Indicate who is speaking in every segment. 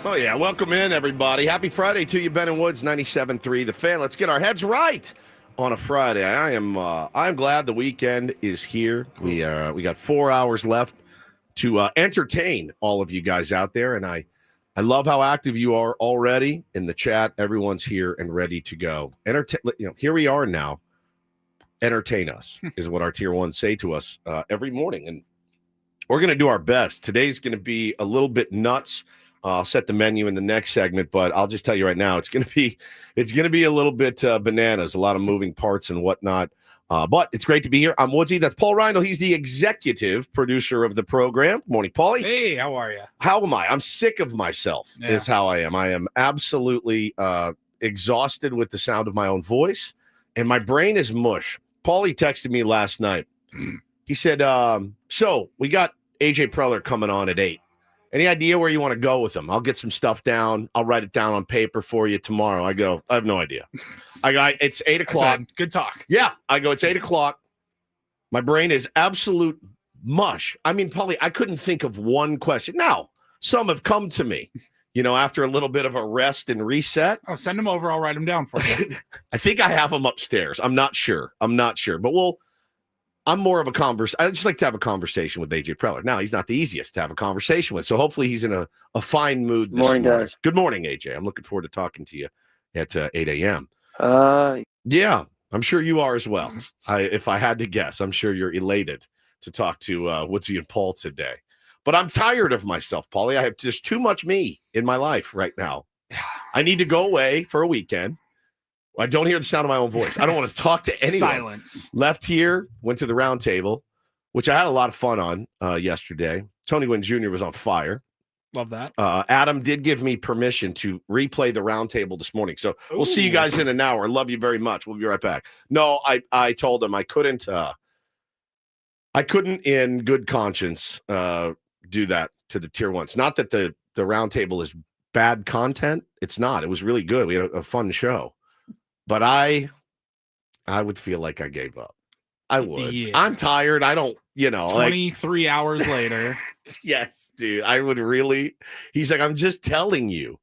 Speaker 1: Oh, yeah. Welcome in, everybody. Happy Friday to you, Ben and Woods, 97.3 The Fan. Let's get our heads right on a Friday. I'm glad the weekend is here. We got 4 hours left to entertain all of you guys out there, and I love how active you are already in the chat. Everyone's here and ready to go. Here we are now. Entertain us is what our tier ones say to us every morning, and we're going to do our best. Today's going to be a little bit nuts. I'll set the menu in the next segment, but I'll just tell you right now, it's going to be a little bit bananas, a lot of moving parts and whatnot. But it's great to be here. I'm Woodsy. That's Paul Reindl. He's the executive producer of the program. Good morning, Paulie.
Speaker 2: Hey, how are you?
Speaker 1: How am I? I'm sick of myself. Yeah. Is how I am. I am absolutely exhausted with the sound of my own voice, and my brain is mush. Paulie texted me last night. He said, so we got AJ Preller coming on at 8. Any idea where you want to go with him? I'll get some stuff down. I'll write it down on paper for you tomorrow. I go, I have no idea. It's 8 o'clock.
Speaker 2: Good talk.
Speaker 1: Yeah. I go, it's 8 o'clock. My brain is absolute mush. I mean, Paulie, I couldn't think of one question. Now, some have come to me, after a little bit of a rest and reset.
Speaker 2: Oh, send them over. I'll write them down for you.
Speaker 1: I think I have them upstairs. I'm not sure. But I'm more of a I just like to have a conversation with AJ Preller. Now, he's not the easiest to have a conversation with, so hopefully he's in a fine mood this morning. Guys. Good morning, AJ. I'm looking forward to talking to you at 8 a.m. Yeah, I'm sure you are as well. If I had to guess, I'm sure you're elated to talk to Woodsy and Paul today. But I'm tired of myself, Paulie. I have just too much me in my life right now. I need to go away for a weekend. I don't hear the sound of my own voice. I don't want to talk to anyone.
Speaker 2: Silence.
Speaker 1: Left here, went to the round table, which I had a lot of fun on yesterday. Tony Gwynn Jr. was on fire.
Speaker 2: Love that.
Speaker 1: Adam did give me permission to replay the round table this morning. So we'll see you guys in an hour. Love you very much. We'll be right back. No, I told him I couldn't in good conscience do that to the tier ones. Not that the round table is bad content. It's not. It was really good. We had a fun show. But I would feel like I gave up. I would. Yeah. I'm tired. I don't,
Speaker 2: 23 hours later.
Speaker 1: Yes, dude. I would really. He's like, I'm just telling you.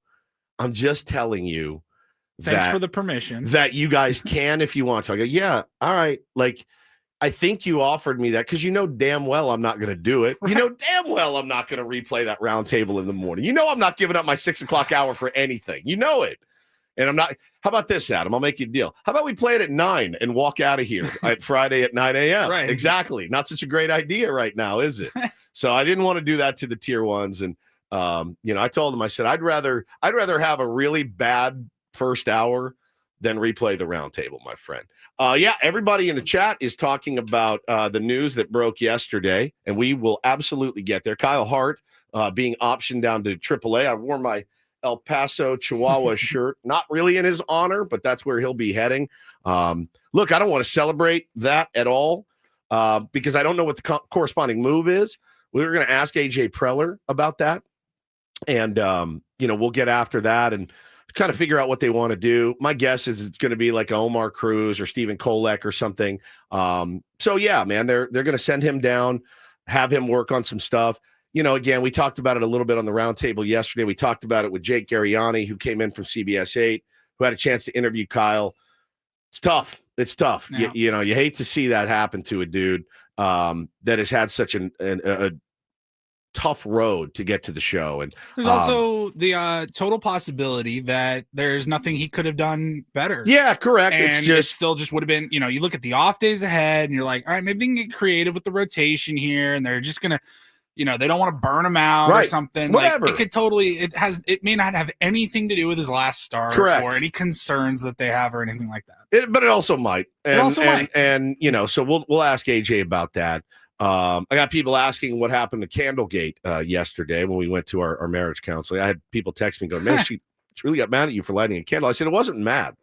Speaker 2: Thanks for the permission.
Speaker 1: That you guys can if you want to. I go, yeah, all right. Like, I think you offered me that because damn well I'm not going to do it. Right. Damn well I'm not going to replay that round table in the morning. I'm not giving up my 6 o'clock hour for anything. You know it. And I'm not. How about this, Adam? I'll make you a deal. How about we play it at 9 and walk out of here at Friday at 9 a.m.?
Speaker 2: Right.
Speaker 1: Exactly. Not such a great idea right now, is it? So I didn't want to do that to the tier ones. And, I told them, I said, I'd rather have a really bad first hour than replay the round table, my friend. Everybody in the chat is talking about the news that broke yesterday, and we will absolutely get there. Kyle Hart being optioned down to AAA. I wore my El Paso Chihuahua shirt, not really in his honor, but that's where he'll be heading. Look, I don't want to celebrate that at all because I don't know what the corresponding move is. We were going to ask AJ Preller about that, and we'll get after that and kind of figure out what they want to do. My guess is it's going to be like Omar Cruz or Stephen Kolek or something. So yeah, man, they're going to send him down, have him work on some stuff. Again, we talked about it a little bit on the roundtable yesterday. We talked about it with Jake Garriani, who came in from CBS 8, who had a chance to interview Kyle. It's tough. Yeah. You hate to see that happen to a dude that has had such a tough road to get to the show. And
Speaker 2: there's also the total possibility that there's nothing he could have done better.
Speaker 1: Yeah, correct.
Speaker 2: And it still just would have been, you look at the off days ahead and you're like, all right, maybe they can get creative with the rotation here. And they're just going to, they don't want to burn him out or something.
Speaker 1: Whatever.
Speaker 2: Like, it may not have anything to do with his last start or any concerns that they have or anything like that.
Speaker 1: But it also might. And so we'll ask AJ about that. I got people asking what happened to Candlegate yesterday when we went to our marriage counseling. I had people text me going, man, she really got mad at you for lighting a candle. I said, it wasn't mad.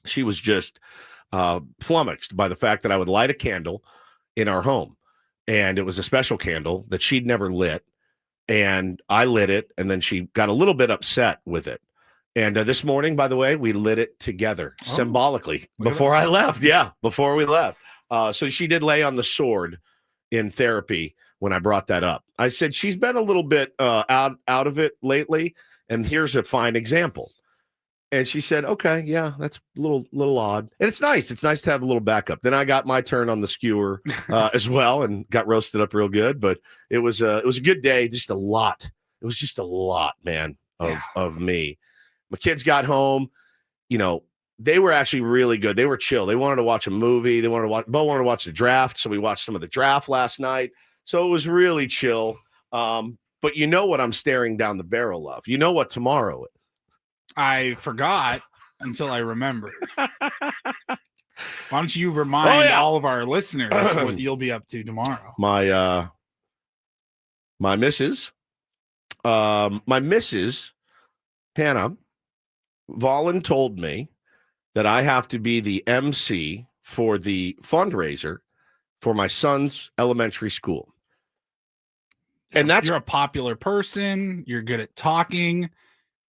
Speaker 1: She was just flummoxed by the fact that I would light a candle in our home. And it was a special candle that she'd never lit. And I lit it, and then she got a little bit upset with it. And this morning, by the way, we lit it together symbolically before I left. Yeah, before we left. So she did lay on the sword in therapy when I brought that up. I said, she's been a little bit out of it lately, and here's a fine example. And she said, okay, yeah, that's a little odd. And it's nice. It's nice to have a little backup. Then I got my turn on the skewer as well and got roasted up real good. But it was a good day. Just a lot. It was just a lot, man, of me. My kids got home. They were actually really good. They were chill. They wanted to watch a movie. Bo wanted to watch the draft. So we watched some of the draft last night. So it was really chill. But you know what I'm staring down the barrel of? You know what tomorrow is?
Speaker 2: I forgot until I remembered. Why don't you remind all of our listeners what you'll be up to tomorrow?
Speaker 1: My missus, Hannah Volin told me that I have to be the MC for the fundraiser for my son's elementary school. And you're
Speaker 2: a popular person. You're good at talking.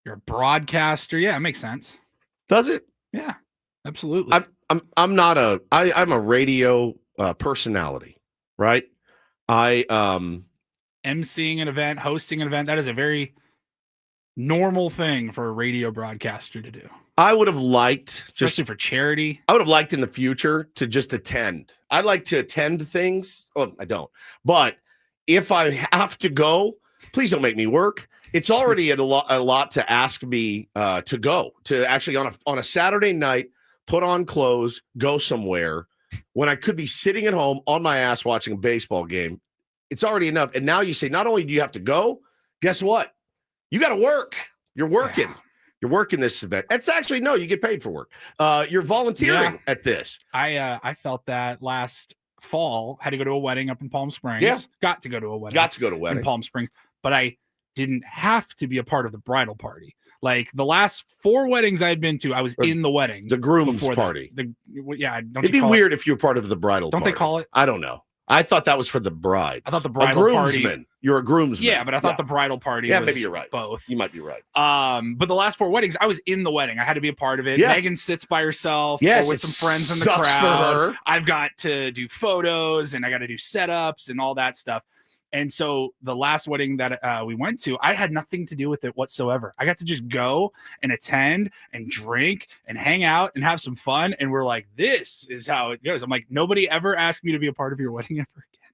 Speaker 2: You're a broadcaster. Yeah, it makes sense.
Speaker 1: Does it?
Speaker 2: Yeah, absolutely.
Speaker 1: I'm a radio personality, right?
Speaker 2: emceeing an event, hosting an event, that is a very normal thing for a radio broadcaster to do.
Speaker 1: I would have liked,
Speaker 2: especially for charity.
Speaker 1: I would have liked in the future to just attend. I like to attend things. Oh, I don't. But if I have to go, please don't make me work. It's already a lot to ask me to go to actually on a Saturday night, put on clothes, go somewhere when I could be sitting at home on my ass watching a baseball game. It's already enough. And now you say, not only do you have to go, guess what? You got to work. You're working. Yeah. You're working this event. It's actually, no, you get paid for work. You're volunteering at this.
Speaker 2: I felt that last fall. Had to go to a wedding up in Palm Springs.
Speaker 1: Yeah.
Speaker 2: Got to go to a wedding.
Speaker 1: Got to go to a wedding
Speaker 2: in Palm Springs. But I didn't have to be a part of the bridal party. Like the last 4 weddings I had been to, I was in the wedding.
Speaker 1: The groom's party. It'd be weird if you were part of the bridal party.
Speaker 2: Don't they call it?
Speaker 1: I don't know. I thought that was for the bride.
Speaker 2: I thought the bridal party.
Speaker 1: You're a groomsman.
Speaker 2: Yeah, but I thought the bridal party was
Speaker 1: maybe you're right.
Speaker 2: Both.
Speaker 1: You might be right.
Speaker 2: But the last 4 weddings, I was in the wedding. I had to be a part of it.
Speaker 1: Yeah.
Speaker 2: Megan sits by herself
Speaker 1: or
Speaker 2: with some friends in the crowd. For her. I've got to do photos and I got to do setups and all that stuff. And so the last wedding that we went to, I had nothing to do with it whatsoever. I got to just go and attend and drink and hang out and have some fun. And we're like, this is how it goes. I'm like, nobody ever asked me to be a part of your wedding ever again.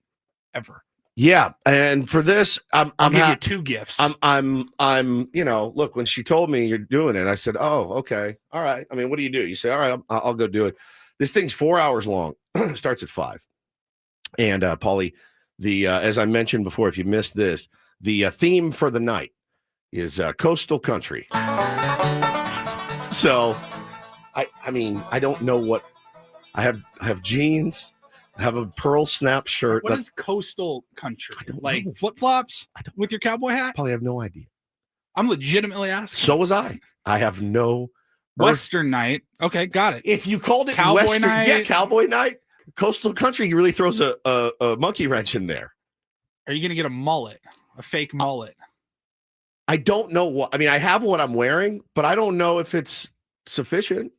Speaker 2: Ever.
Speaker 1: Yeah. And for this, I'll
Speaker 2: give you 2 gifts.
Speaker 1: I'm look, when she told me you're doing it, I said, oh, okay. All right. I mean, what do? You say, all right, I'll go do it. This thing's 4 hours long. Starts at 5. And Paulie, as I mentioned before, if you missed this, the theme for the night is coastal country. So, I mean, I don't know what I have jeans. I have a pearl snap shirt.
Speaker 2: What is coastal country? Like flip flops with your cowboy hat?
Speaker 1: Probably have no idea.
Speaker 2: I'm legitimately asking.
Speaker 1: So was I. I have no.
Speaker 2: Western night. Okay, got it.
Speaker 1: If you called it
Speaker 2: cowboy
Speaker 1: Western
Speaker 2: night,
Speaker 1: cowboy night. Coastal country, he really throws a monkey wrench in there.
Speaker 2: Are you going to get a mullet, a fake mullet?
Speaker 1: I don't know what. I mean, I have what I'm wearing, but I don't know if it's sufficient.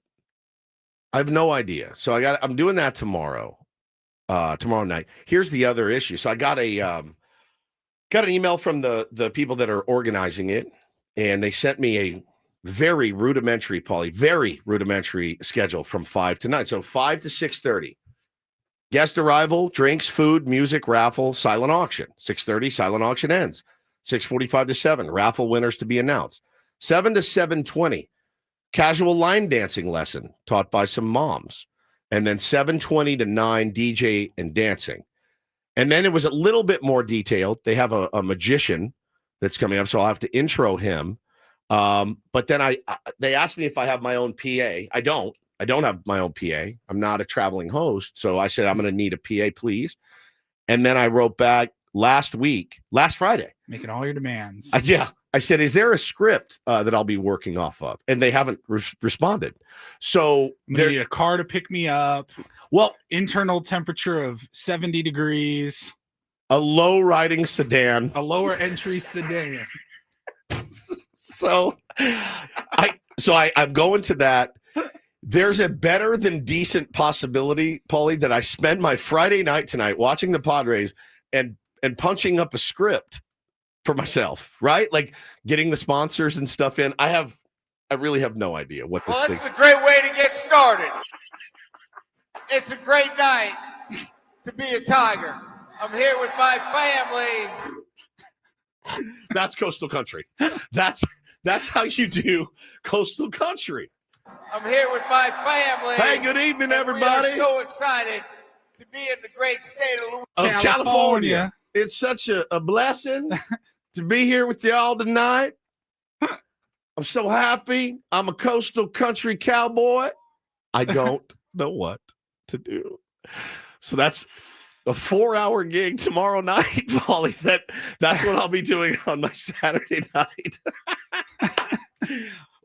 Speaker 1: I have no idea. So I'm doing that tomorrow night. Here's the other issue. So I got an email from the people that are organizing it, and they sent me a very rudimentary schedule from 5 to 9. So 5 to 6:30. Guest arrival, drinks, food, music, raffle, silent auction. 6:30, silent auction ends. 6:45 to 7, raffle winners to be announced. 7 to 7:20, casual line dancing lesson taught by some moms. And then 7:20 to 9, DJ and dancing. And then it was a little bit more detailed. They have a magician that's coming up, so I'll have to intro him. But then they asked me if I have my own PA. I don't have my own PA. I'm not a traveling host. So I said, I'm going to need a PA, please. And then I wrote back last Friday.
Speaker 2: Making all your demands.
Speaker 1: Yeah. I said, is there a script that I'll be working off of? And they haven't responded. So
Speaker 2: they need a car to pick me up.
Speaker 1: Well,
Speaker 2: internal temperature of 70 degrees.
Speaker 1: A low riding sedan.
Speaker 2: A lower entry sedan.
Speaker 1: So I'm going to that. There's a better than decent possibility, Paulie, that I spend my Friday night tonight watching the Padres and and punching up a script for myself, right? Like getting the sponsors and stuff in. I really have no idea what this
Speaker 3: This is a great way to get started. It's a great night to be a Tiger. I'm here with my family.
Speaker 1: That's coastal country. That's how you do coastal country.
Speaker 3: I'm here with my family.
Speaker 1: Hey, good evening, everybody.
Speaker 3: We are so excited to be in the great state
Speaker 1: of California. It's such a blessing to be here with y'all tonight. I'm so happy. I'm a coastal country cowboy. I don't know what to do. So that's a 4-hour gig tomorrow night, Polly. That's what I'll be doing on my Saturday night.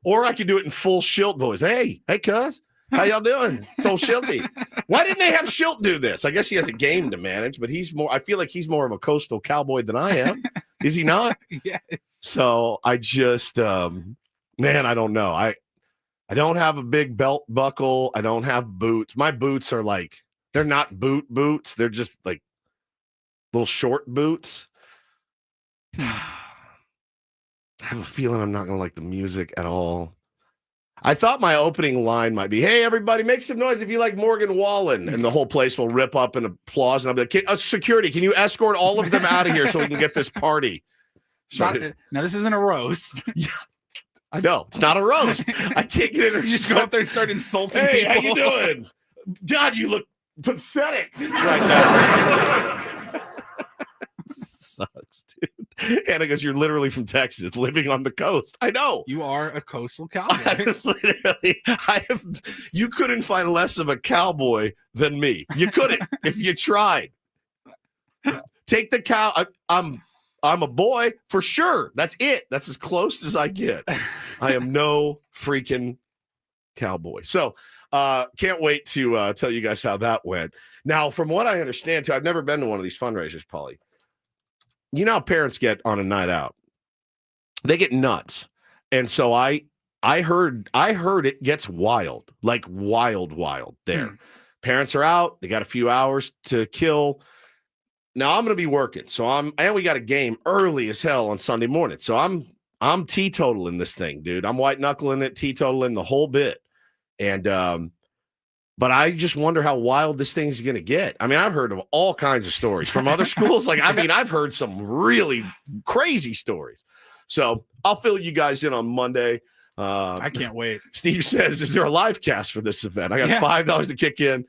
Speaker 1: Or I could do it in full Schilt voice. Hey, cuz, how y'all doing? It's old Shilty. Why didn't they have Schilt do this? I guess he has a game to manage, but I feel like he's more of a coastal cowboy than I am. Is he not?
Speaker 2: Yes.
Speaker 1: So I just, man, I don't know. I don't have a big belt buckle. I don't have boots. My boots are like, they're not boots. They're just like little short boots. I have a feeling I'm not going to like the music at all. I thought my opening line might be, hey, everybody, make some noise if you like Morgan Wallen. And the whole place will rip up in applause. And I'll be like, security, can you escort all of them out of here so we can get this party?
Speaker 2: Now, this isn't a roast.
Speaker 1: Yeah, I know. It's not a roast. I can't get in.
Speaker 2: You just go up there and start insulting
Speaker 1: hey,
Speaker 2: people.
Speaker 1: How you doing? God, you look pathetic right now. Sucks, dude. Hannah goes, you're literally from Texas, living on the coast. I know.
Speaker 2: You are a coastal cowboy.
Speaker 1: You couldn't find less of a cowboy than me. You couldn't if you tried. Take the cow. I'm a boy for sure. That's it. That's as close as I get. I am no freaking cowboy. So can't wait to tell you guys how that went. Now, from what I understand, too, I've never been to one of these fundraisers, Polly. You know how parents get on a night out. They get nuts. And so I heard it gets wild, like wild there. Parents are out. They got a few hours to kill. Now I'm going to be working. And we got a game early as hell on Sunday morning. So I'm teetotaling this thing, dude. I'm white knuckling it, teetotaling the whole bit. And, but I just wonder how wild this thing's going to get. I mean, I've heard of all kinds of stories from other schools. I've heard some really crazy stories. So I'll fill you guys in on Monday.
Speaker 2: I can't wait.
Speaker 1: Steve says, is there a live cast for this event? I got $5 to kick in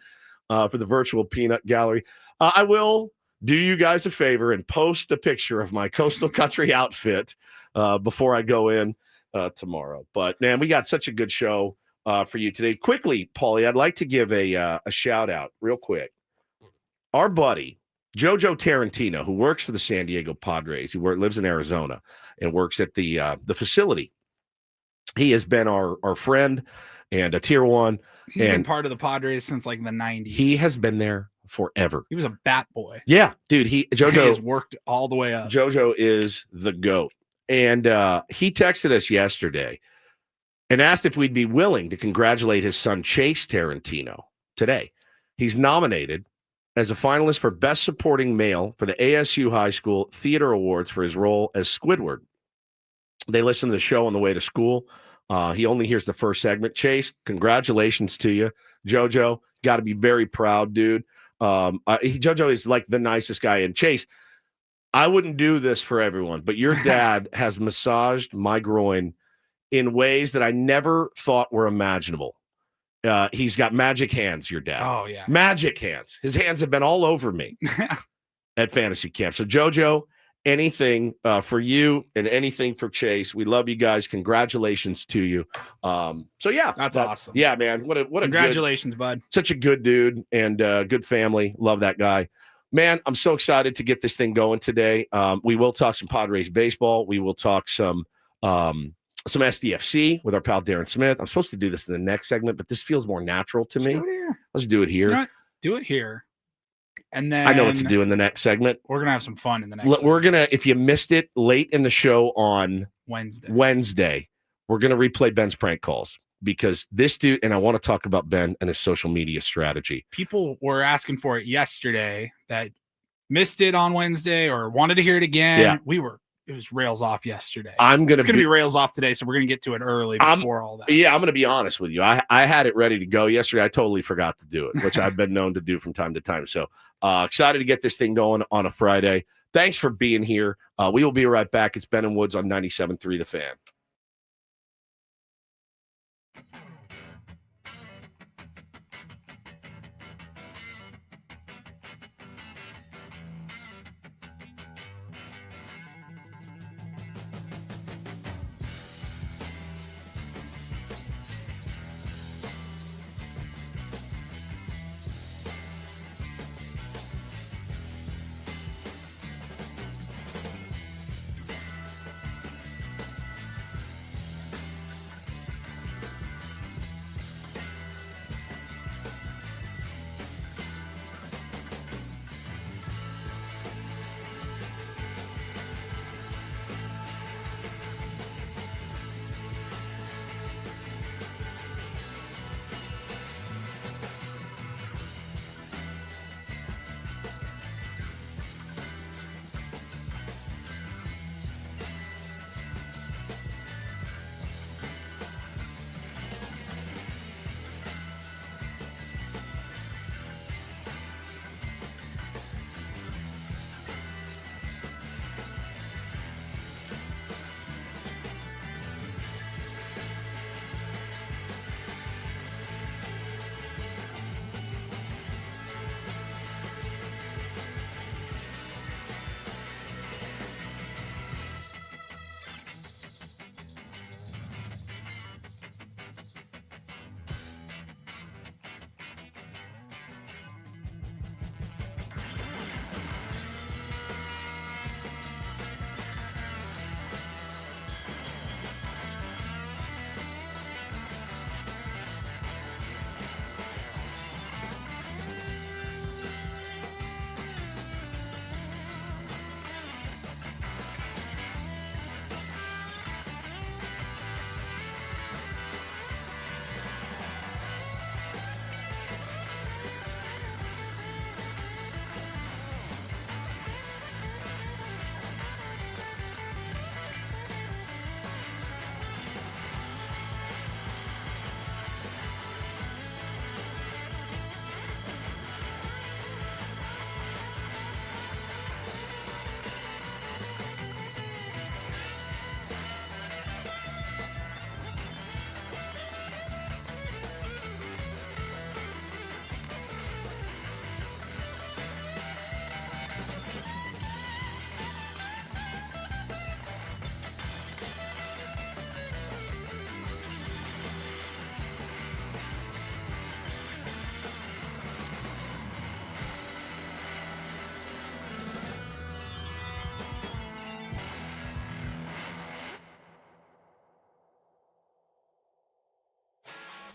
Speaker 1: for the virtual peanut gallery. I will do you guys a favor and post a picture of my coastal country outfit before I go in tomorrow. But, man, we got such a good show for you today. Quickly, Paulie, I'd like to give a shout out real quick. Our buddy, Jojo Tarantino, who works for the San Diego Padres, he lives in Arizona and works at the facility. He has been our friend and a tier one.
Speaker 2: He's been part of the Padres since like the 90s.
Speaker 1: He has been there forever.
Speaker 2: He was a bat boy.
Speaker 1: Yeah, dude. Jojo
Speaker 2: has worked all the way up.
Speaker 1: Jojo is the GOAT. And he texted us yesterday and asked if we'd be willing to congratulate his son, Chase Tarantino, today. He's nominated as a finalist for Best Supporting Male for the ASU High School Theater Awards for his role as Squidward. They listen to the show on the way to school. He only hears the first segment. Chase, congratulations to you. Jojo, got to be very proud, dude. Jojo is like the nicest guy. And Chase, I wouldn't do this for everyone, but your dad has massaged my groin in ways that I never thought were imaginable. He's got magic hands, your dad.
Speaker 2: Oh, yeah.
Speaker 1: Magic hands. His hands have been all over me at fantasy camp. So, Jojo, anything for you and anything for Chase. We love you guys. Congratulations to you. So, yeah.
Speaker 2: That's awesome.
Speaker 1: Yeah, man. What a
Speaker 2: Congratulations, bud.
Speaker 1: Such a good dude and good family. Love that guy. Man, I'm so excited to get this thing going today. We will talk some Padres baseball. We will talk some SDFC with our pal Darren Smith. I'm supposed to do this in the next segment, but this feels more natural to me. Let's do it here.
Speaker 2: You know what? Do it here. And then
Speaker 1: I know what to do in the next segment.
Speaker 2: We're going to have some fun in the next segment.
Speaker 1: We're going to, if you missed it late in the show on Wednesday, we're going to replay Ben's prank calls because this dude, and I want to talk about Ben and his social media strategy.
Speaker 2: People were asking for it yesterday that missed it on Wednesday or wanted to hear it again.
Speaker 1: Yeah.
Speaker 2: It was rails off yesterday.
Speaker 1: It's
Speaker 2: going to be rails off today, so we're going to get to it early before all that.
Speaker 1: Yeah, I'm going to be honest with you. I had it ready to go yesterday. I totally forgot to do it, which I've been known to do from time to time. So excited to get this thing going on a Friday. Thanks for being here. We will be right back. It's Ben and Woods on 97.3 The Fan.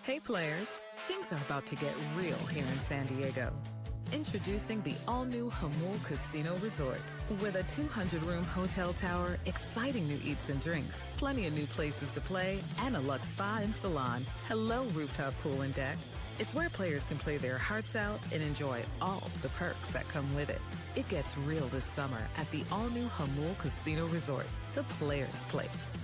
Speaker 4: Hey players, things are about to get real here in San Diego. Introducing the all-new Jamul Casino Resort. With a 200-room hotel tower, exciting new eats and drinks, plenty of new places to play, and a luxe spa and salon. Hello, rooftop pool and deck. It's where players can play their hearts out and enjoy all the perks that come with it. It gets real this summer at the all-new Jamul Casino Resort, the players' place.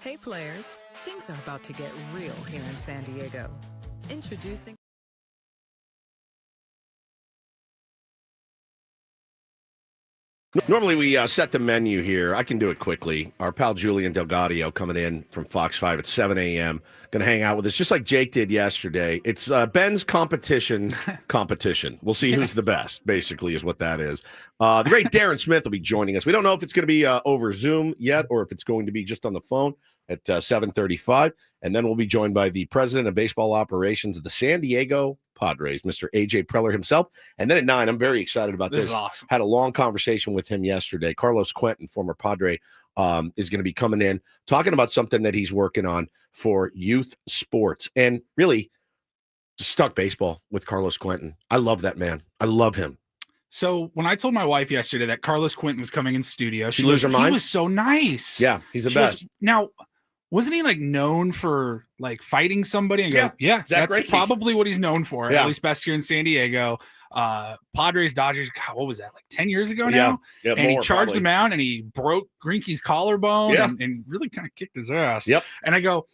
Speaker 4: Hey players, things are about to get real here in San Diego. Introducing
Speaker 1: Normally we set the menu here. I can do it quickly. Our pal Julian Gaudio coming in from Fox 5 at 7 a.m. Going to hang out with us just like Jake did yesterday. It's Ben's competition. We'll see who's the best, basically, is what that is. The great Darren Smith will be joining us. We don't know if it's going to be over Zoom yet or if it's going to be just on the phone at 7:35. And then we'll be joined by the president of baseball operations of the San Diego Padres, Mr. AJ Preller himself. And then at 9, I'm very excited about this.
Speaker 2: This is awesome.
Speaker 1: Had a long conversation with him yesterday. Carlos Quentin, former Padre, is going to be coming in, talking about something that he's working on for youth sports. And really, just talk baseball with Carlos Quentin. I love that man. I love him.
Speaker 2: So when I told my wife yesterday that Carlos Quentin was coming in studio,
Speaker 1: she lose her mind?
Speaker 2: He was so nice.
Speaker 1: Yeah, he's the best.
Speaker 2: Now, wasn't he like known for like fighting somebody? And yeah, that's
Speaker 1: Greinke.
Speaker 2: Probably what he's known for.
Speaker 1: Yeah.
Speaker 2: At least best here in San Diego. Padres, Dodgers. God, what was that? Like 10 years ago now.
Speaker 1: Yeah,
Speaker 2: and
Speaker 1: more,
Speaker 2: he charged
Speaker 1: probably.
Speaker 2: him out, and he broke Greinke's collarbone,
Speaker 1: Yeah.
Speaker 2: and really kind of kicked his ass.
Speaker 1: Yep.
Speaker 2: And I go,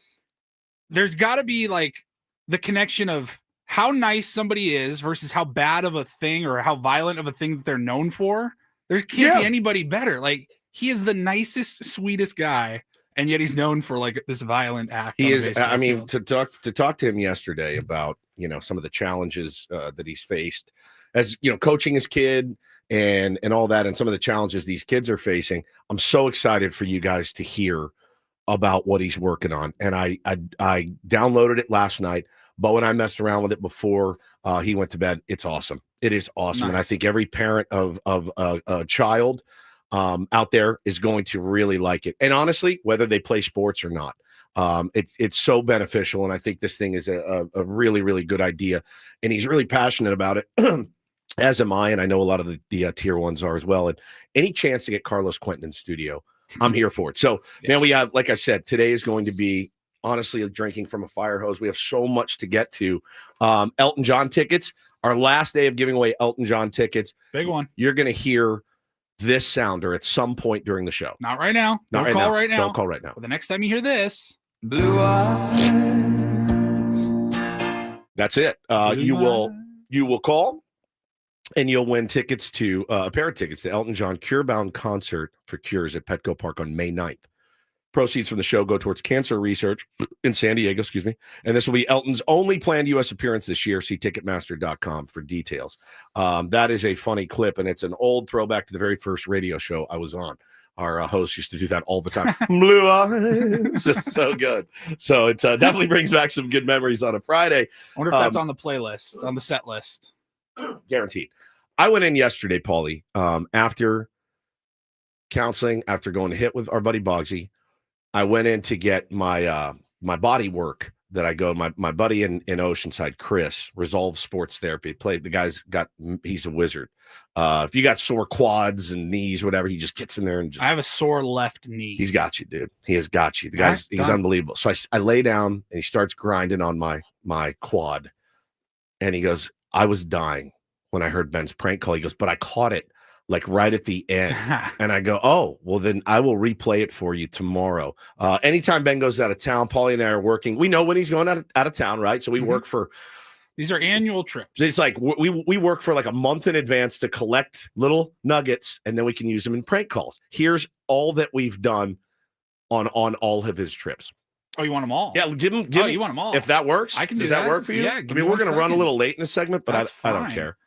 Speaker 2: there's got to be like the connection of how nice somebody is versus how bad of a thing or how violent of a thing that they're known for. There can't be anybody better. Like, he is the nicest, sweetest guy, and yet he's known for like this violent act.
Speaker 1: He is. I mean, to talk to him yesterday about some of the challenges that he's faced as coaching his kid and all that, and some of the challenges these kids are facing. I'm so excited for you guys to hear about what he's working on. And I downloaded it last night, but when I messed around with it before he went to bed, it's awesome. It is awesome.
Speaker 2: Nice.
Speaker 1: And I think every parent of a child out there is going to really like it. And honestly, whether they play sports or not, it's so beneficial. And I think this thing is a really, really good idea. And he's really passionate about it, as am I. And I know a lot of the tier ones are as well. And any chance to get Carlos Quentin in studio, I'm here for it. So, man, we have, like I said, today is going to be honestly drinking from a fire hose. We have so much to get to. Elton John tickets, our last day of giving away Elton John tickets.
Speaker 2: Big one.
Speaker 1: You're going to hear this sounder at some point during the show.
Speaker 2: Not right now.
Speaker 1: Don't
Speaker 2: call right now.
Speaker 1: Don't call right now.
Speaker 2: But the next time you hear this,
Speaker 5: Blue eyes.
Speaker 1: That's it. You will call and you'll win tickets to a pair of tickets to Elton John Cure-Bound concert for Cures at Petco Park on May 9th. Proceeds from the show go towards cancer research in San Diego, and this will be Elton's only planned U.S. appearance this year. See Ticketmaster.com for details. That is a funny clip, and it's an old throwback to the very first radio show I was on. Our host used to do that all the time. Blue eyes. It's so good. So it definitely brings back some good memories on a Friday.
Speaker 2: I wonder if that's on the playlist, on the set list.
Speaker 1: Guaranteed. I went in yesterday, Paulie, after counseling, after going to hit with our buddy Boggsy. I went in to get my my body work that I go. My buddy in Oceanside, Chris, Resolve Sports Therapy. He's a wizard. If you got sore quads and knees, whatever, he just gets in there and just.
Speaker 2: I have a sore left knee.
Speaker 1: He's got you, dude. He has got you. He's unbelievable. So I lay down and he starts grinding on my quad, and he goes, "I was dying when I heard Ben's prank call." He goes, "But I caught it like right at the end." And I go, "Oh, well, then I will replay it for you tomorrow." Anytime Ben goes out of town, Paulie and I are working. We know when he's going out of town, right? So we work for.
Speaker 2: These are annual trips.
Speaker 1: It's like we work for like a month in advance to collect little nuggets, and then we can use them in prank calls. Here's all that we've done on all of his trips.
Speaker 2: Oh, you want them all?
Speaker 1: Yeah, give him.
Speaker 2: You want them all?
Speaker 1: If that works,
Speaker 2: I can.
Speaker 1: Does that work for you?
Speaker 2: Yeah.
Speaker 1: I mean, we're going to run a little late in the segment, but I don't care.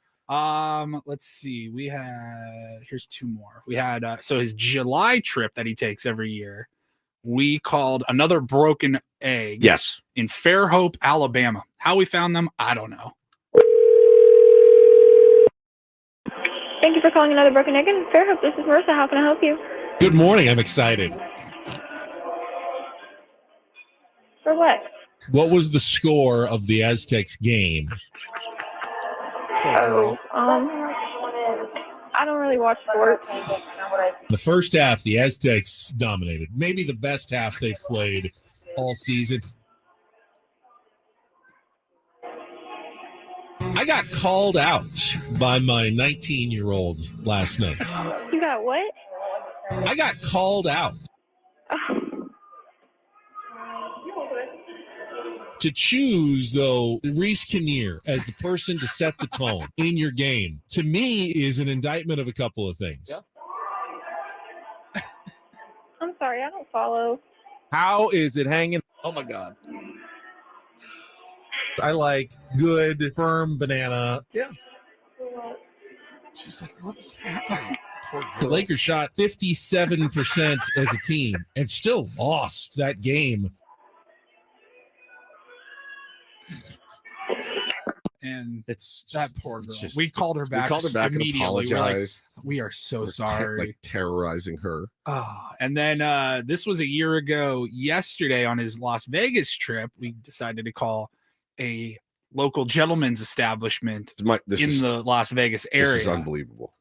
Speaker 2: Let's see. We had here's two more. We had so his July trip that he takes every year. We called Another Broken Egg.
Speaker 1: Yes.
Speaker 2: In Fairhope, Alabama. How we found them, I don't know.
Speaker 6: Thank you for calling Another Broken Egg in Fairhope. This is Marissa. How can I help you?
Speaker 7: Good morning. I'm excited.
Speaker 6: For what?
Speaker 7: What was the score of the Aztecs game?
Speaker 6: I don't really watch sports.
Speaker 7: The first half, the Aztecs dominated. Maybe the best half they've played all season. I got called out by my 19-year-old last night.
Speaker 6: You got what?
Speaker 7: I got called out. To choose, though, Reese Kinnear as the person to set the tone in your game, to me, is an indictment of a couple of things.
Speaker 1: Yeah.
Speaker 6: I'm sorry, I don't follow.
Speaker 7: How is it hanging?
Speaker 1: Oh my God.
Speaker 7: I like good, firm banana.
Speaker 1: Yeah. She's like, what is happening? Poor
Speaker 7: The
Speaker 1: girl.
Speaker 7: Lakers shot 57% as a team and still lost that game.
Speaker 2: And
Speaker 1: It's just,
Speaker 2: that poor girl.
Speaker 1: it's just-
Speaker 2: We called her back.
Speaker 1: We called her back and
Speaker 2: immediately. We're like,
Speaker 1: apologized.
Speaker 2: we are so
Speaker 1: We're
Speaker 2: sorry.
Speaker 1: terrorizing her.
Speaker 2: And then this was a year ago yesterday on his Las Vegas trip. We decided to call a local gentleman's establishment in the Las Vegas area.
Speaker 1: This is unbelievable.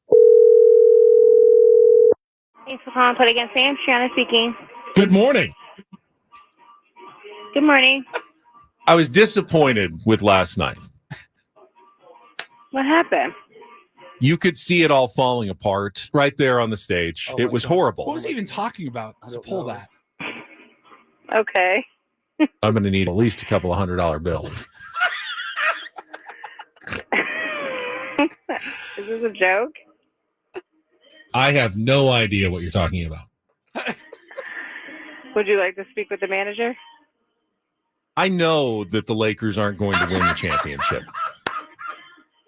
Speaker 6: Thanks for calling Put Against Sam. Shiana speaking.
Speaker 7: Good morning.
Speaker 6: Good morning.
Speaker 7: I was disappointed with last night.
Speaker 6: What happened?
Speaker 7: You could see it all falling apart right there on the stage.
Speaker 1: Oh
Speaker 7: it
Speaker 1: my
Speaker 7: was
Speaker 1: God.
Speaker 7: horrible.
Speaker 2: What was he even talking about
Speaker 1: I
Speaker 2: to
Speaker 1: don't
Speaker 2: pull
Speaker 1: know.
Speaker 2: that?
Speaker 6: Okay.
Speaker 7: I'm going to need at least a couple of $100 bills.
Speaker 6: Is this a joke?
Speaker 7: I have no idea what you're talking about.
Speaker 6: Would you like to speak with the manager?
Speaker 7: I know that the Lakers aren't going to win the championship.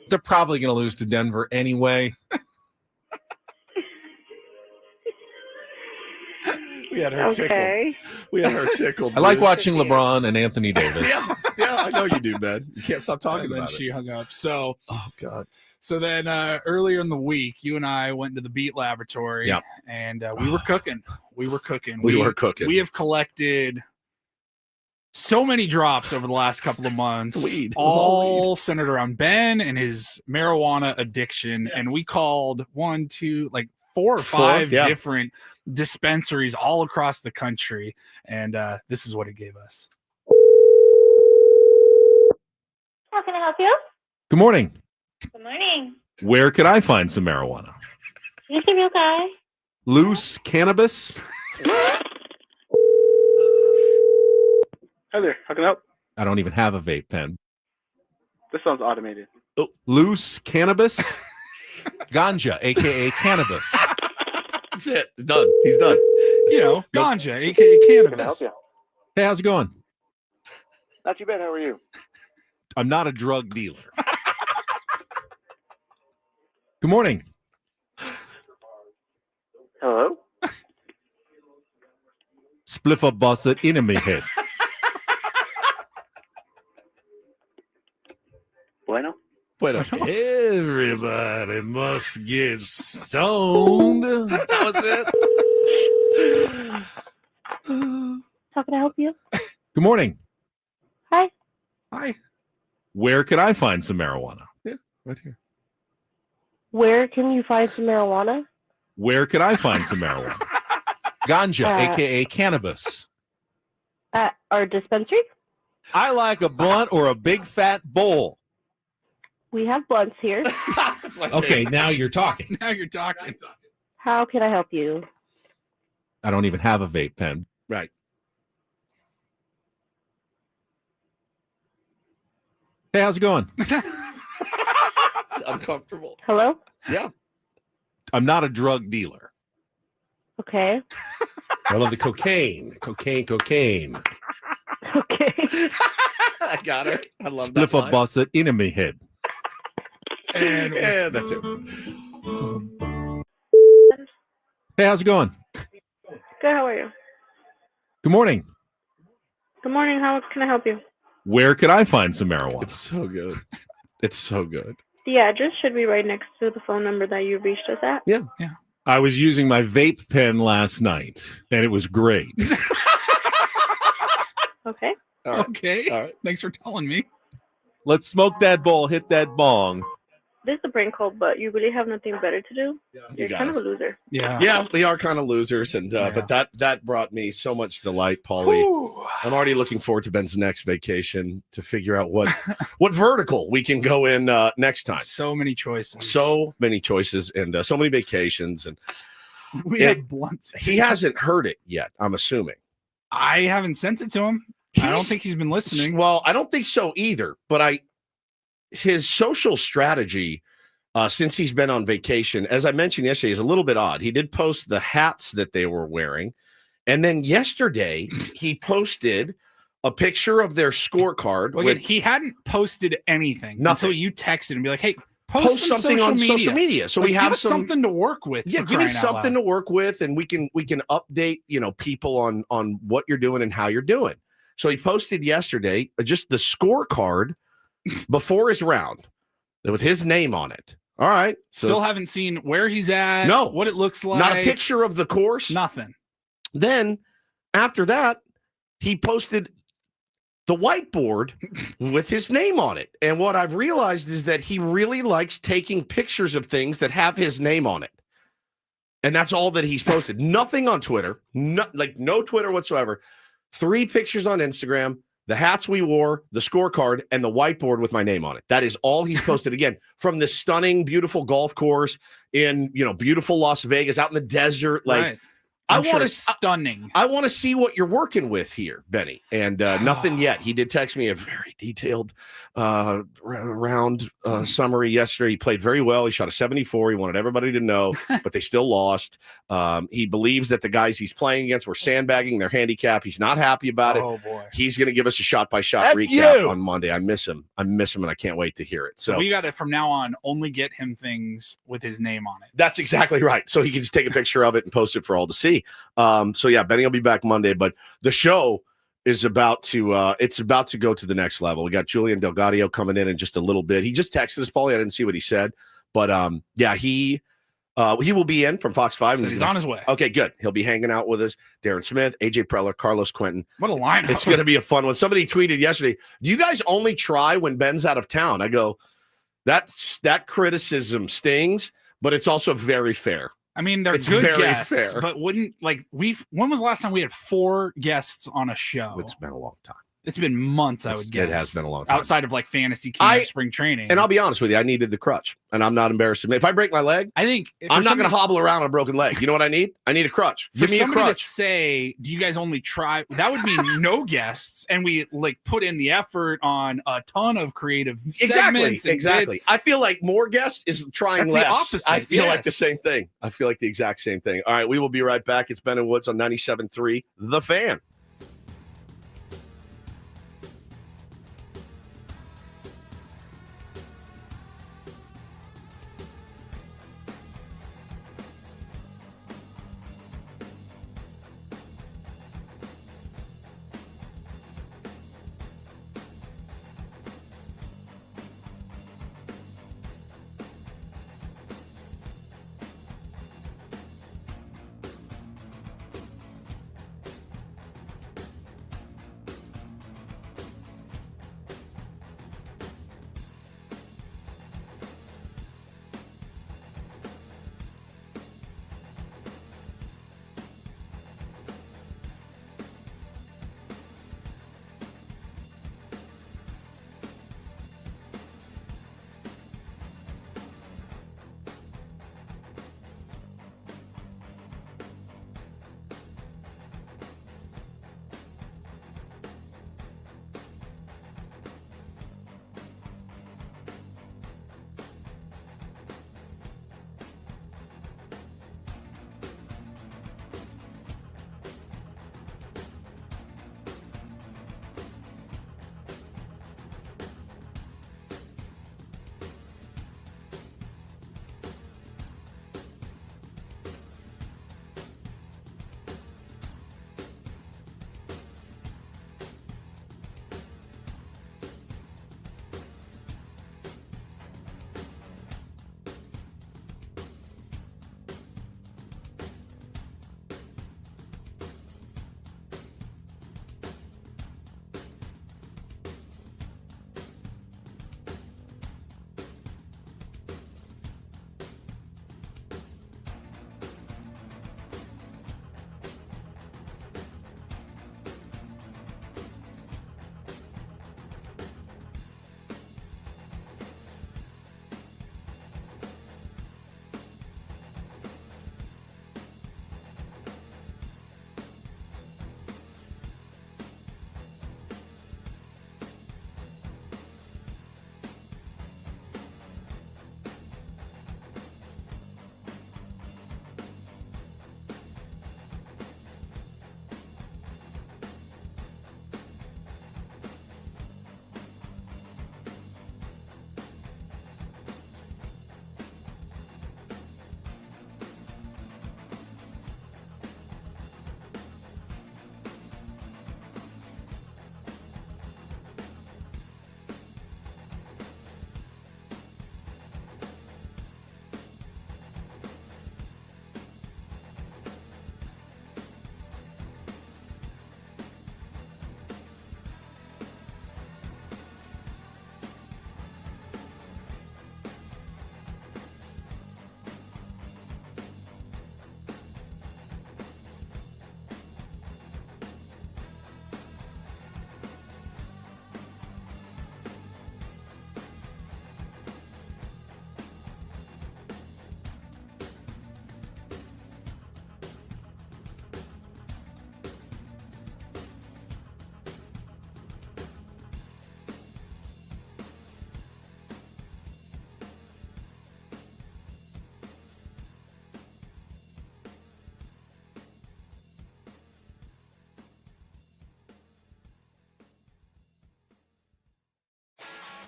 Speaker 7: They're probably going to lose to Denver anyway.
Speaker 1: We had her tickled.
Speaker 6: Okay.
Speaker 1: We had her tickled.
Speaker 7: I like
Speaker 1: dude.
Speaker 7: watching LeBron and Anthony Davis.
Speaker 1: Yeah, I know you do, Ben. You can't stop talking
Speaker 2: And then
Speaker 1: about
Speaker 2: she
Speaker 1: it.
Speaker 2: hung up. So
Speaker 1: Oh God.
Speaker 2: then earlier in the week, you and I went to the Beat Laboratory.
Speaker 1: Yep.
Speaker 2: And we were cooking. We were cooking.
Speaker 1: We were cooking.
Speaker 2: We have collected so many drops over the last couple of months.
Speaker 1: Weed. It was all
Speaker 2: all centered around Ben and his marijuana addiction. And we called 4 or 5
Speaker 1: yeah.
Speaker 2: different dispensaries all across the country. And this is what it gave us.
Speaker 6: How can I help you?
Speaker 7: Good morning.
Speaker 6: Good morning.
Speaker 7: Where could I find some marijuana?
Speaker 6: You can be okay.
Speaker 7: Loose cannabis?
Speaker 5: Hi there. How can I help?
Speaker 7: I don't even have a vape pen.
Speaker 5: This sounds automated.
Speaker 7: Loose cannabis? Ganja, a.k.a. cannabis.
Speaker 1: That's it. Done. He's done.
Speaker 2: You know, ganja, aka
Speaker 5: Can I help
Speaker 2: cannabis.
Speaker 5: you?
Speaker 7: Hey, how's it going?
Speaker 5: Not too bad. How are you?
Speaker 7: I'm not a drug dealer. Good morning.
Speaker 5: Hello?
Speaker 7: Spliffa bossa in me head.
Speaker 5: Bueno?
Speaker 1: Wait a
Speaker 7: Everybody must get stoned.
Speaker 1: That was it.
Speaker 6: How can I help you?
Speaker 7: Good morning.
Speaker 6: Hi.
Speaker 1: Hi.
Speaker 7: Where could I find some marijuana?
Speaker 1: Right here.
Speaker 6: Where can you find some marijuana?
Speaker 7: Where could I find some marijuana? Ganja, a.k.a. cannabis.
Speaker 6: At our dispensary?
Speaker 7: I like a blunt or a big fat bowl.
Speaker 6: We have blunts here.
Speaker 1: That's my
Speaker 7: Okay,
Speaker 1: favorite.
Speaker 7: now you're talking.
Speaker 2: Now you're talking.
Speaker 6: How can I help you?
Speaker 7: I don't even have a vape pen.
Speaker 1: Right.
Speaker 7: Hey, how's it going?
Speaker 1: Uncomfortable.
Speaker 6: Hello?
Speaker 1: Yeah.
Speaker 7: I'm not a drug dealer.
Speaker 6: Okay.
Speaker 7: I love the cocaine. Cocaine.
Speaker 6: Okay.
Speaker 1: I got her. I love that.
Speaker 7: Spliffa
Speaker 1: line.
Speaker 7: bossa in me head.
Speaker 2: And
Speaker 1: Yeah, that's it.
Speaker 7: Hey, how's it going?
Speaker 6: Good, how are you?
Speaker 7: Good morning.
Speaker 6: Good morning, how can I help you?
Speaker 7: Where could I find some marijuana?
Speaker 1: It's so good. It's so good.
Speaker 6: The address should be right next to the phone number that you reached us at.
Speaker 7: I was using my vape pen last night, and it was great.
Speaker 6: Okay.
Speaker 1: All right.
Speaker 2: okay.
Speaker 1: All right.
Speaker 2: Thanks for telling me.
Speaker 7: Let's smoke that bowl, hit that bong.
Speaker 6: This is a prank call, but you really have nothing better to do.
Speaker 1: You
Speaker 6: You're
Speaker 1: got
Speaker 6: kind
Speaker 1: us.
Speaker 6: of a loser.
Speaker 2: Yeah.
Speaker 1: Yeah, we are kind of losers, and but that brought me so much delight, Paulie.
Speaker 2: Whew.
Speaker 1: I'm already looking forward to Ben's next vacation to figure out what vertical we can go in next time.
Speaker 2: So many choices.
Speaker 1: So many choices and so many vacations, and
Speaker 2: we
Speaker 1: Yeah.
Speaker 2: have blunts.
Speaker 1: he hasn't heard it yet. I'm assuming.
Speaker 2: I haven't sent it to him. I don't think he's been listening.
Speaker 1: Well, I don't think so either. But his social strategy since he's been on vacation, as I mentioned yesterday, is a little bit odd. He did post the hats that they were wearing. And then yesterday, he posted a picture of their scorecard.
Speaker 2: Well, again, he hadn't posted anything until you texted and be like, hey, post
Speaker 1: something on social media. So we have
Speaker 2: something to work with.
Speaker 1: Yeah, give me something to work with, and we can update, people on what you're doing and how you're doing. So he posted yesterday just the scorecard before his round with his name on it. All right. So
Speaker 2: still haven't seen where he's at.
Speaker 1: No.
Speaker 2: What it looks like.
Speaker 1: Not a picture of the course.
Speaker 2: Nothing.
Speaker 1: Then after that, he posted the whiteboard with his name on it. And what I've realized is that he really likes taking pictures of things that have his name on it. And that's all that he's posted. Nothing on Twitter. No Twitter whatsoever. 3 pictures on Instagram, the hats we wore, the scorecard, and the whiteboard with my name on it. That is all he's posted. Again, from this stunning, beautiful golf course in, beautiful Las Vegas, out in the desert.
Speaker 2: Right. Stunning.
Speaker 1: I want to see what you're working with here, Benny. And nothing yet. He did text me a very detailed round summary yesterday. He played very well. He shot a 74. He wanted everybody to know, but they still lost. He believes that the guys he's playing against were sandbagging their handicap. He's not happy about it.
Speaker 2: Oh, boy.
Speaker 1: He's going to give us a shot-by-shot recap on Monday. I miss him, and I can't wait to hear it. So
Speaker 2: we got to, from now on, only get him things with his name on it.
Speaker 1: That's exactly right. So he can just take a picture of it and post it for all to see. So yeah, Benny will be back Monday, but the show is about to go to the next level. We got Julian Gaudio coming in just a little bit. He just texted us, Paulie. I didn't see what he said, but yeah, he will be in from Fox 5.
Speaker 2: So he's on his way.
Speaker 1: Okay, good. He'll be hanging out with us. Darren Smith, AJ Preller, Carlos Quentin.
Speaker 2: What a lineup.
Speaker 1: It's going to be a fun one. Somebody tweeted yesterday, do you guys only try when Ben's out of town? I go, that criticism stings, but it's also very fair.
Speaker 2: I mean, they're good guests, but when was the last time we had 4 guests on a show?
Speaker 1: It's been a long time.
Speaker 2: It's been months, I would guess.
Speaker 1: It has been a long time.
Speaker 2: Outside of fantasy camp, spring training.
Speaker 1: And I'll be honest with you, I needed the crutch, and I'm not embarrassed to admit. If I break my leg,
Speaker 2: I think
Speaker 1: I'm not going to hobble around on a broken leg. You know what I need? I need a crutch. Give me a crutch.
Speaker 2: To say, do you guys only try? That would mean no guests, and we put in the effort on a ton of creative segments.
Speaker 1: Exactly.
Speaker 2: Bids.
Speaker 1: I feel like more guests is trying
Speaker 2: That's
Speaker 1: less.
Speaker 2: The opposite.
Speaker 1: I feel like the same thing. I feel like the exact same thing. All right, we will be right back. It's Ben and Woods on 97.3 The Fan.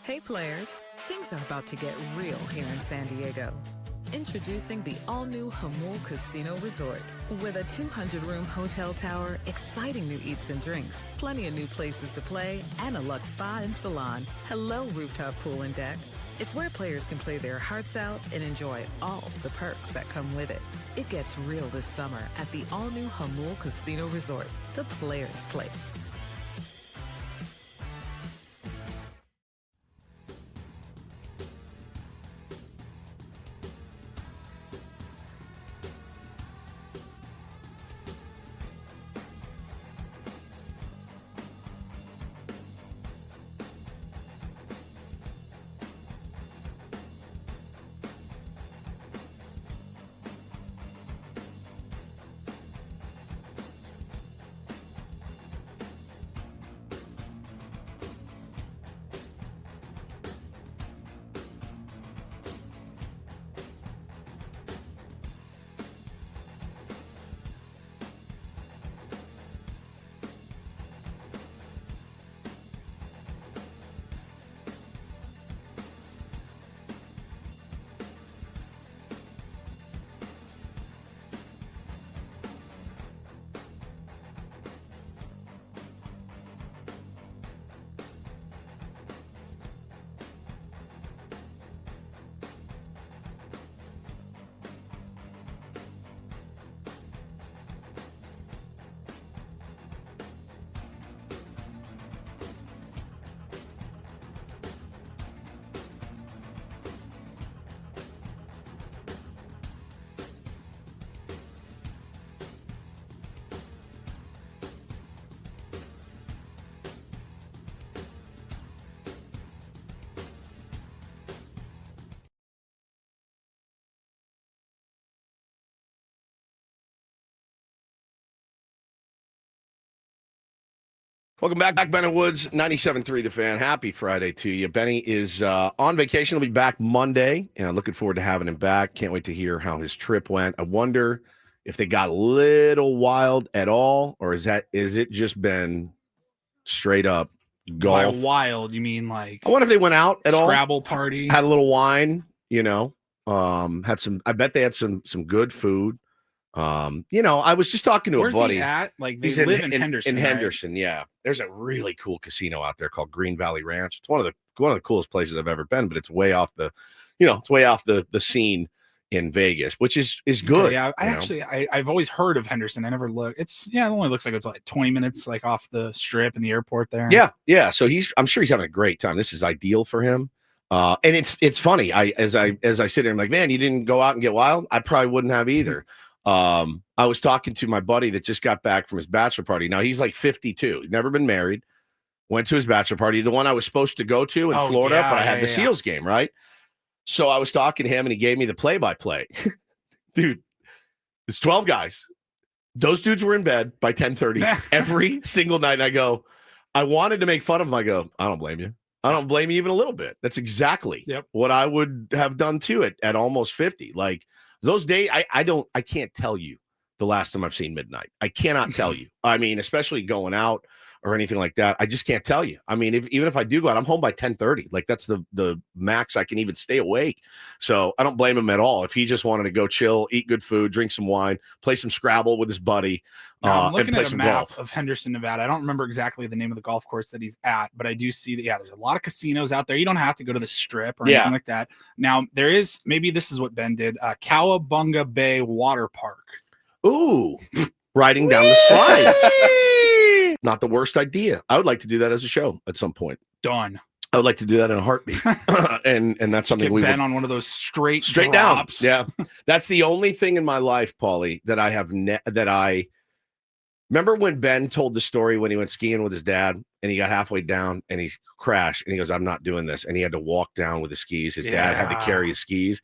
Speaker 4: Hey players, things are about to get real here in San Diego. Introducing the all-new Hamul Casino Resort. With a 200-room hotel tower, exciting new eats and drinks, plenty of new places to play, and a luxe spa and salon. Hello, rooftop pool and deck. It's where players can play their hearts out and enjoy all the perks that come with it. It gets real this summer at the all-new Hamul Casino Resort, the players' place.
Speaker 1: Welcome back, Benny Woods, 97.3 The Fan. Happy Friday to you. Benny is on vacation. He'll be back Monday, and I'm looking forward to having him back. Can't wait to hear how his trip went. I wonder if they got a little wild at all, or is it just been straight up golf?
Speaker 2: By wild, you mean like
Speaker 1: I wonder if they went out at all.
Speaker 2: Scrabble party.
Speaker 1: Had a little wine, had some, I bet they had some good food. I was just talking to
Speaker 2: Where's
Speaker 1: a buddy.
Speaker 2: he at? Like they
Speaker 1: He's
Speaker 2: live in Henderson.
Speaker 1: In
Speaker 2: right?
Speaker 1: Henderson, yeah. There's a really cool casino out there called Green Valley Ranch. It's one of the coolest places I've ever been, but it's way off the scene in Vegas, which is good.
Speaker 2: Okay, yeah, I've always heard of Henderson. I never looked. It only looks like it's like 20 minutes like off the strip and the airport there.
Speaker 1: Yeah. So I'm sure he's having a great time. This is ideal for him. And it's funny. As I sit here, I'm like, man, you didn't go out and get wild. I probably wouldn't have either. I was talking to my buddy that just got back from his bachelor party. Now he's like 52, never been married, went to his bachelor party, the one I was supposed to go to in Florida, but I had the Seals game, right? So I was talking to him and he gave me the play-by-play. Dude, it's 12 guys. Those dudes were in bed by 10:30 every single night. And I go, I wanted to make fun of him. I go, I don't blame you. I don't blame you even a little bit. That's exactly what I would have done to it at almost 50. Like, those days, I can't tell you the last time I've seen midnight. I cannot tell you. I mean, especially going out or anything like that. I just can't tell you. I mean, even if I do go out, I'm home by 10:30. Like that's the max I can even stay awake. So I don't blame him at all. If he just wanted to go chill, eat good food, drink some wine, play some Scrabble with his buddy.
Speaker 2: Now, I'm looking
Speaker 1: and play
Speaker 2: at a
Speaker 1: some
Speaker 2: map
Speaker 1: golf.
Speaker 2: of Henderson, Nevada. I don't remember exactly the name of the golf course that he's at, but I do see that, there's a lot of casinos out there. You don't have to go to the strip or anything like that. Now, there is, maybe this is what Ben did, Cowabunga Bay Water Park.
Speaker 1: Ooh, riding down the slides. Not the worst idea. I would like to do that as a show at some point.
Speaker 2: Done.
Speaker 1: I would like to do that in a heartbeat. and that's something
Speaker 2: Get
Speaker 1: we
Speaker 2: Ben on one of those straight
Speaker 1: drops.
Speaker 2: drops.
Speaker 1: Yeah. That's the only thing in my life, Paulie, that I have that I remember when Ben told the story when he went skiing with his dad and he got halfway down and he crashed and he goes, I'm not doing this. And he had to walk down with his skis. His dad had to carry his skis.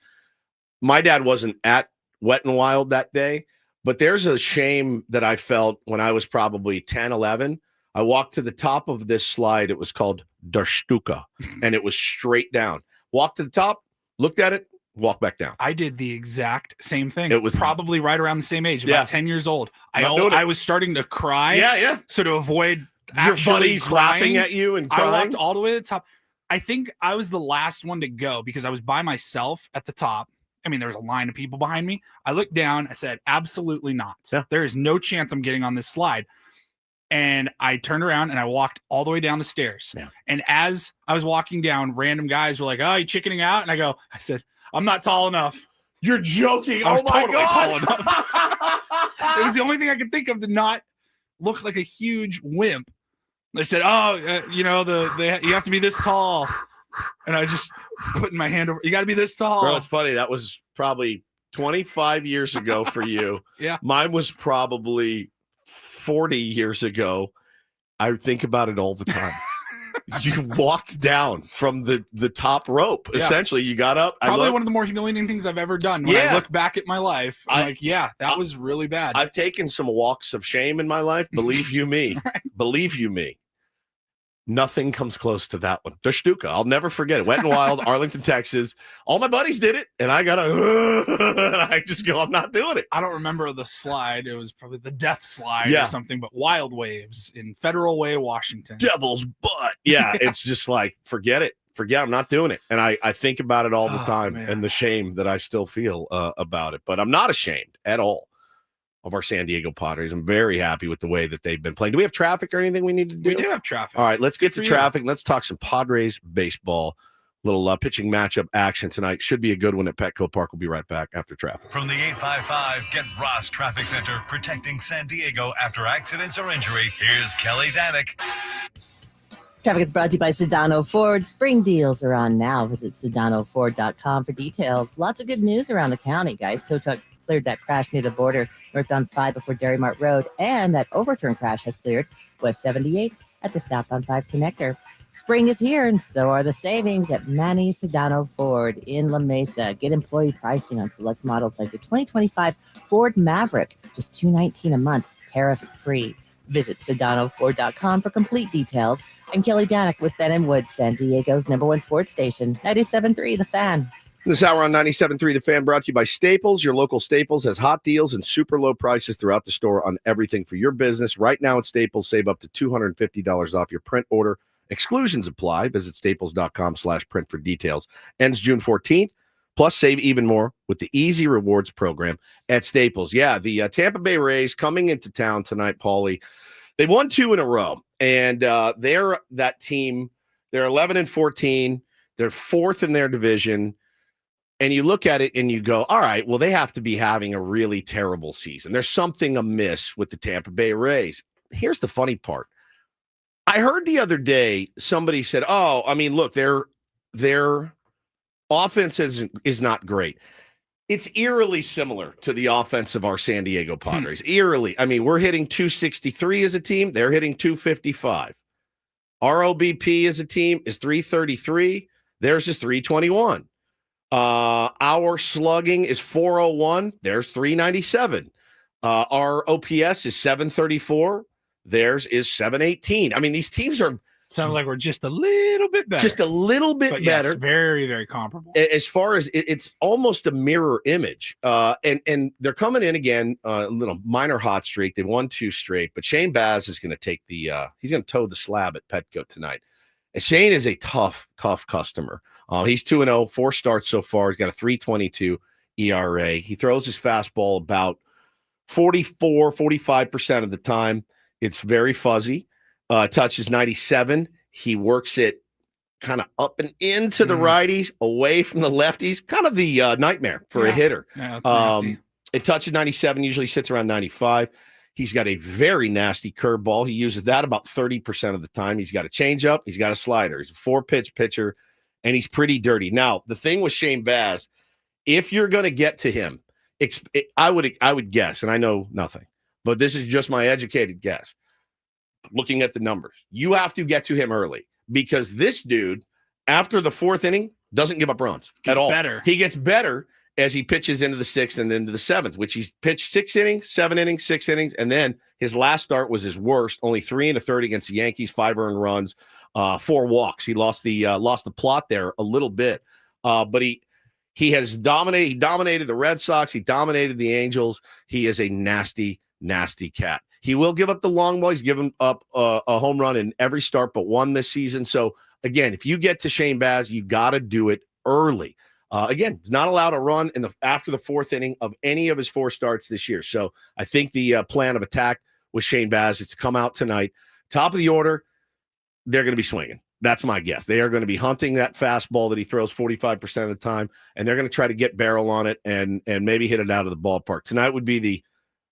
Speaker 1: My dad wasn't at Wet and Wild that day, but there's a shame that I felt when I was probably 10, 11. I walked to the top of this slide. It was called Der Stuka, and it was straight down. Walked to the top, looked at it, walked back down.
Speaker 2: I did the exact same thing.
Speaker 1: It was
Speaker 2: probably right around the same age, about 10 years old. I was starting to cry.
Speaker 1: Yeah.
Speaker 2: So to avoid
Speaker 1: your buddies
Speaker 2: crying,
Speaker 1: laughing at you and crying.
Speaker 2: I walked all the way to the top. I think I was the last one to go because I was by myself at the top. I mean, there was a line of people behind me. I looked down. I said, absolutely not.
Speaker 1: Yeah.
Speaker 2: There is no chance I'm getting on this slide. And I turned around and I walked all the way down the stairs.
Speaker 1: Yeah.
Speaker 2: And as I was walking down, random guys were like, oh, you chickening out? And I said, I'm not tall enough.
Speaker 1: You're joking.
Speaker 2: I was
Speaker 1: my
Speaker 2: totally
Speaker 1: God.
Speaker 2: tall enough. It was the only thing I could think of to not look like a huge wimp. They said, you have to be this tall. And I just putting my hand over. You got to be this tall.
Speaker 1: Bro, it's funny. That was probably 25 years ago for you.
Speaker 2: Yeah.
Speaker 1: Mine was probably 40 years ago. I think about it all the time. You walked down from the top rope.
Speaker 2: Yeah.
Speaker 1: Essentially, you got up.
Speaker 2: Probably one of the more humiliating things I've ever done. When I look back at my life, I'm like, yeah, that was really bad.
Speaker 1: I've taken some walks of shame in my life. Believe you me.
Speaker 2: Right.
Speaker 1: Believe you me. Nothing comes close to that one. The Stuka. I'll never forget it. Wet and Wild, Arlington, Texas. All my buddies did it, and I got I just go, I'm not doing it.
Speaker 2: I don't remember the slide. It was probably the death slide or something, but Wild Waves in Federal Way, Washington.
Speaker 1: Devil's butt. Yeah, it's just like, forget it. I'm not doing it. And I think about it all the time,
Speaker 2: man.
Speaker 1: and the shame that I still feel about it. But I'm not ashamed at all of our San Diego Padres. I'm very happy with the way that they've been playing. Do we have traffic or anything we need to do?
Speaker 2: We do have traffic.
Speaker 1: All right, let's get to
Speaker 2: Good for
Speaker 1: traffic. Let's talk some Padres baseball. Little pitching matchup action tonight. Should be a good one at Petco Park. We'll be right back after traffic.
Speaker 8: From the 855 Get Ross Traffic Center, protecting San Diego after accidents or injury, here's Kelly Danick.
Speaker 9: Traffic is brought to you by Sedano Ford. Spring deals are on now. Visit SedanoFord.com for details. Lots of good news around the county, guys. Tow truck cleared that crash near the border, northbound 5 before Dairy Mart Road, and that overturned crash has cleared West 78 at the southbound 5 connector. Spring is here, and so are the savings at Manny Sedano Ford in La Mesa. Get employee pricing on select models like the 2025 Ford Maverick, just $219 a month, tariff-free. Visit SedanoFord.com for complete details. I'm Kelly Danick with Ben & Woods, San Diego's #1 sports station, 97.3 The Fan.
Speaker 1: This hour on 97.3 The Fan, brought to you by Staples. Your local Staples has hot deals and super low prices throughout the store on everything for your business. Right now at Staples, save up to $250 off your print order. Exclusions apply. Visit staples.com/print for details. Ends June 14th. Plus, save even more with the Easy Rewards program at Staples. Yeah, the Tampa Bay Rays coming into town tonight, Paulie. They've won 2 in a row, and they're that team. They're 11-14. They're 4th in their division. And you look at it and you go, all right, well, they have to be having a really terrible season. There's something amiss with the Tampa Bay Rays. Here's the funny part. I heard the other day somebody said, oh, I mean, look, their offense is not great. It's eerily similar to the offense of our San Diego Padres. Eerily. I mean, we're hitting 263 as a team. They're hitting 255. Our OBP as a team is 333. Theirs is 321. Our slugging is 401. There's 397. Our OPS is 734. Theirs is 718. I mean, these teams are
Speaker 2: sounds like we're just a little bit better.
Speaker 1: Just a little bit
Speaker 2: but
Speaker 1: better.
Speaker 2: Yes, very, very comparable.
Speaker 1: As far as it's almost a mirror image. And they're coming in again, a little minor hot streak. They won 2 straight, but Shane Baz is going to take he's going to toe the slab at Petco tonight. And Shane is a tough customer. He's 2-0, 4 starts so far. He's got a 3.22 ERA. He throws his fastball about 45% of the time. It's very fuzzy. Touches 97. He works it kind of up and into the righties, away from the lefties. Kind of the nightmare for a hitter.
Speaker 2: Yeah, that's nasty.
Speaker 1: It touches 97, usually sits around 95. He's got a very nasty curveball. He uses that about 30% of the time. He's got a changeup. He's got a slider. He's a 4-pitch pitcher, and he's pretty dirty. Now, the thing with Shane Baz, if you're going to get to him, I would guess, and I know nothing, but this is just my educated guess. Looking at the numbers, you have to get to him early because this dude, after the 4th inning, doesn't give up runs at all.
Speaker 2: Better.
Speaker 1: He gets better as he pitches into the 6th and into the 7th, which he's pitched 6 innings, 7 innings, 6 innings, and then his last start was his worst. Only 3 1/3 against the Yankees, 5 earned runs, 4 walks. He lost the plot there a little bit, but he has dominated. He dominated the Red Sox. He dominated the Angels. He is a nasty, nasty cat. He will give up the long ball. He's given up a home run in every start but 1 this season. So again, if you get to Shane Baz, you got to do it early. Again, he's not allowed to run after the 4th inning of any of his 4 starts this year. So I think the plan of attack with Shane Baz is to come out tonight. Top of the order, they're going to be swinging. That's my guess. They are going to be hunting that fastball that he throws 45% of the time, and they're going to try to get barrel on it and maybe hit it out of the ballpark. Tonight would be the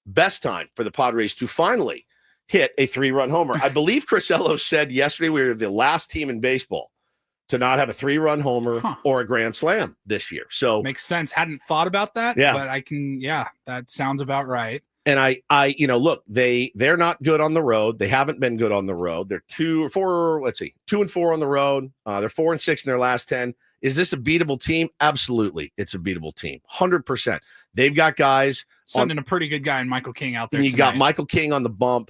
Speaker 1: best time for the Padres to finally hit a 3-run homer. I believe Chris Ello said yesterday we were the last team in baseball to not have a 3-run homer or a grand slam this year. So
Speaker 2: makes sense. Hadn't thought about that.
Speaker 1: Yeah.
Speaker 2: But that sounds about right.
Speaker 1: And I look, they're not good on the road. They haven't been good on the road. They're 2 and 4 on the road. They're 4 and 6 in their last 10. Is this a beatable team? Absolutely. It's a beatable team. 100%. They've got guys.
Speaker 2: Sending a pretty good guy in Michael King out there.
Speaker 1: You got Michael King on the bump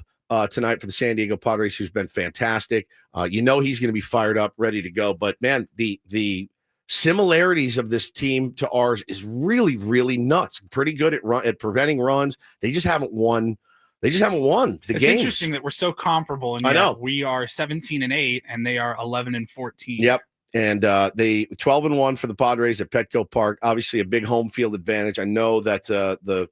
Speaker 1: tonight for the San Diego Padres, who's been fantastic. He's going to be fired up, ready to go. But man, the similarities of this team to ours is really, really nuts. Pretty good at preventing runs. They just haven't won. It's games.
Speaker 2: Interesting that we're so comparable. And
Speaker 1: I know
Speaker 2: we are 17-8, and they are 11-14.
Speaker 1: Yep. And they 12-1 for the Padres at Petco Park. Obviously, a big home field advantage. I know that the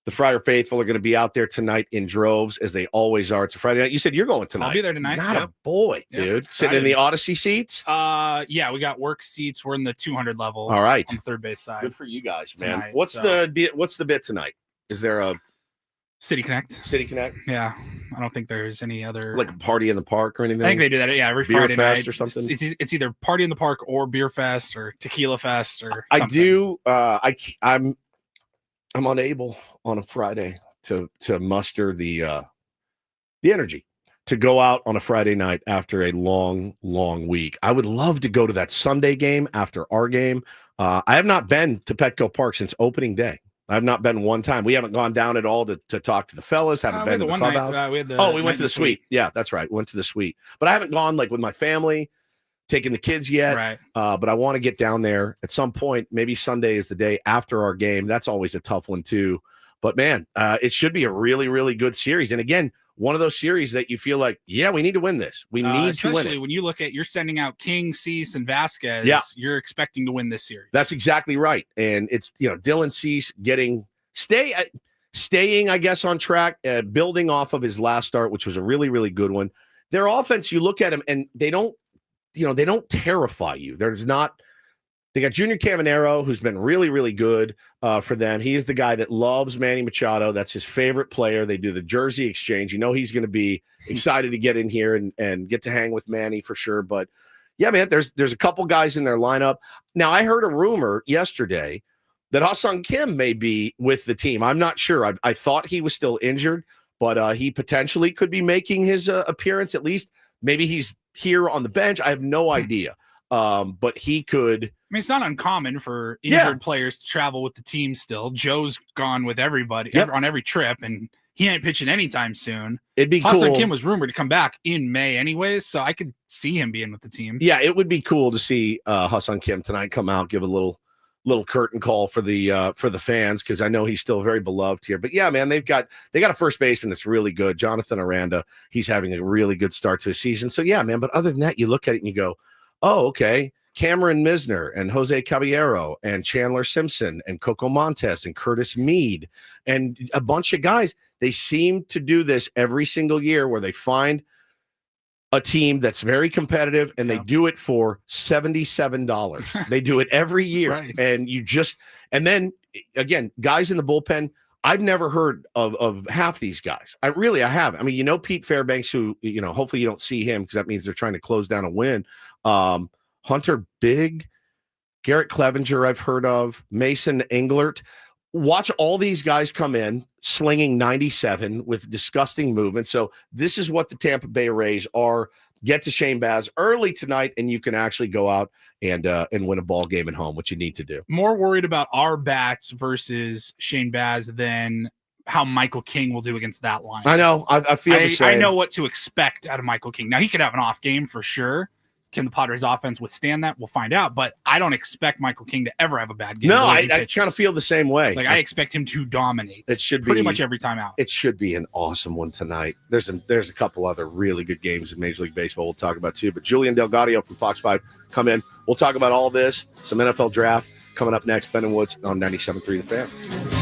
Speaker 1: Friar Faithful are going to be out there tonight in droves, as they always are. It's a Friday night. You said you're going tonight.
Speaker 2: I'll be there tonight.
Speaker 1: Not a boy, dude. Sitting in the Odyssey seats?
Speaker 2: Yeah, we got work seats. We're in the 200 level.
Speaker 1: All right.
Speaker 2: On the third base side.
Speaker 1: Good for you guys, man.
Speaker 2: Tonight,
Speaker 1: What's the bit tonight? Is there a
Speaker 2: City Connect?
Speaker 1: City Connect?
Speaker 2: Yeah. I don't think there's any other
Speaker 1: like a party in the park or anything.
Speaker 2: I think they do that. Yeah, every
Speaker 1: beer
Speaker 2: Friday
Speaker 1: fest
Speaker 2: night
Speaker 1: or something.
Speaker 2: It's either party in the park or beer fest or tequila fest or something.
Speaker 1: I do. I'm unable on a Friday to muster the energy to go out on a Friday night after a long week. I would love to go to that Sunday game after our game. I have not been to Petco Park since opening day. I've not been one time. We haven't gone down at all to talk to the fellas. Haven't been to the clubhouse. We went to the suite. Yeah, that's right. Went to the suite. But I haven't gone like with my family, taking the kids yet.
Speaker 2: Right.
Speaker 1: But I want to get down there at some point. Maybe Sunday is the day after our game. That's always a tough one too. But man, it should be a really, really good series. And again, one of those series that you feel like, yeah, we need to win this. We need to win it.
Speaker 2: Especially when you look at, you're sending out King, Cease, and Vasquez.
Speaker 1: Yeah.
Speaker 2: You're expecting to win this series.
Speaker 1: That's exactly right. And it's, Dylan Cease staying, I guess, on track, building off of his last start, which was a really, really good one. Their offense, you look at them and they don't terrify you. They got Junior Caminero, who's been really, really good for them. He is the guy that loves Manny Machado. That's his favorite player. They do the jersey exchange. He's going to be excited to get in here and get to hang with Manny for sure. But yeah, man, there's a couple guys in their lineup. Now, I heard a rumor yesterday that Ha-Seong Kim may be with the team. I'm not sure. I thought he was still injured, but he potentially could be making his appearance. At least maybe he's here on the bench. I have no idea. But he could.
Speaker 2: I mean, it's not uncommon for injured players to travel with the team still. Joe's gone with everybody on every trip, and he ain't pitching anytime soon.
Speaker 1: It'd be cool.
Speaker 2: Ha-Seong Kim was rumored to come back in May anyways, so I could see him being with the team.
Speaker 1: Yeah, it would be cool to see Ha-Seong Kim tonight come out, give a little curtain call for the fans, because I know he's still very beloved here. But yeah, man, they got a first baseman that's really good, Jonathan Aranda. He's having a really good start to his season. So yeah, man. But other than that, you look at it and you go, oh, okay. Cameron Misner and Jose Caballero and Chandler Simpson and Coco Montes and Curtis Mead and a bunch of guys. They seem to do this every single year where they find a team that's very competitive and they do it for $77. They do it every year.
Speaker 2: Right.
Speaker 1: And then again, guys in the bullpen, I've never heard of half these guys. I haven't. I mean, Pete Fairbanks, who, hopefully you don't see him because that means they're trying to close down a win. Hunter Big, Garrett Clevenger, I've heard of, Mason Englert. Watch all these guys come in slinging 97 with disgusting movement. So this is what the Tampa Bay Rays are. Get to Shane Baz early tonight, and you can actually go out and win a ball game at home, which you need to do.
Speaker 2: More worried about our bats versus Shane Baz than how Michael King will do against that line.
Speaker 1: I know. I feel the same.
Speaker 2: I know what to expect out of Michael King. Now, he could have an off game for sure, Can the Padres offense withstand that? We'll find out. But I don't expect Michael King to ever have a bad game.
Speaker 1: No, I kind of feel the same way.
Speaker 2: Like I expect him to dominate.
Speaker 1: It should
Speaker 2: pretty
Speaker 1: be
Speaker 2: much every time out.
Speaker 1: It should be an awesome one tonight. There's a couple other really good games in Major League Baseball we'll talk about too. But Julian Gaudio from Fox 5 come in. We'll talk about all this. Some NFL draft coming up next. Ben and Woods on 97.3 The Fan.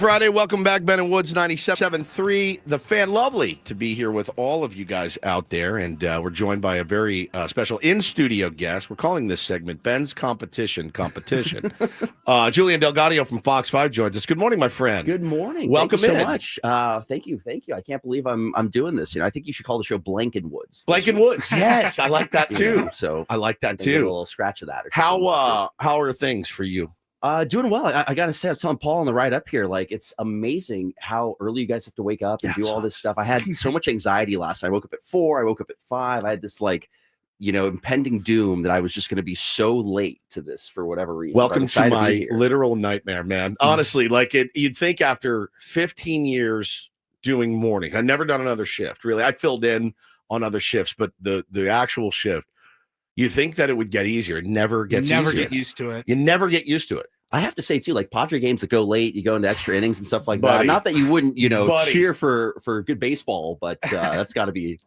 Speaker 1: Friday. Welcome back, Ben and Woods 97.3. The Fan. Lovely to be here with all of you guys out there. And we're joined by a very special in-studio guest. We're calling this segment Ben's Competition. Julian Gaudio from Fox 5 joins us. Good morning, my friend.
Speaker 10: Good morning.
Speaker 1: Welcome
Speaker 10: Thank you
Speaker 1: in.
Speaker 10: so much. Thank you. I can't believe I'm doing this. I think you should call the show Blank and Woods.
Speaker 1: Blank and Woods. Yes, I like that too.
Speaker 10: So
Speaker 1: I like that
Speaker 10: get a
Speaker 1: too.
Speaker 10: little scratch of that.
Speaker 1: How are things for you?
Speaker 10: Doing well. I gotta say, I was telling Paul on the ride up here, like it's amazing how early you guys have to wake up and do all this stuff. I had so much anxiety last night. I woke up at 4. I woke up at 5. I had this impending doom that I was just going to be so late to this for whatever reason.
Speaker 1: Welcome to my literal nightmare, man. Honestly, you'd think after 15 years doing morning, I've never done another shift. Really, I filled in on other shifts, but the actual shift, you think that it would get easier. It never gets easier.
Speaker 2: Never get used to it.
Speaker 1: You never get used to it.
Speaker 10: I have to say too, like Padre games that go late, you go into extra innings and stuff like
Speaker 1: Buddy.
Speaker 10: that. Not that you wouldn't, cheer for good baseball, but that's got to be.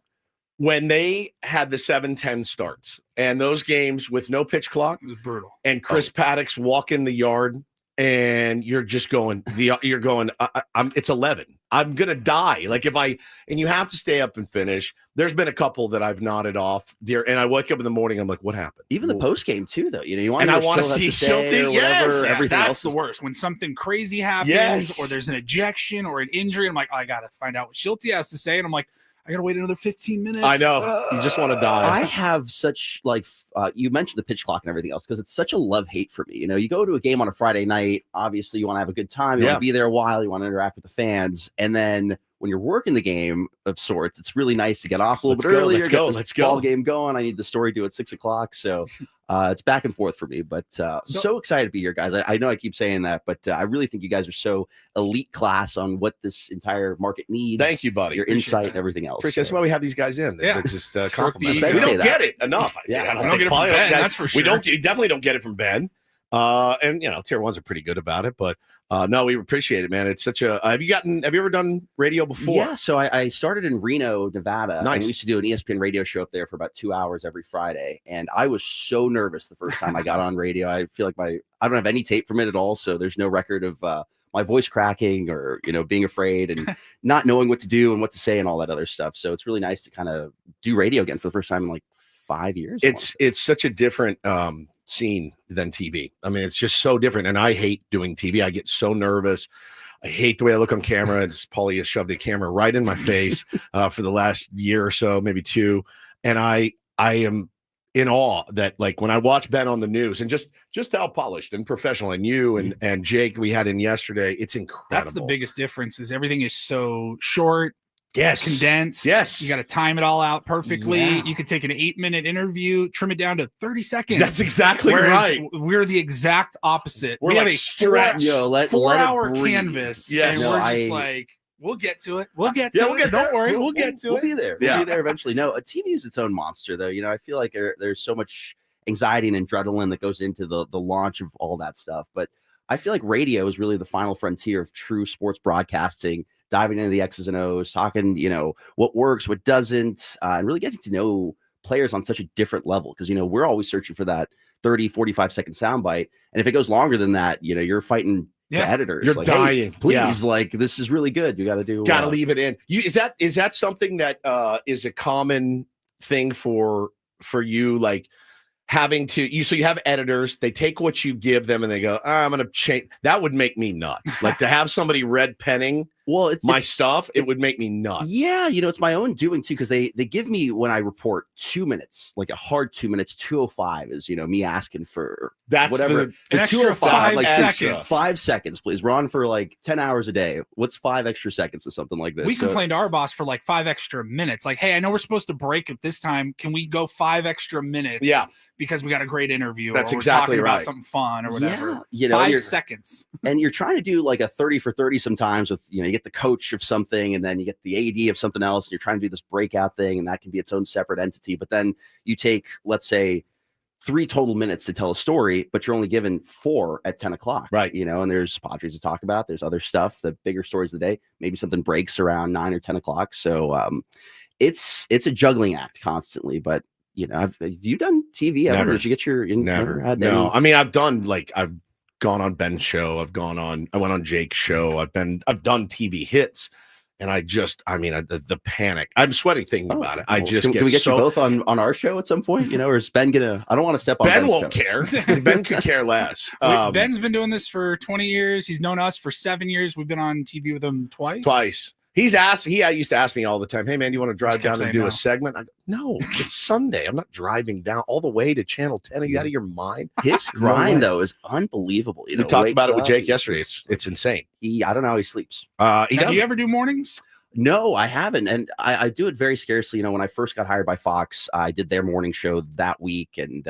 Speaker 1: When they had the 7-10 starts and those games with no pitch clock,
Speaker 2: It was brutal.
Speaker 1: and Chris Paddock's walk in the yard, and you're just going, it's 11. I'm gonna die. And you have to stay up and finish. There's been a couple that I've nodded off there, and I wake up in the morning. I'm like, what happened?
Speaker 10: Even the post game too, though. You want
Speaker 1: and I want to see Schulte. Yes,
Speaker 10: everything
Speaker 2: that's
Speaker 10: else
Speaker 2: the worst. When something crazy happens,
Speaker 1: Yes.
Speaker 2: or there's an ejection or an injury, I'm like, I gotta find out what Schulte has to say, and I'm like, I gotta wait another 15 minutes.
Speaker 1: I know. You just want to die.
Speaker 10: I have such you mentioned the pitch clock and everything else because it's such a love-hate for me. You go to a game on a Friday night, obviously you want to have a good time, you want to be there a while, you want to interact with the fans, and then when you're working the game of sorts, it's really nice to get off a little bit earlier.
Speaker 1: Let's go.
Speaker 10: Ball game going. I need the story due at 6:00, so it's back and forth for me. But so excited to be here, guys. I know I keep saying that, but I really think you guys are so elite class on what this entire market needs.
Speaker 1: Thank you, buddy.
Speaker 10: Your insight and everything else.
Speaker 1: That's why we have these guys in. They just compliment.
Speaker 10: the
Speaker 1: We
Speaker 10: easy.
Speaker 1: don't get it enough. I
Speaker 2: Yeah,
Speaker 1: don't
Speaker 2: we don't
Speaker 1: think
Speaker 2: get it from
Speaker 1: Polly-
Speaker 2: Ben, that's for sure.
Speaker 1: We definitely don't get it from Ben. And tier ones are pretty good about it, but no, we appreciate it, man. It's such a. Have you ever done radio before?
Speaker 10: Yeah, so I started in Reno, Nevada.
Speaker 1: Nice.
Speaker 10: And we used to do an ESPN radio show up there for about 2 hours every Friday, and I was so nervous the first time I got on radio. I feel like I don't have any tape from it at all, so there's no record of my voice cracking or being afraid and not knowing what to do and what to say and all that other stuff. So it's really nice to kind of do radio again for the first time in like 5 years.
Speaker 1: It's such a different scene than TV. I mean, it's just so different. And I hate doing TV. I get so nervous. I hate the way I look on camera. Paulie has shoved the camera right in my face for the last year or so, maybe 2. And I am in awe that when I watch Ben on the news and just how polished and professional, and you and Jake we had in yesterday, it's incredible.
Speaker 2: That's the biggest difference. Is everything is so short.
Speaker 1: Yes.
Speaker 2: Condensed.
Speaker 1: Yes.
Speaker 2: You got to time it all out perfectly.
Speaker 1: Yeah.
Speaker 2: You could take an 8-minute interview, trim it down to 30 seconds.
Speaker 1: That's exactly right.
Speaker 2: We're the exact opposite.
Speaker 1: We're
Speaker 2: we have a
Speaker 1: stretch.
Speaker 10: Let
Speaker 2: 4-hour
Speaker 10: it breathe.
Speaker 2: canvas.
Speaker 1: Yes.
Speaker 2: And
Speaker 10: No,
Speaker 2: we're just we'll get to it. We'll get to
Speaker 1: we'll
Speaker 2: it.
Speaker 1: get there.
Speaker 2: Don't worry.
Speaker 1: We'll get to
Speaker 10: We'll
Speaker 1: it.
Speaker 10: be there. We'll be there eventually. No, a TV is its own monster, though. I feel like there's so much anxiety and adrenaline that goes into the launch of all that stuff. But I feel like radio is really the final frontier of true sports broadcasting, diving into the X's and O's, talking, what works, what doesn't, and really getting to know players on such a different level. Because, we're always searching for that 30, 45-second soundbite. And if it goes longer than that, you're fighting to editors.
Speaker 1: You're dying.
Speaker 10: Hey, please, this is really good. You got to do.
Speaker 1: Got to leave it in. Is that something that is a common thing for you? Having to so you have editors, they take what you give them and they go, I'm gonna change. That would make me nuts. To have somebody red penning my stuff, it would make me nuts.
Speaker 10: Yeah, it's my own doing too, because they give me, when I report, 2 minutes, like a hard 2 minutes. 2:05 is me asking for whatever.
Speaker 2: An extra 5 seconds.
Speaker 10: 5 seconds, please. We're on for 10 hours a day. What's 5 extra seconds of something like this?
Speaker 2: We complained to our boss for 5 extra minutes. Hey, I know we're supposed to break at this time. Can we go 5 extra minutes?
Speaker 1: Yeah.
Speaker 2: Because we got a great interview.
Speaker 1: That's
Speaker 2: or we're
Speaker 1: exactly
Speaker 2: talking
Speaker 1: right.
Speaker 2: about something fun or whatever.
Speaker 10: Yeah,
Speaker 2: 5 seconds.
Speaker 10: And you're trying to do a 30 for 30 sometimes with, you get the coach of something and then you get the AD of something else. And you're trying to do this breakout thing, and that can be its own separate entity. But then you take, let's say, 3 total minutes to tell a story, but you're only given 4 at 10 o'clock.
Speaker 1: Right.
Speaker 10: And there's Padres to talk about. There's other stuff, the bigger stories of the day. Maybe something breaks around 9 or 10 o'clock. So it's a juggling act constantly. But have you done TV ever?
Speaker 1: Never.
Speaker 10: Did you get your
Speaker 1: Never? No. I mean, I've done I've gone on Ben's show. I went on Jake's show. I've done TV hits. And the panic. I'm sweating thinking about it. I just
Speaker 10: can we get you both on our show at some point? Or is Ben gonna? I don't want to step on
Speaker 1: Ben
Speaker 10: Ben's
Speaker 1: won't
Speaker 10: toes.
Speaker 1: care. Ben could care less.
Speaker 2: Ben's been doing this for 20 years. He's known us for 7 years. We've been on TV with him twice.
Speaker 1: He used to ask me all the time, "Hey man, do you want to drive down and do a segment?" I go, "No, it's Sunday. I'm not driving down all the way to Channel 10. Are you out of your mind?"
Speaker 10: His grind though is unbelievable.
Speaker 1: We talked about it with Jake yesterday. It's insane.
Speaker 10: I don't know how he sleeps.
Speaker 2: Do you ever do mornings?
Speaker 10: No, I haven't. And I do it very scarcely. When I first got hired by Fox, I did their morning show that week. And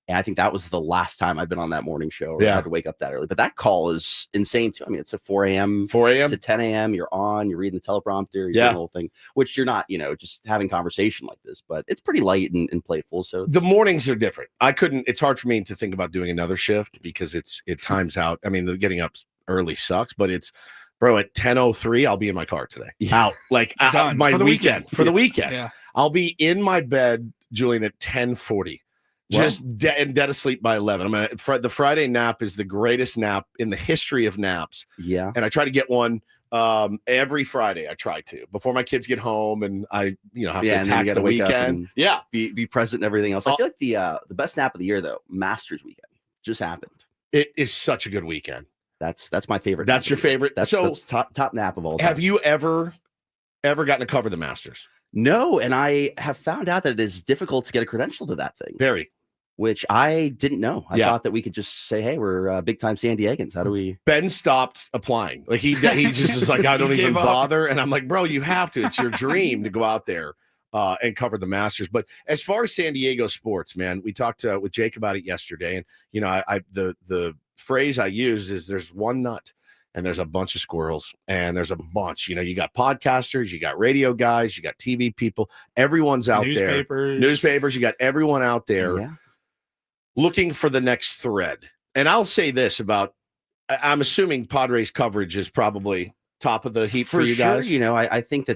Speaker 10: I think that was the last time I've been on that morning show. I had to wake up that early. But that call is insane too. I mean, it's at 4 a.m. to 10 a.m. You're on, you're reading the teleprompter, you're doing the whole thing, which you're not, just having conversation like this. But it's pretty light and playful. So
Speaker 1: the mornings are different. it's hard for me to think about doing another shift because it times out. I mean, the getting up early sucks, but bro, at 10:03, I'll be in my car today. Out
Speaker 2: Done.
Speaker 1: My
Speaker 2: For the
Speaker 1: weekend. For the weekend.
Speaker 2: Yeah.
Speaker 1: I'll be in my bed, Julian, at 10:40. Just dead asleep by 11. The Friday nap is the greatest nap in the history of naps.
Speaker 10: Yeah.
Speaker 1: And I try to get one every Friday. I try to before my kids get home and I have to attack the weekend.
Speaker 10: Be present and everything else. I feel like the best nap of the year though, Masters weekend just happened.
Speaker 1: It is such a good weekend.
Speaker 10: That's my favorite.
Speaker 1: That's your favorite.
Speaker 10: That's top nap of all time.
Speaker 1: Have you ever gotten to cover the Masters?
Speaker 10: No, and I have found out that it is difficult to get a credential to that thing.
Speaker 1: Very.
Speaker 10: Which I didn't know. I thought that we could just say, "Hey, we're big time San Diegans." How do we?
Speaker 1: Ben stopped applying. Like he just is like, I don't even bother. And I'm like, bro, you have to. It's your dream to go out there and cover the Masters. But as far as San Diego sports, man, we talked with Jake about it yesterday, and the phrase I use is there's one nut and there's a bunch of squirrels and there's a bunch, you got podcasters, you got radio guys, you got TV people, everyone's out there, newspapers, you got everyone out there looking for the next thread. And I'll say this I'm assuming Padres coverage is probably top of the heap for you guys.
Speaker 10: I think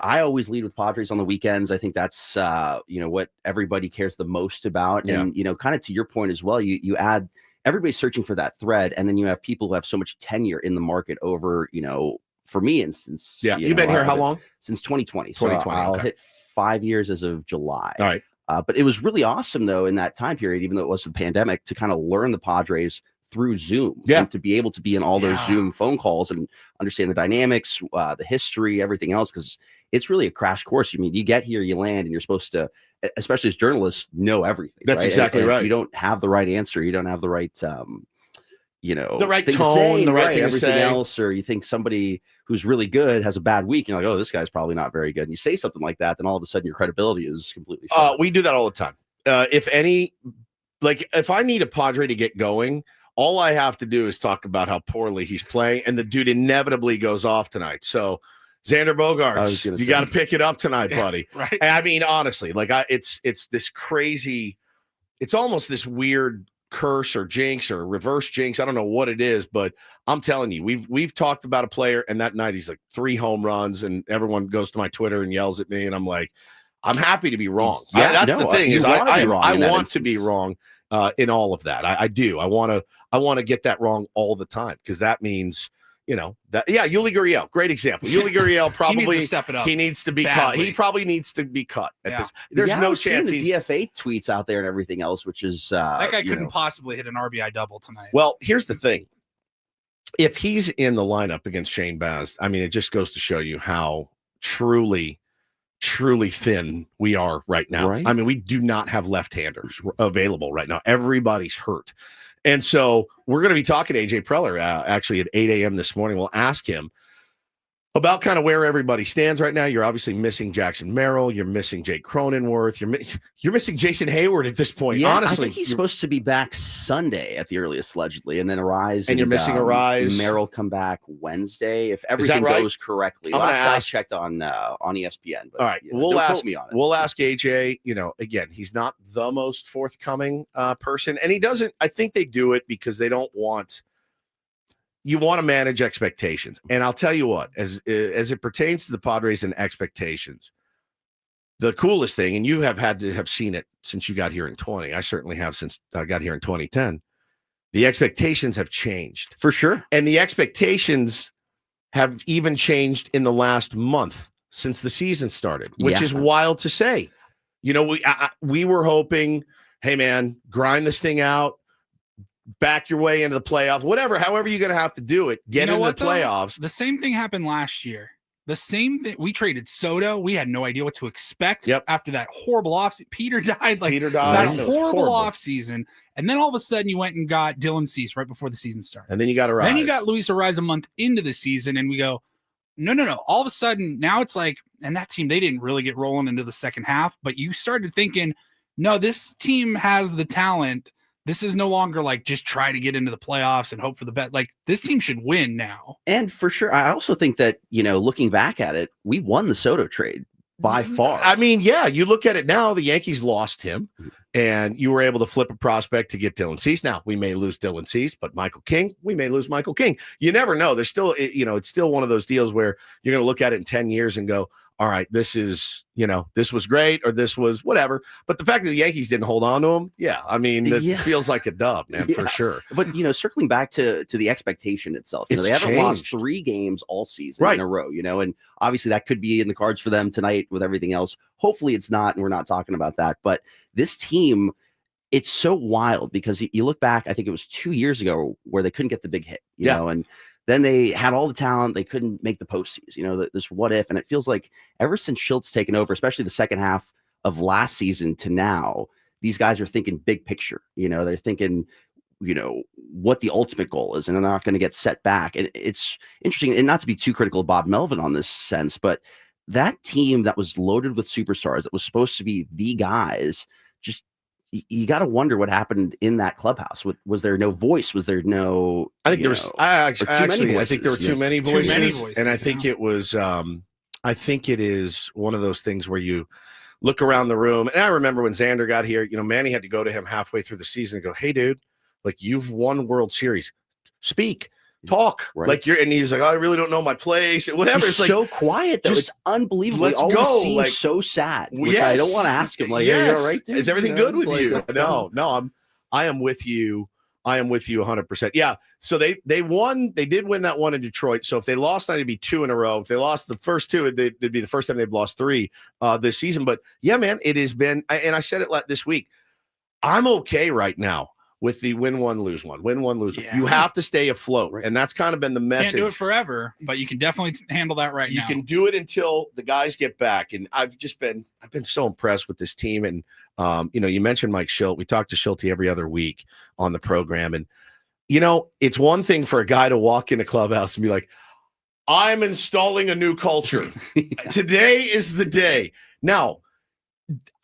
Speaker 10: I always lead with Padres on the weekends. I think that's, what everybody cares the most about.
Speaker 1: Yeah.
Speaker 10: And, kind of to your point as well, you add, everybody's searching for that thread. And then you have people who have so much tenure in the market over, for me instance.
Speaker 1: Yeah. You've been here how long?
Speaker 10: Since 2020.
Speaker 1: 2020.
Speaker 10: So I'll hit 5 years as of July.
Speaker 1: All right.
Speaker 10: But it was really awesome though, in that time period, even though it was the pandemic, to kind of learn the Padres through Zoom.
Speaker 1: Yeah.
Speaker 10: And to be able to be in all those Zoom phone calls and understand the dynamics, the history, everything else. Cause it's really a crash course. I mean, you get here, you land, and you're supposed to, especially as journalists, know everything.
Speaker 1: That's
Speaker 10: right?
Speaker 1: exactly
Speaker 10: and
Speaker 1: right.
Speaker 10: If you don't have the right answer, you don't have the right, the
Speaker 1: right
Speaker 10: thing
Speaker 1: tone,
Speaker 10: to say,
Speaker 1: the right thing to
Speaker 10: everything
Speaker 1: say.
Speaker 10: else, or you think somebody who's really good has a bad week, and you're like, oh, this guy's probably not very good. And you say something like that, then all of a sudden your credibility is completely shot.
Speaker 1: We do that all the time. If I need a Padre to get going, all I have to do is talk about how poorly he's playing, and the dude inevitably goes off tonight. So Xander Bogaerts, you got to pick it up tonight, buddy.
Speaker 2: Right.
Speaker 1: And I mean, honestly, it's this crazy, it's almost this weird curse or jinx or reverse jinx. I don't know what it is, but I'm telling you, we've talked about a player, and that night he's like 3 home runs, and everyone goes to my Twitter and yells at me, and I'm like, I'm happy to be wrong. That's the thing is I want to be wrong in all of that. I do. I want to get that wrong all the time, because that means, Yuli Gurriel, great example. Yuli Gurriel probably
Speaker 2: he needs to step it up.
Speaker 1: He needs to be
Speaker 2: badly.
Speaker 1: cut. He probably needs to be cut at this. There's no chance
Speaker 10: the DFA tweets out there and everything else, which is
Speaker 2: that guy couldn't possibly hit an RBI double tonight.
Speaker 1: Well, here's the thing. If he's in the lineup against Shane Baz, I mean, it just goes to show you how truly thin we are right now.
Speaker 10: Right.
Speaker 1: I mean, we do not have left-handers available right now. Everybody's hurt. And so we're going to be talking to AJ Preller actually at 8 a.m. this morning. We'll ask him about kind of where everybody stands right now. You're obviously missing Jackson Merrill. You're missing Jake Cronenworth. You're missing Jason Hayward at this point.
Speaker 10: Yeah,
Speaker 1: honestly,
Speaker 10: I think he's supposed to be back Sunday at the earliest, allegedly, and then Arise.
Speaker 1: And you're missing Arise.
Speaker 10: Merrill come back Wednesday if everything goes correctly. Last I checked on ESPN. But,
Speaker 1: all right,
Speaker 10: we'll ask me on it.
Speaker 1: We'll ask AJ. Again, he's not the most forthcoming person, and he doesn't. I think they do it because they don't want. You want to manage expectations. And I'll tell you what, as it pertains to the Padres and expectations, the coolest thing, and you have had to have seen it since you got here in 20. I certainly have since I got here in 2010. the expectations have changed.
Speaker 10: For sure.
Speaker 1: And the expectations have even changed in the last month since the season started, which is wild to say. You know, we were hoping, hey, man, grind this thing out, back your way into the playoffs, however you're going to have to do it, get into the playoffs.
Speaker 2: The same thing happened last year. The same thing. We traded Soto. We had no idea what to expect after that horrible offseason. Peter died. That horrible offseason. And then all of a sudden you went and got Dylan Cease right before the season started.
Speaker 1: And then you got Arise.
Speaker 2: Then you got Luis Arise a month into the season. And we go, no. All of a sudden now it's like, and that team, they didn't really get rolling into the second half. But you started thinking, no, this team has the talent. This is no longer like just try to get into the playoffs and hope for the best. Like this team should win now.
Speaker 10: And for sure, I also think that, you know, looking back at it, we won the Soto trade by far.
Speaker 1: I mean, yeah, you look at it now, the Yankees lost him and you were able to flip a prospect to get Dylan Cease. Now we may lose Dylan Cease, but Michael King, we may lose Michael King. You never know. There's still, you know, it's still one of those deals where you're going to look at it in 10 years and go, all right, this is, you know, this was great or this was whatever. But the fact that the Yankees didn't hold on to him, I mean, it feels like a dub, man, for sure.
Speaker 10: But, you know, circling back to the expectation itself, you know, they haven't lost 3 games all season in a row, you know, and obviously that could be in the cards for them tonight with everything else. Hopefully it's not, and we're not talking about that. But this team, it's so wild because you look back, I think it was 2 years ago where they couldn't get the big hit, you know, and then they had all the talent. They couldn't make the postseason, you know, this what if. And it feels like ever since Schilt's taken over, especially the second half of last season to now, these guys are thinking big picture. You know, they're thinking, you know, what the ultimate goal is, and they're not going to get set back. And it's interesting, and not to be too critical of Bob Melvin on this sense, but that team that was loaded with superstars, that was supposed to be the guys, just you got to wonder what happened in that clubhouse. Was there no voice? Was there no?
Speaker 1: I think there was. I think there were too many voices, and I think it was. I think it is one of those things where you look around the room, and I remember when Xander got here. You know, Manny had to go to him halfway through the season and go, "Hey, dude, like you've won World Series. Speak." Talk like you're, and he's like, oh, I really don't know my place, whatever.
Speaker 10: He's
Speaker 1: it's like
Speaker 10: so quiet though. It's unbelievable.
Speaker 1: Let's go.
Speaker 10: Seems
Speaker 1: like
Speaker 10: so sad. I don't want to ask him. Like, are you all right, dude?
Speaker 1: Is everything good with you? No. I am with you. I am with you 100%. Yeah. So they won. They did win that one in Detroit. So if they lost, that'd be 2 in a row. If they lost the first 2, it'd be the first time they've lost 3 this season. But yeah, man, it has been. And I said it this week. I'm okay right now with the win one, lose one. You have to stay afloat. And that's kind of been the message.
Speaker 2: Can't do it forever, but you can definitely handle that now.
Speaker 1: You can do it until the guys get back. And I've been so impressed with this team. And, you know, you mentioned Mike Schilt. We talk to Schilt every other week on the program. And, you know, it's one thing for a guy to walk in a clubhouse and be like, I'm installing a new culture. Today is the day. Now,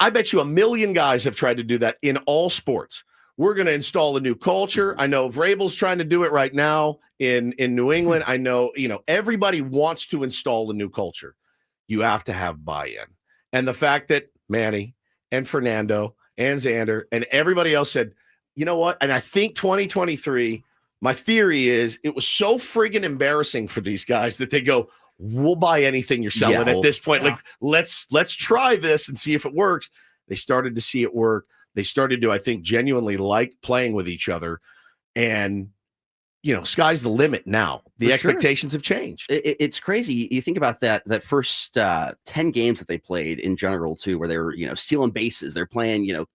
Speaker 1: I bet you 1 million guys have tried to do that in all sports. We're going to install a new culture. I know Vrabel's trying to do it right now in New England. I know, you know, everybody wants to install a new culture. You have to have buy-in. And the fact that Manny and Fernando and Xander and everybody else said, you know what? And I think 2023, my theory is it was so friggin' embarrassing for these guys that they go, we'll buy anything you're selling at this point. Like, let's try this and see if it works. They started to see it work. They started to, I think, genuinely like playing with each other. And, you know, sky's the limit now. The expectations have changed.
Speaker 10: It's crazy. You think about that first 10 games that they played in general, too, where they were, you know, stealing bases. They're playing, you know,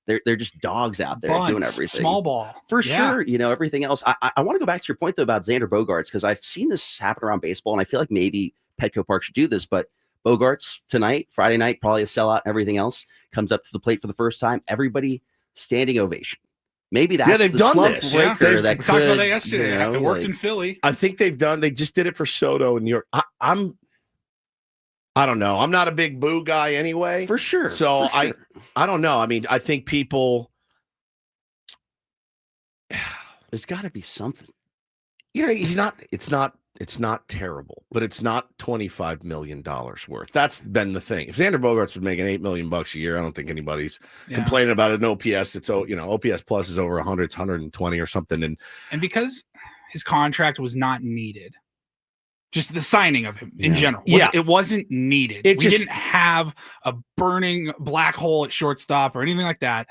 Speaker 10: they're just dogs out there doing everything.
Speaker 2: Small ball.
Speaker 10: For sure. You know, everything else. I want to go back to your point, though, about Xander Bogaerts, because I've seen this happen around baseball, and I feel like maybe Petco Park should do this, but Bogaerts tonight, Friday night, probably a sellout, everything else, comes up to the plate for the first time. Everybody standing ovation. Maybe that's
Speaker 1: they've done this.
Speaker 10: Breaker that
Speaker 2: we talked about that yesterday. You know, it worked in Philly.
Speaker 1: I think they just did it for Soto in New York. I don't know. I'm not a big boo guy anyway.
Speaker 10: For sure.
Speaker 1: So I don't know. I mean, I think people.
Speaker 10: There's got to be something.
Speaker 1: Yeah, it's not terrible, but it's not $25 million worth. That's been the thing. If Xander Bogaerts was making $8 million a year, I don't think anybody's complaining about it. An OPS, it's, you know, OPS plus is over 100, it's 120 or something. And
Speaker 2: because his contract was not needed, just the signing of him in general, it wasn't needed. We didn't have a burning black hole at shortstop or anything like that.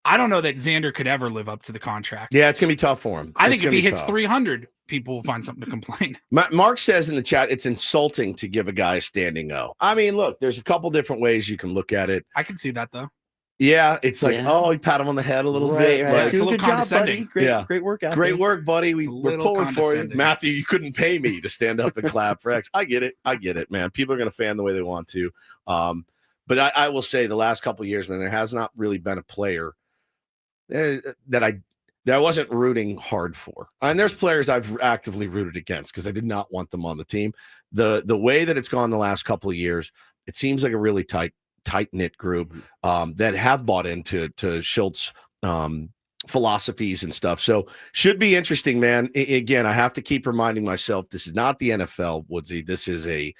Speaker 2: I don't know that Xander could ever live up to the contract.
Speaker 1: Yeah, it's gonna be tough for him.
Speaker 2: I think if he hits 300, people will find something to complain.
Speaker 1: Mark says in the chat, it's insulting to give a guy a standing O. I mean, look, there's a couple different ways you can look at it.
Speaker 2: I can see that though.
Speaker 1: Yeah, it's like, oh, you pat him on the head a little bit.
Speaker 10: Right.
Speaker 1: Like,
Speaker 10: Do a
Speaker 2: little
Speaker 10: good job, buddy.
Speaker 2: condescending.
Speaker 10: Great work out
Speaker 1: Great
Speaker 10: there.
Speaker 1: work, buddy. We're
Speaker 2: little
Speaker 1: pulling for you.
Speaker 2: condescending.
Speaker 1: Matthew, you couldn't pay me to stand up and clap for X. I get it, man. People are going to fan the way they want to. But I will say the last couple of years, man, there has not really been a player that I wasn't rooting hard for. And there's players I've actively rooted against because I did not want them on the team. The way that it's gone the last couple of years, it seems like a really tight-knit group that have bought into Schultz philosophies and stuff. So should be interesting, man. Again, I have to keep reminding myself this is not the NFL, Woodsy. This is a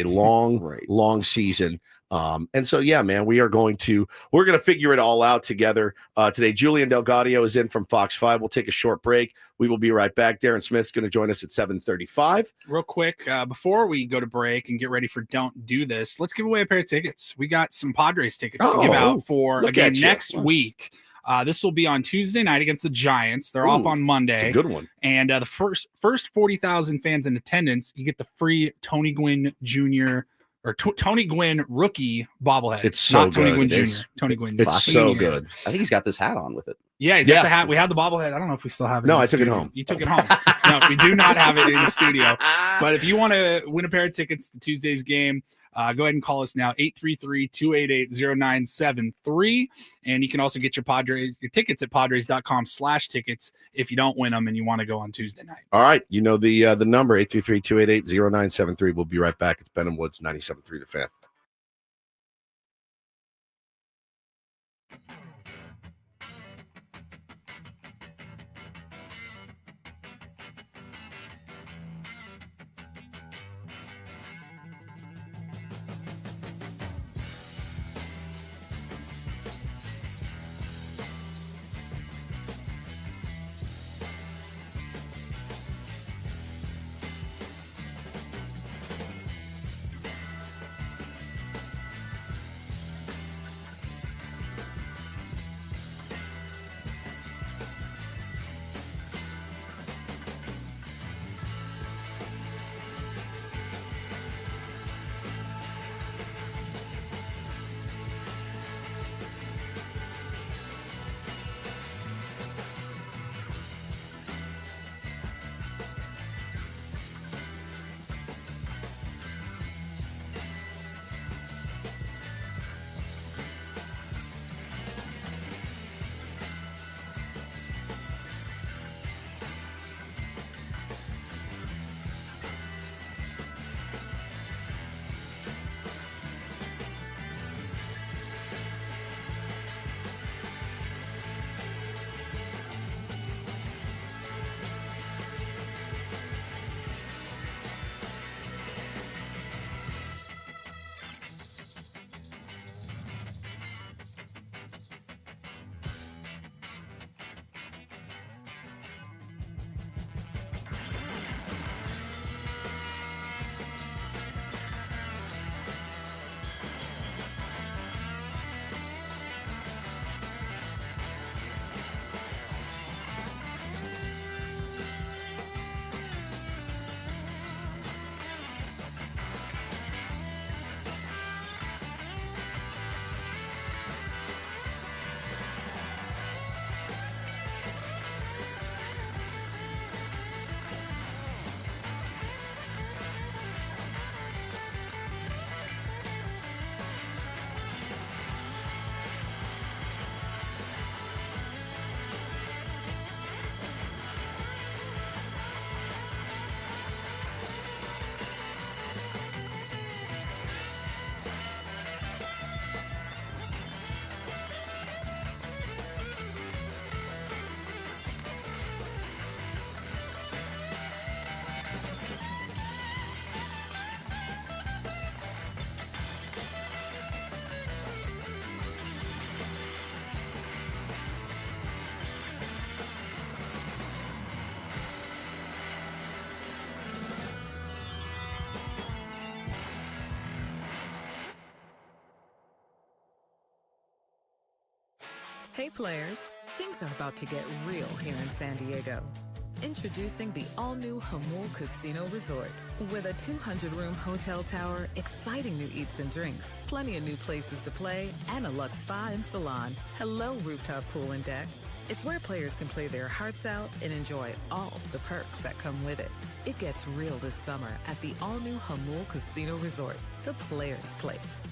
Speaker 1: long season. And so, yeah, man, we're going to figure it all out together today. Julian Gaudio is in from Fox 5. We'll take a short break. We will be right back. Darren Smith's going to join us at 7:35.
Speaker 2: Real quick, before we go to break and get ready for Don't Do This, let's give away a pair of tickets. We got some Padres tickets to give out for a game next week. This will be on Tuesday night against the Giants. They're off on Monday.
Speaker 1: It's a good one.
Speaker 2: And the first 40,000 fans in attendance, you get the free Tony Gwynn Jr. or Tony Gwynn rookie bobblehead.
Speaker 1: It's so
Speaker 2: not Tony
Speaker 1: good.
Speaker 2: Gwynn Jr. Tony Gwynn.
Speaker 1: It's so good.
Speaker 10: I think he's got this hat on with it.
Speaker 2: Yeah, he's got the hat. We had the bobblehead. I don't know if we still have it.
Speaker 1: No,
Speaker 2: in the
Speaker 1: I took it
Speaker 2: studio.
Speaker 1: home.
Speaker 2: You took it home. No, we do not have it in the studio. But if you want to win a pair of tickets to Tuesday's game, go ahead and call us now, 833-288-0973. And you can also get your tickets at Padres.com/tickets if you don't win them and you want to go on Tuesday night.
Speaker 1: All right. You know the number, 833-288-0973. We'll be right back. It's Ben and Woods, 97.3 The Fan.
Speaker 4: Hey players, things are about to get real here in San Diego. Introducing the all-new Jamul Casino Resort. With a 200-room hotel tower, exciting new eats and drinks, plenty of new places to play, and a luxe spa and salon. Hello, rooftop pool and deck. It's where players can play their hearts out and enjoy all the perks that come with it. It gets real this summer at the all-new Jamul Casino Resort, the players' place.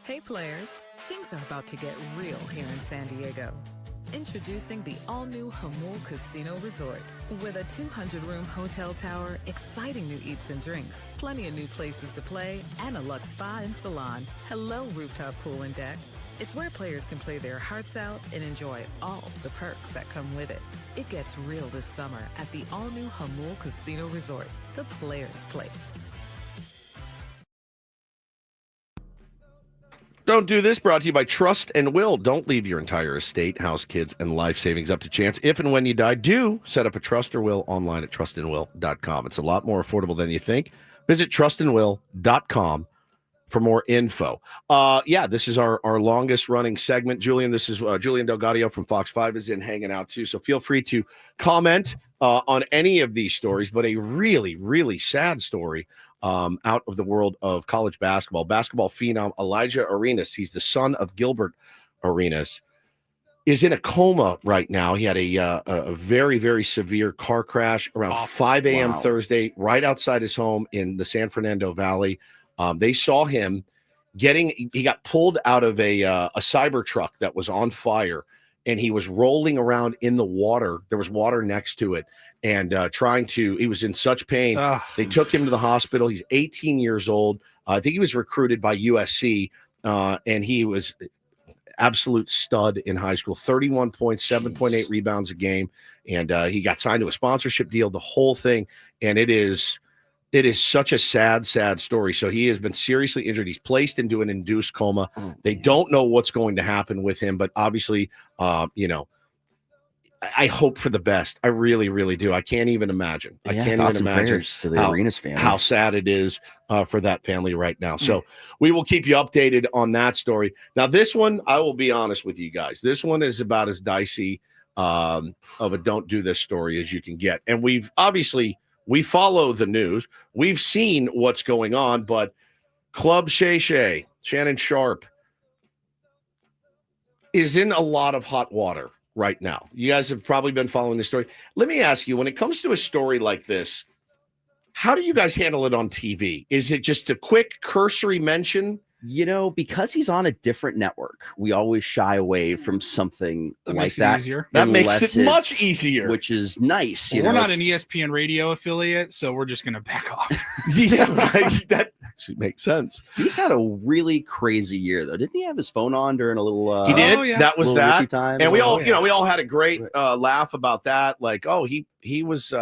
Speaker 4: Hey players, things are about to get real here in San Diego. Introducing the all-new Jamul Casino Resort. With a 200-room hotel tower, exciting new eats and drinks, plenty of new places to play, and a luxe spa and salon. Hello, rooftop pool and deck. It's where players can play their hearts out and enjoy all the perks that come with it. It gets real this summer at the all-new Jamul Casino Resort, the players' place.
Speaker 1: Don't Do This, brought to you by Trust and Will. Don't leave your entire estate, house, kids, and life savings up to chance. If and when you die, do set up a trust or will online at trustandwill.com. It's a lot more affordable than you think. Visit trustandwill.com for more info. This is our longest running segment. Julian, this is Julian Gaudio from Fox 5 is in hanging out too. So feel free to comment on any of these stories, but a really, really sad story out of the world of college basketball. Basketball phenom Elijah Arenas, he's the son of Gilbert Arenas, is in a coma right now. He had a very, very severe car crash around 5 a.m. Thursday, right outside his home in the San Fernando Valley. They saw him he got pulled out of a cyber truck that was on fire, and he was rolling around in the water. There was water next to it, and he was in such pain. They took him to the hospital. He's 18 years old. I think he was recruited by USC, and he was absolute stud in high school. 31 points, 7.8 rebounds a game, and he got signed to a sponsorship deal. The whole thing, and it is such a sad story. So he has been seriously injured. He's placed into an induced coma. They don't know what's going to happen with him, but obviously, I hope for the best. I really, really do. I can't even imagine. I can't even imagine
Speaker 10: to the Arenas family.
Speaker 1: how sad it is for that family right now. So we will keep you updated on that story. Now, this one, I will be honest with you guys. This one is about as dicey of a don't do this story as you can get. And we follow the news. We've seen what's going on, but Club Shay, Shannon Sharp, is in a lot of hot water right now. You guys have probably been following this story. Let me ask you, when it comes to a story like this, how do you guys handle it on TV? Is it just a quick cursory mention?
Speaker 10: Because he's on a different network, we always shy away from something
Speaker 2: That
Speaker 10: like
Speaker 2: makes it
Speaker 10: that.
Speaker 2: easier.
Speaker 1: That makes
Speaker 10: unless
Speaker 1: it much
Speaker 10: it's-
Speaker 1: easier.
Speaker 10: which is nice.
Speaker 2: We're not an ESPN radio affiliate, so we're just going to back off.
Speaker 1: Yeah, right. That actually makes sense.
Speaker 10: He's had a really crazy year, though. Didn't he have his phone on during a little?
Speaker 1: He did.
Speaker 2: Oh, yeah.
Speaker 1: That was
Speaker 10: little
Speaker 1: that.
Speaker 10: rippy time?
Speaker 1: And we all,
Speaker 2: yeah.
Speaker 1: we all had a great laugh about that. Like, oh, he was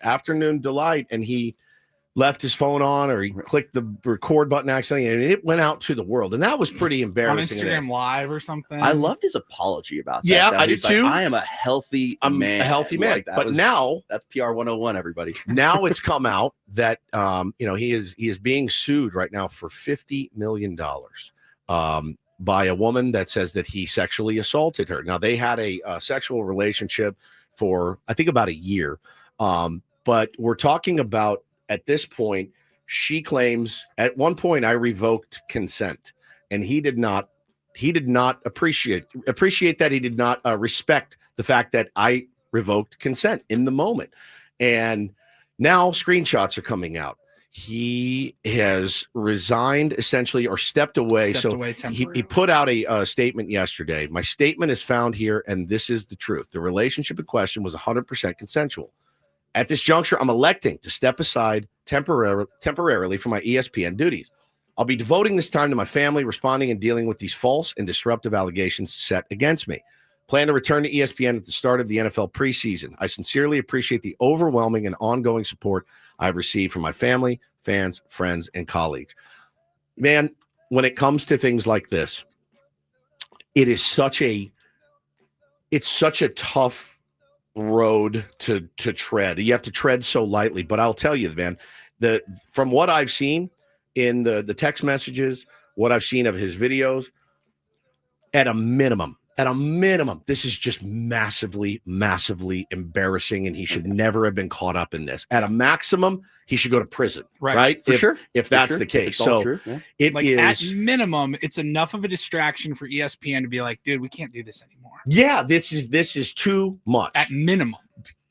Speaker 1: afternoon delight, and he left his phone on, or he clicked the record button accidentally, and it went out to the world. And that was pretty
Speaker 2: On
Speaker 1: embarrassing.
Speaker 2: Instagram Live or something.
Speaker 10: I loved his apology about that.
Speaker 1: Yeah,
Speaker 10: though.
Speaker 1: I did
Speaker 10: He's like,
Speaker 1: too.
Speaker 10: I am a healthy
Speaker 1: I'm
Speaker 10: man.
Speaker 1: a healthy man.
Speaker 10: Like,
Speaker 1: But now
Speaker 10: that's PR 101, everybody.
Speaker 1: now it's come out that he is being sued right now for $50 million by a woman that says that he sexually assaulted her. Now, they had a sexual relationship for, I think, about a year. But we're talking about, at this point, she claims at one point I revoked consent, and he did not appreciate that. He did not respect the fact that I revoked consent in the moment. And now screenshots are coming out. He has resigned, essentially, or stepped away. He put out a statement yesterday. My statement is found here, and this is the truth. The relationship in question was 100% consensual. At this juncture, I'm electing to step aside temporarily from my ESPN duties. I'll be devoting this time to my family, responding and dealing with these false and disruptive allegations set against me. Plan to return to ESPN at the start of the NFL preseason. I sincerely appreciate the overwhelming and ongoing support I've received from my family, fans, friends, and colleagues. Man, when it comes to things like this, it's such a tough road to tread. You have to tread so lightly. But I'll tell you, man, from what I've seen in the text messages, what I've seen of his videos, at a minimum, this is just massively, massively embarrassing, and he should never have been caught up in this. At a maximum, he should go to prison, right?
Speaker 10: For sure.
Speaker 1: If that's the case. So it is
Speaker 2: at minimum, it's enough of a distraction for ESPN to be like, dude, we can't do this anymore.
Speaker 1: Yeah, this is too much.
Speaker 2: At minimum.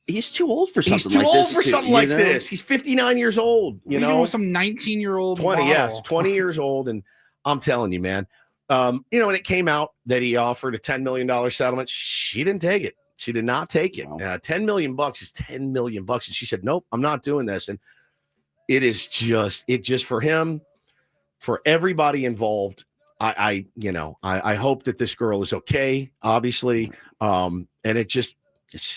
Speaker 10: He's too old for something
Speaker 1: He's too
Speaker 10: like
Speaker 1: old
Speaker 10: this.
Speaker 1: for something like this. He's 59 years old. You know,
Speaker 2: with some 19-year-old
Speaker 1: 20,
Speaker 2: model.
Speaker 1: yes, 20 years old. And I'm telling you, man, when it came out that he offered a $10 million settlement, she didn't take it. She did not take it.
Speaker 10: Wow.
Speaker 1: $10 million is $10 million. And she said, nope, I'm not doing this. And it just for him, for everybody involved, I hope that this girl is okay, obviously. And it's just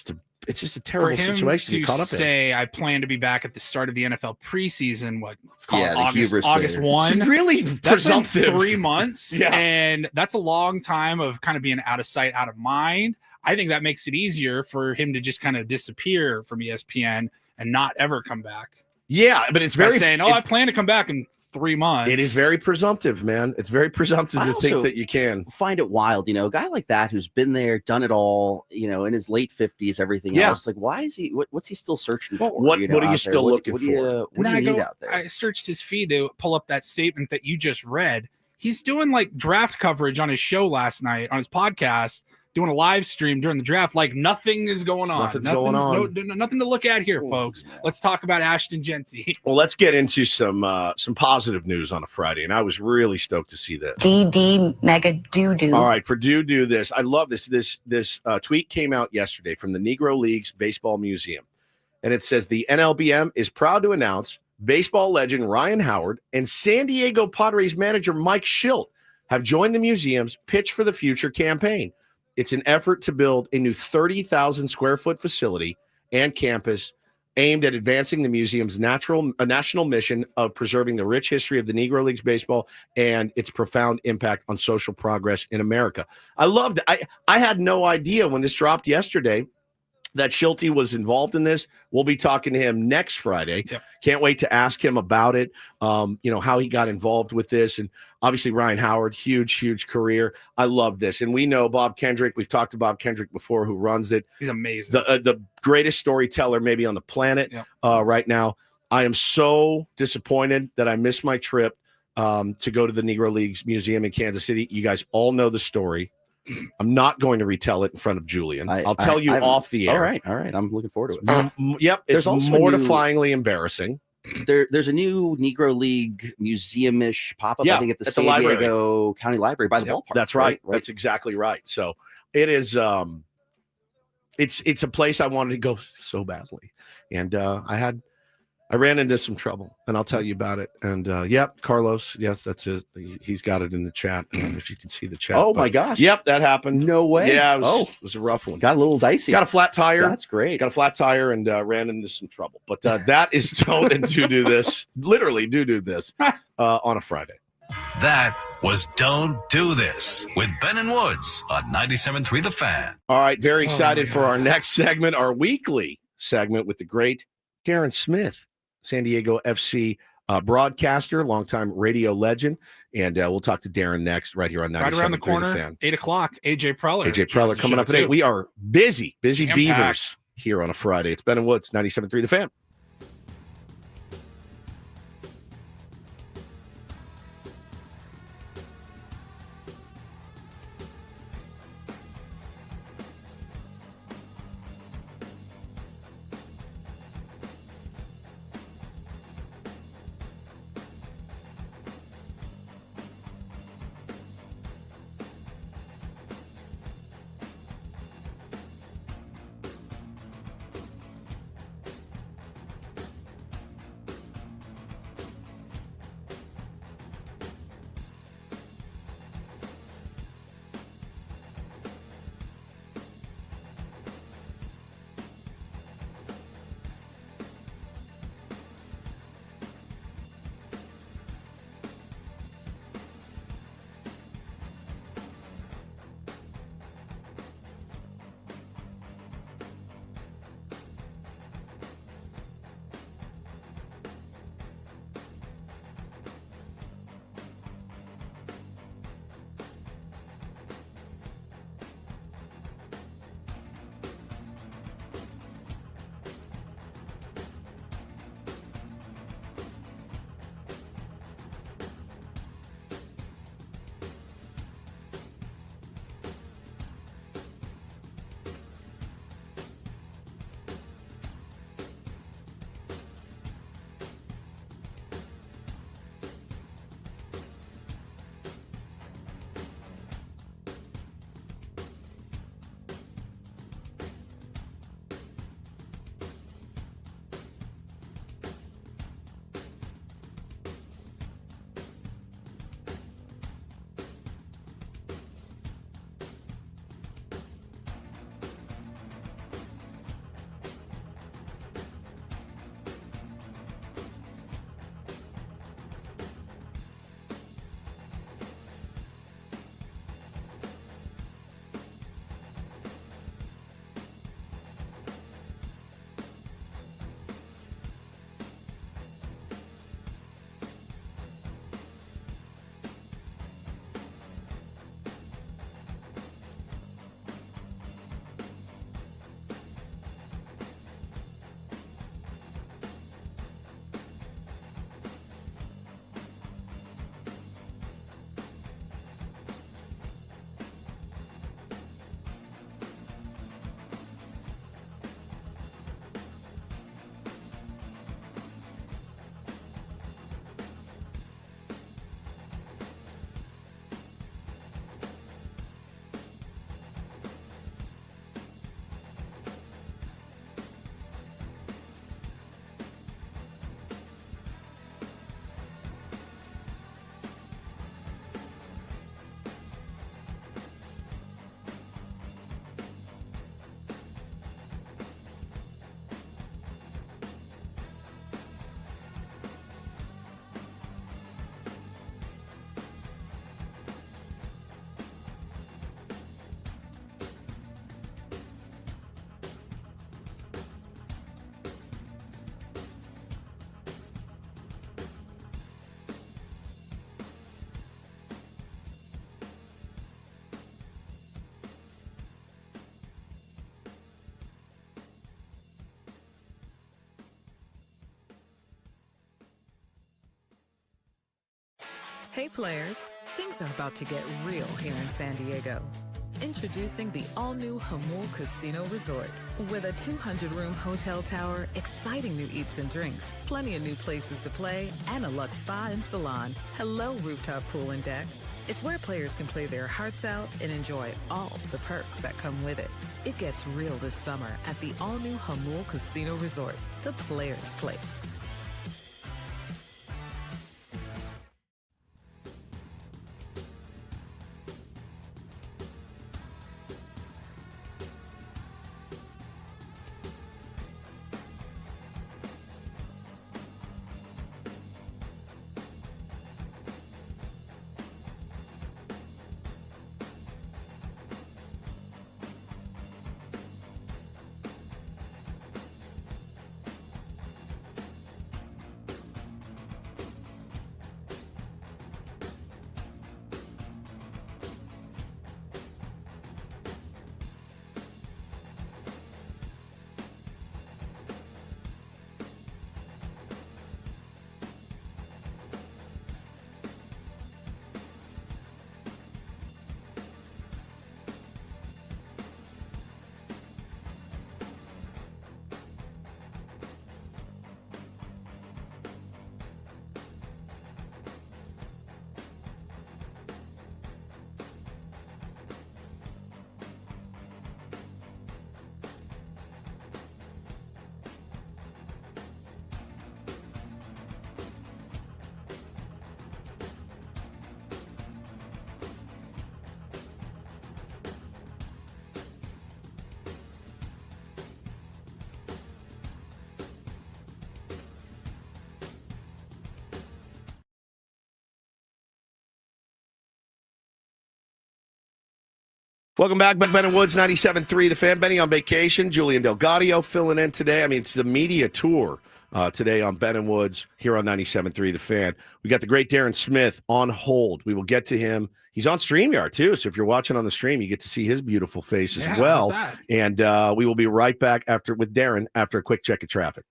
Speaker 1: a terrible situation to be caught up in.
Speaker 2: I plan to be back at the start of the NFL preseason. Let's call it August 1.
Speaker 1: It's really
Speaker 2: That's in
Speaker 1: presumptive.
Speaker 2: 3 months.
Speaker 1: Yeah.
Speaker 2: And that's a long time of kind of being out of sight, out of mind. I think that makes it easier for him to just kind of disappear from ESPN and not ever come back.
Speaker 1: Yeah, but it's very
Speaker 2: saying, I plan to come back in 3 months.
Speaker 1: It is very presumptive, man. It's very presumptive
Speaker 10: I
Speaker 1: to think
Speaker 10: also
Speaker 1: that you can.
Speaker 10: find it wild, a guy like that who's been there, done it all, in his late 50s, everything else. Like, why is he? What's he still searching for?
Speaker 1: What are you still looking
Speaker 10: for? What do you need out there?
Speaker 2: I searched his feed to pull up that statement that you just read. He's doing like draft coverage on his show last night on his podcast, doing a live stream during the draft. Like nothing is going on.
Speaker 1: Nothing's going on.
Speaker 2: Nothing to look at here, folks. Let's talk about Ashton Genty.
Speaker 1: Well, let's get into some positive news on a Friday, and I was really stoked to see this.
Speaker 11: DD mega doo-doo.
Speaker 1: All right, for do this, I love this. This tweet came out yesterday from the Negro Leagues Baseball Museum, and it says the NLBM is proud to announce baseball legend Ryan Howard and San Diego Padres manager Mike Schilt have joined the museum's Pitch for the Future campaign. It's an effort to build a new 30,000 square foot facility and campus aimed at advancing the museum's national mission of preserving the rich history of the Negro Leagues baseball and its profound impact on social progress in America. I loved it. I had no idea when this dropped yesterday that Schulte was involved in this. We'll be talking to him next Friday.
Speaker 2: Yep.
Speaker 1: Can't wait to ask him about it, how he got involved with this. And obviously Ryan Howard, huge career. I love this. And we know Bob Kendrick. We've talked about Kendrick before, who runs it.
Speaker 2: He's amazing.
Speaker 1: The greatest storyteller maybe on the planet right now. I am so disappointed that I missed my trip to go to the Negro Leagues Museum in Kansas City. You guys all know the story. I'm not going to retell it in front of Julian. I'll tell you off the air.
Speaker 10: All right. I'm looking forward to it.
Speaker 1: Yep. It's mortifyingly embarrassing.
Speaker 10: There's a new Negro League museum-ish pop-up, I think, at the San Diego County Library by the ballpark.
Speaker 1: That's right. That's exactly right. So it is it's a place I wanted to go so badly. And I ran into some trouble, and I'll tell you about it. And Carlos, yes, that's it. He's got it in the chat. If you can see the chat.
Speaker 10: Oh my gosh.
Speaker 1: Yep, that happened.
Speaker 10: No way.
Speaker 1: Yeah, it was a rough one.
Speaker 10: Got a little dicey.
Speaker 1: Got a flat tire.
Speaker 10: That's great.
Speaker 1: Got a flat tire and ran into some trouble. But that is don't and do this. Literally do this on a Friday.
Speaker 8: That was Don't Do This with Ben and Woods on 97.3 The Fan.
Speaker 1: All right, very excited for our next segment, our weekly segment with the great Darren Smith, San Diego FC broadcaster, longtime radio legend. And we'll talk to Darren next right here on 97.3
Speaker 2: Right around the corner,
Speaker 1: The Fan.
Speaker 2: 8 o'clock, AJ Preller.
Speaker 1: AJ Preller coming up today. We are busy
Speaker 2: Jam-packed.
Speaker 1: beavers here on a Friday. It's Ben and Woods, 97.3 The Fan.
Speaker 4: Hey players, things are about to get real here in San Diego. Introducing the all-new Hamul Casino Resort. With a 200-room hotel tower, exciting new eats and drinks, plenty of new places to play, and a luxe spa and salon. Hello, rooftop pool and deck. It's where players can play their hearts out and enjoy all the perks that come with it. It gets real this summer at the all-new Hamul Casino Resort, the players' place.
Speaker 1: Welcome back, Ben and Woods, 97.3 The Fan. Benny on vacation. Julian Gaudio filling in today. I mean, it's the media tour today on Ben and Woods here on 97.3 The Fan. We got the great Darren Smith on hold. We will get to him. He's on StreamYard, too, so if you're watching on the stream, you get to see his beautiful face as well. And we will be right back with Darren after a quick check of traffic.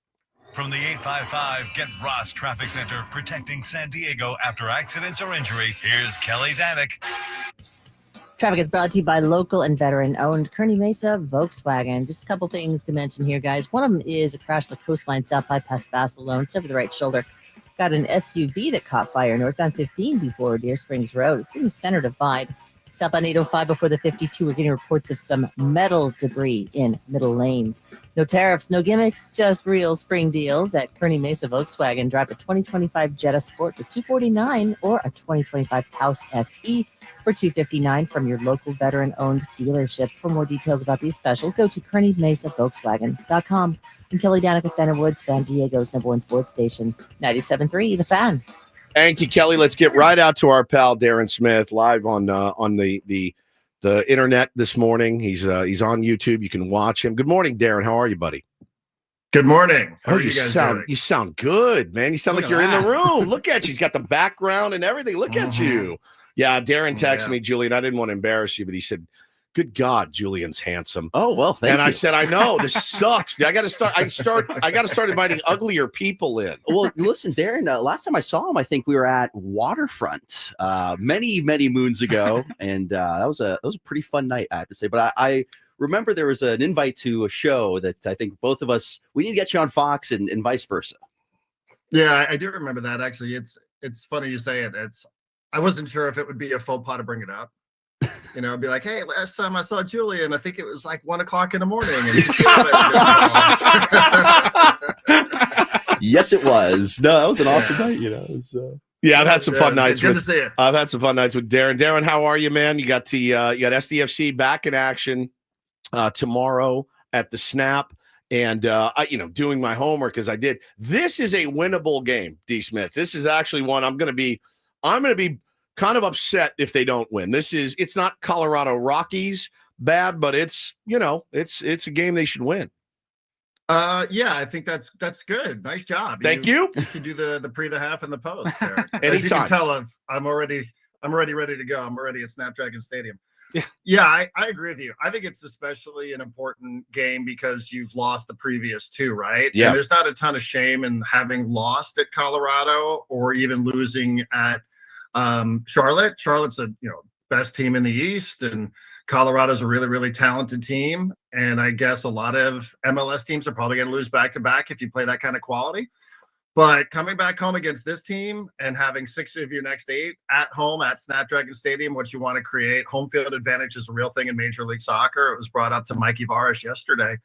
Speaker 8: From the 855 Get Ross Traffic Center, protecting San Diego after accidents or injury, here's Kelly Danick.
Speaker 9: Traffic is brought to you by local and veteran-owned Kearney Mesa Volkswagen. Just a couple things to mention here, guys. One of them is a crash on the coastline south 5 past Basilone. It's over the right shoulder. Got an SUV that caught fire northbound 15 before Deer Springs Road. It's in the center divide. Southbound 805 before the 52. We're getting reports of some metal debris in middle lanes. No tariffs, no gimmicks, just real spring deals at Kearney Mesa Volkswagen. Drive a 2025 Jetta Sport for $249 or a 2025 Taos SE for $259 from your local veteran-owned dealership. For more details about these specials, go to KearneyMesaVolkswagen.com. I'm Kelly Danick with Ben and Woods, San Diego's #1 sports station, 97.3 The Fan.
Speaker 1: Thank you, Kelly. Let's get right out to our pal Darren Smith live on the internet this morning. He's on YouTube. You can watch him. Good morning, Darren. How are you, buddy?
Speaker 12: Good morning. How are you guys
Speaker 1: sound
Speaker 12: doing?
Speaker 1: You sound good, man. You sound like you're in the room. Look at you. He's got the background and everything. Look at you. Yeah, Darren texted me, Julian. I didn't want to embarrass you, but he said, "Good God, Julian's handsome."
Speaker 10: Oh well, thank you.
Speaker 1: And I said, "I know this sucks. I got to start. I got to start inviting uglier people in."
Speaker 10: Well, listen, Darren. Last time I saw him, I think we were at Waterfront many moons ago, and that was a pretty fun night, I have to say. But I remember there was an invite to a show that I think both of us we need to get you on Fox and vice versa.
Speaker 12: Yeah, I do remember that. Actually, it's funny you say it. I wasn't sure if it would be a faux pas to bring it up. You know, be like, hey, last time I saw Julian, I think it was like 1 o'clock in the morning. And
Speaker 10: yes, it was. No, that was an awesome night. You know,
Speaker 1: yeah, I've had some fun nights.
Speaker 12: Good to see you.
Speaker 1: I've had some fun nights with Darren. Darren, how are you, man? You got SDFC back in action tomorrow at the Snap, and doing my homework as I did. This is a winnable game, D. Smith. This is actually one I'm going to be kind of upset if they don't win. It's not Colorado Rockies bad, but it's a game they should win.
Speaker 12: Yeah, I think that's good. Nice job.
Speaker 1: Thank you.
Speaker 12: You should do the pre, the half, and the post there.
Speaker 1: Anytime.
Speaker 12: As you can tell, I'm already ready to go. I'm already at Snapdragon Stadium. Yeah, I agree with you. I think it's especially an important game because you've lost the previous two, right?
Speaker 1: Yeah.
Speaker 12: And there's not a ton of shame in having lost at Colorado or even losing at Charlotte's a best team in the East, and Colorado's a really, really talented team. And I guess a lot of MLS teams are probably going to lose back-to-back if you play that kind of quality. But coming back home against this team and having 6 of your next 8 at home at Snapdragon Stadium, what you want to create, home field advantage is a real thing in Major League Soccer. It was brought up to Mikey Varis yesterday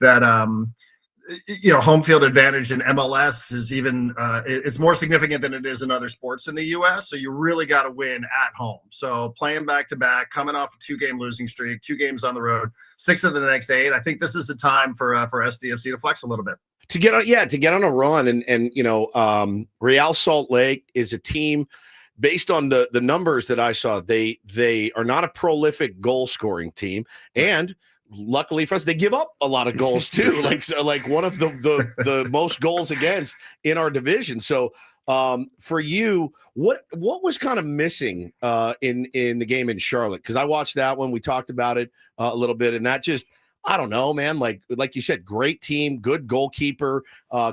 Speaker 12: that home field advantage in MLS is even it's more significant than it is in other sports in the U.S. So you really got to win at home. So playing back to back, coming off a 2-game losing streak, 2 games on the road, 6 of the next 8. I think this is the time for SDFC to flex a little bit.
Speaker 1: To get on a run, and Real Salt Lake is a team based on the numbers that I saw. They are not a prolific goal scoring team, and luckily for us, they give up a lot of goals too. like one of the most goals against in our division. So for you, what was kind of missing in the game in Charlotte? Because I watched that one. We talked about it a little bit, and that just, I don't know, man. Like you said, great team, good goalkeeper,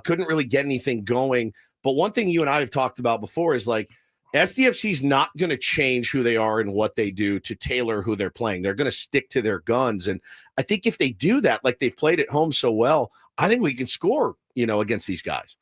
Speaker 1: couldn't really get anything going. But one thing you and I have talked about before is like SDFC's not going to change who they are and what they do to tailor who they're playing. They're going to stick to their guns. And I think if they do that, like they've played at home so well, I think we can score, against these guys.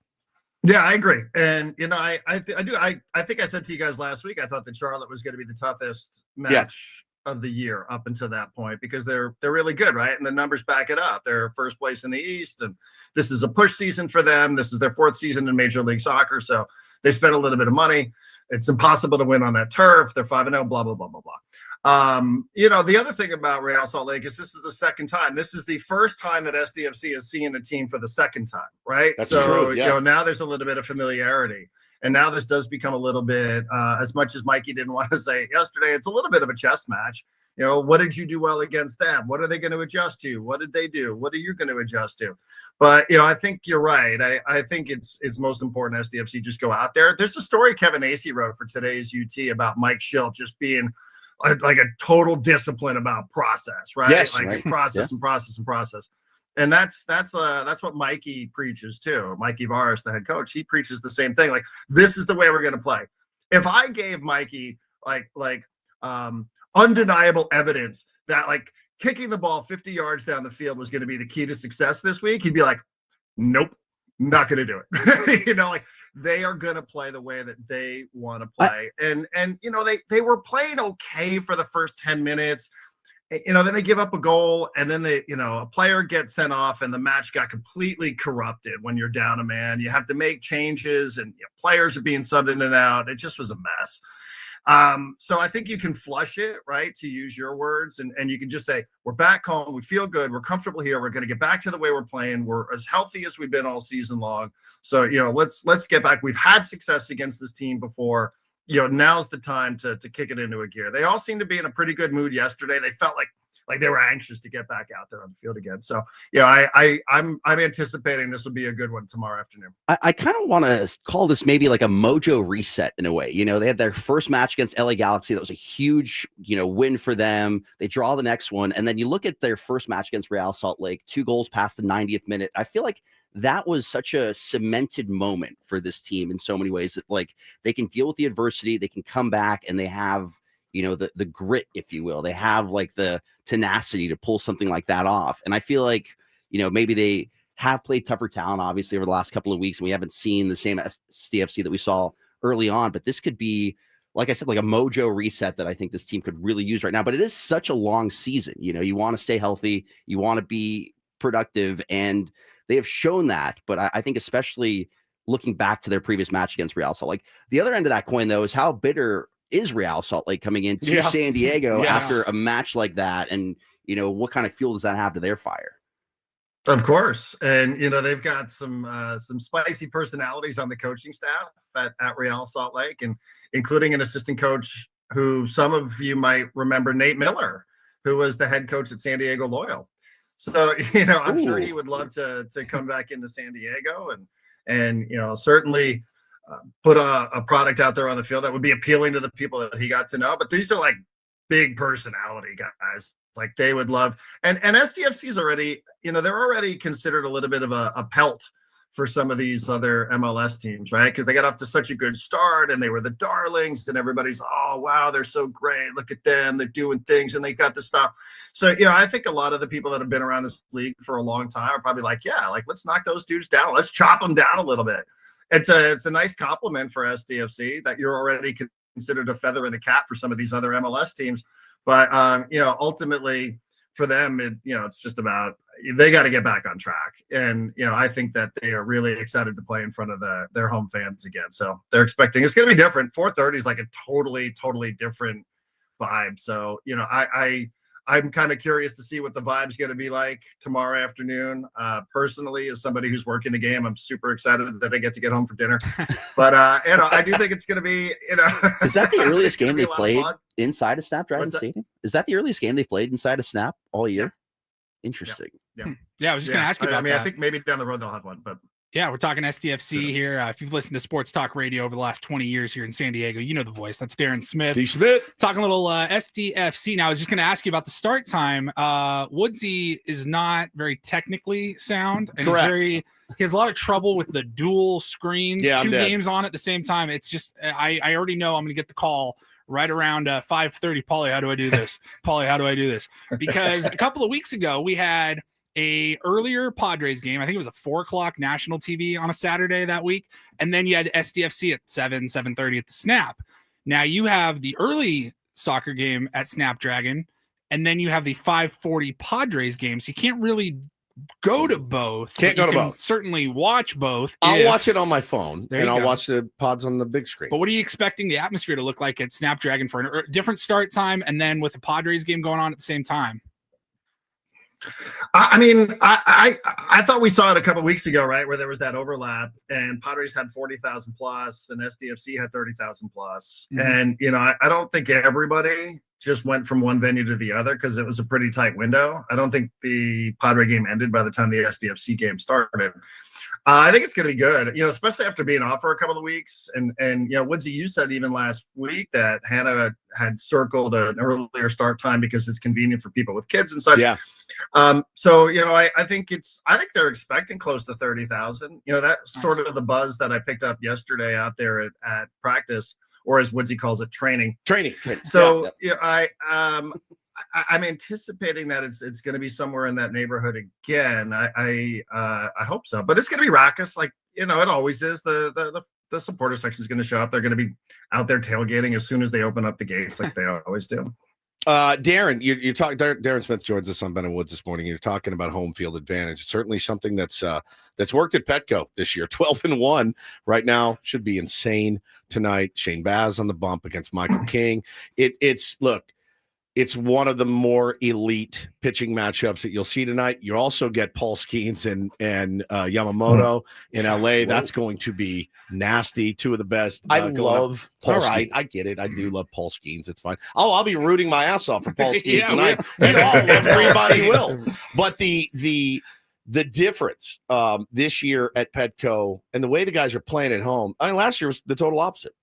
Speaker 12: Yeah, I agree. And, I think I said to you guys last week, I thought that Charlotte was going to be the toughest match of the year up until that point, because they're really good, right? And the numbers back it up. They're first place in the East, and this is a push season for them. This is their 4th season in Major League Soccer, so they spent a little bit of money. It's impossible to win on that turf. They're 5-0, blah, blah, blah, blah, blah. The other thing about Real Salt Lake is this is the second time. This is the first time that SDFC has seen a team for the second time, right?
Speaker 1: That's true, yeah.
Speaker 12: Now there's a little bit of familiarity. And now this does become a little bit, as much as Mikey didn't want to say it yesterday, it's a little bit of a chess match. What did you do well against them? What are they going to adjust to? What did they do? What are you going to adjust to? But, I think you're right. I think it's most important SDFC just go out there. There's a story Kevin Acey wrote for today's UT about Mike Schilt just being like a total discipline about process, right?
Speaker 1: Yes,
Speaker 12: right. Process and process and process. And that's what Mikey preaches too. Mikey Varis, the head coach, he preaches the same thing. Like, this is the way we're going to play. If I gave Mikey undeniable evidence that like kicking the ball 50 yards down the field was going to be the key to success this week, he'd be like, nope, not going to do it. They are going to play the way that they want to play. And they were playing okay for the first 10 minutes. Then they give up a goal, and then a player gets sent off, and the match got completely corrupted. When you're down a man, you have to make changes, and players are being subbed in and out. It just was a mess. So I think you can flush it, right, to use your words, and you can just say, we're back home, we feel good, we're comfortable here, we're going to get back to the way we're playing, we're as healthy as we've been all season long. So, let's get back. We've had success against this team before. Now's the time to kick it into a gear. They all seem to be in a pretty good mood yesterday. They felt like they were anxious to get back out there on the field again. So, I'm anticipating this will be a good one tomorrow afternoon.
Speaker 10: I kind of want to call this maybe like a mojo reset in a way. They had their first match against LA Galaxy. That was a huge, win for them. They draw the next one. And then you look at their first match against Real Salt Lake, 2 goals past the 90th minute. I feel like that was such a cemented moment for this team in so many ways that like they can deal with the adversity, they can come back, and they have, the grit, if you will. They have like the tenacity to pull something like that off. And I feel like, maybe they have played tougher talent, obviously, over the last couple of weeks, and we haven't seen the same SDFC that we saw early on. But this could be, like I said, like a mojo reset that I think this team could really use right now. But it is such a long season. You want to stay healthy, you want to be productive, and they have shown that. But I think especially looking back to their previous match against Real Salt Lake, the other end of that coin, though, is how bitter is Real Salt Lake coming into San Diego after a match like that? And, what kind of fuel does that have to their fire?
Speaker 12: Of course. And, they've got some spicy personalities on the coaching staff at Real Salt Lake, and including an assistant coach who some of you might remember, Nate Miller, who was the head coach at San Diego Loyal. So, I'm sure he would love to come back into San Diego and certainly put a product out there on the field that would be appealing to the people that he got to know. But these are like big personality guys. Like they would love, and SDFC's already, they're already considered a little bit of a pelt for some of these other MLS teams, right? Because they got off to such a good start and they were the darlings and everybody's, oh, wow, they're so great. Look at them. They're doing things and they got the stuff. So, I think a lot of the people that have been around this league for a long time are probably like, yeah, like let's knock those dudes down. Let's chop them down a little bit. It's a nice compliment for SDFC that you're already considered a feather in the cap for some of these other MLS teams. But, ultimately for them, it's just about, they got to get back on track. And, I think that they are really excited to play in front of their home fans again. So they're expecting it's going to be different. 4:30 is like a totally, totally different vibe. So, I'm kind of curious to see what the vibe's going to be like tomorrow afternoon. Personally, as somebody who's working the game, I'm super excited that I get to get home for dinner. But, I do think it's going to be,
Speaker 10: Is that the earliest game they played inside of Snapdragon Stadium? Is that the earliest game they played inside of Snap all year? Interesting.
Speaker 2: Yeah, I was just going to ask you about that.
Speaker 12: I think maybe down the road they'll have one, but.
Speaker 2: Yeah, we're talking SDFC here. If you've listened to sports talk radio over the last 20 years here in San Diego, you know the voice. That's Darren Smith.
Speaker 1: D. Smith.
Speaker 2: Talking a little SDFC. Now, I was just going to ask you about the start time. Woodsy is not very technically sound. And
Speaker 1: Correct.
Speaker 2: he has a lot of trouble with the dual screens.
Speaker 1: Yeah,
Speaker 2: two games on at the same time. It's just, I already know I'm going to get the call right around 5:30. Paulie, how do I do this? Paulie, how do I do this? Because a couple of weeks ago, we had a earlier Padres game. I think it was a 4:00 national TV on a Saturday that week. And then you had SDFC at 7:30 at the Snap. Now you have the early soccer game at Snapdragon, and then you have the 5:40 Padres game. So you can't really go to both.
Speaker 1: Can't go to both.
Speaker 2: Certainly watch both.
Speaker 1: I'll watch it on my phone,
Speaker 2: There
Speaker 1: and
Speaker 2: you
Speaker 1: I'll
Speaker 2: go.
Speaker 1: watch the pods on the big screen.
Speaker 2: But what are you expecting the atmosphere to look like at Snapdragon for a different start time, and then with the Padres game going on at the same time?
Speaker 12: I mean, I thought we saw it a couple of weeks ago, right, where there was that overlap, and Padres had 40,000 plus, and SDFC had 30,000 plus.
Speaker 2: Mhm.
Speaker 12: And I don't think everybody just went from one venue to the other because it was a pretty tight window. I don't think the Padre game ended by the time the SDFC game started. I think it's going to be good, especially after being off for a couple of weeks. And Woodsy, you said even last week that Hannah had circled an earlier start time because it's convenient for people with kids and such.
Speaker 1: Yeah.
Speaker 12: So, I think they're expecting close to 30,000. That's sort of the buzz that I picked up yesterday out there at practice, or as Woodsy calls it, training. So I'm anticipating that it's going to be somewhere in that neighborhood again. I hope so, but it's going to be raucous, like it always is. The supporter section is going to show up. They're going to be out there tailgating as soon as they open up the gates, like they always do.
Speaker 1: Darren, you talk. Darren Smith joins us on Ben and Woods this morning. You're talking about home field advantage. It's certainly something that's worked at Petco this year. 12-1 right now should be insane tonight. Shane Baz on the bump against Michael King. It's one of the more elite pitching matchups that you'll see tonight. You also get Paul Skeens and Yamamoto in LA. That's going to be nasty. Two of the best.
Speaker 7: I love Paul
Speaker 1: All right,
Speaker 7: Skeens.
Speaker 1: I get it. I do love Paul Skeens. It's fine. I'll be rooting my ass off for Paul Skeens
Speaker 2: Yeah,
Speaker 1: tonight.
Speaker 2: we all love
Speaker 1: Everybody
Speaker 2: Paul
Speaker 1: will. But the difference this year at Petco and the way the guys are playing at home. I mean, last year was the total opposite.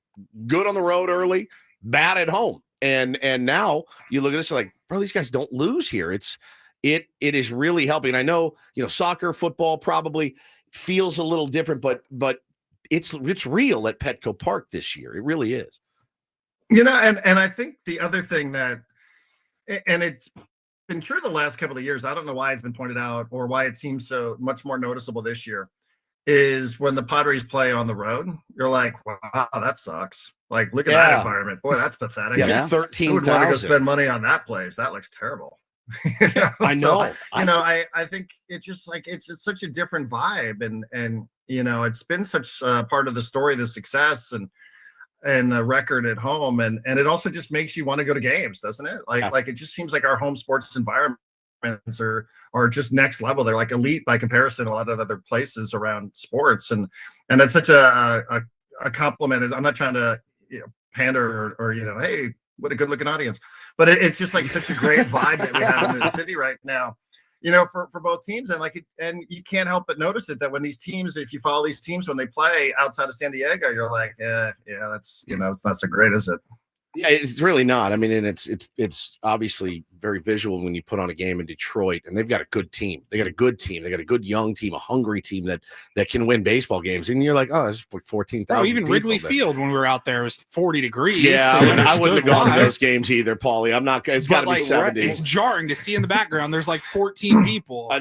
Speaker 1: Good on the road early, bad at home. And now you look at this like, bro, these guys don't lose here. It is really helping. I know, soccer, football probably feels a little different, but it's real at Petco Park this year. It really is.
Speaker 12: And I think the other thing that, and it's been true the last couple of years, I don't know why it's been pointed out or why it seems so much more noticeable this year, is when the Padres play on the road, you're like, wow, that sucks. Like, look at that environment. Boy, that's pathetic.
Speaker 1: Yeah, 13,000.
Speaker 12: Who would want to go spend money on that place? That looks terrible.
Speaker 1: I know.
Speaker 12: I think it's just like it's such a different vibe, and it's been such part of the story, the success and the record at home, and it also just makes you want to go to games, doesn't it? Like it just seems like our home sports environments are just next level. They're like elite by comparison to a lot of other places around sports, and that's such a compliment. I'm not trying to pander or hey, what a good looking audience, but it's just like such a great vibe that we have in the city right now, for both teams. And you can't help but notice it, that when these teams, if you follow these teams, when they play outside of San Diego, you're like, yeah, that's, it's not so great, is it?
Speaker 1: Yeah, it's really not. I mean, and it's obviously very visual when you put on a game in Detroit, and they've got a good team. They got a good team. They got a good young team, a hungry team that can win baseball games. And you're like, oh, there's like 14,000.
Speaker 2: Even Wrigley Field when we were out there was 40 degrees.
Speaker 1: Yeah,
Speaker 2: so
Speaker 1: I wouldn't have gone to those games either, Paulie. I'm not. It's got to be 70.
Speaker 2: It's jarring to see in the background. There's like 14 people.
Speaker 1: I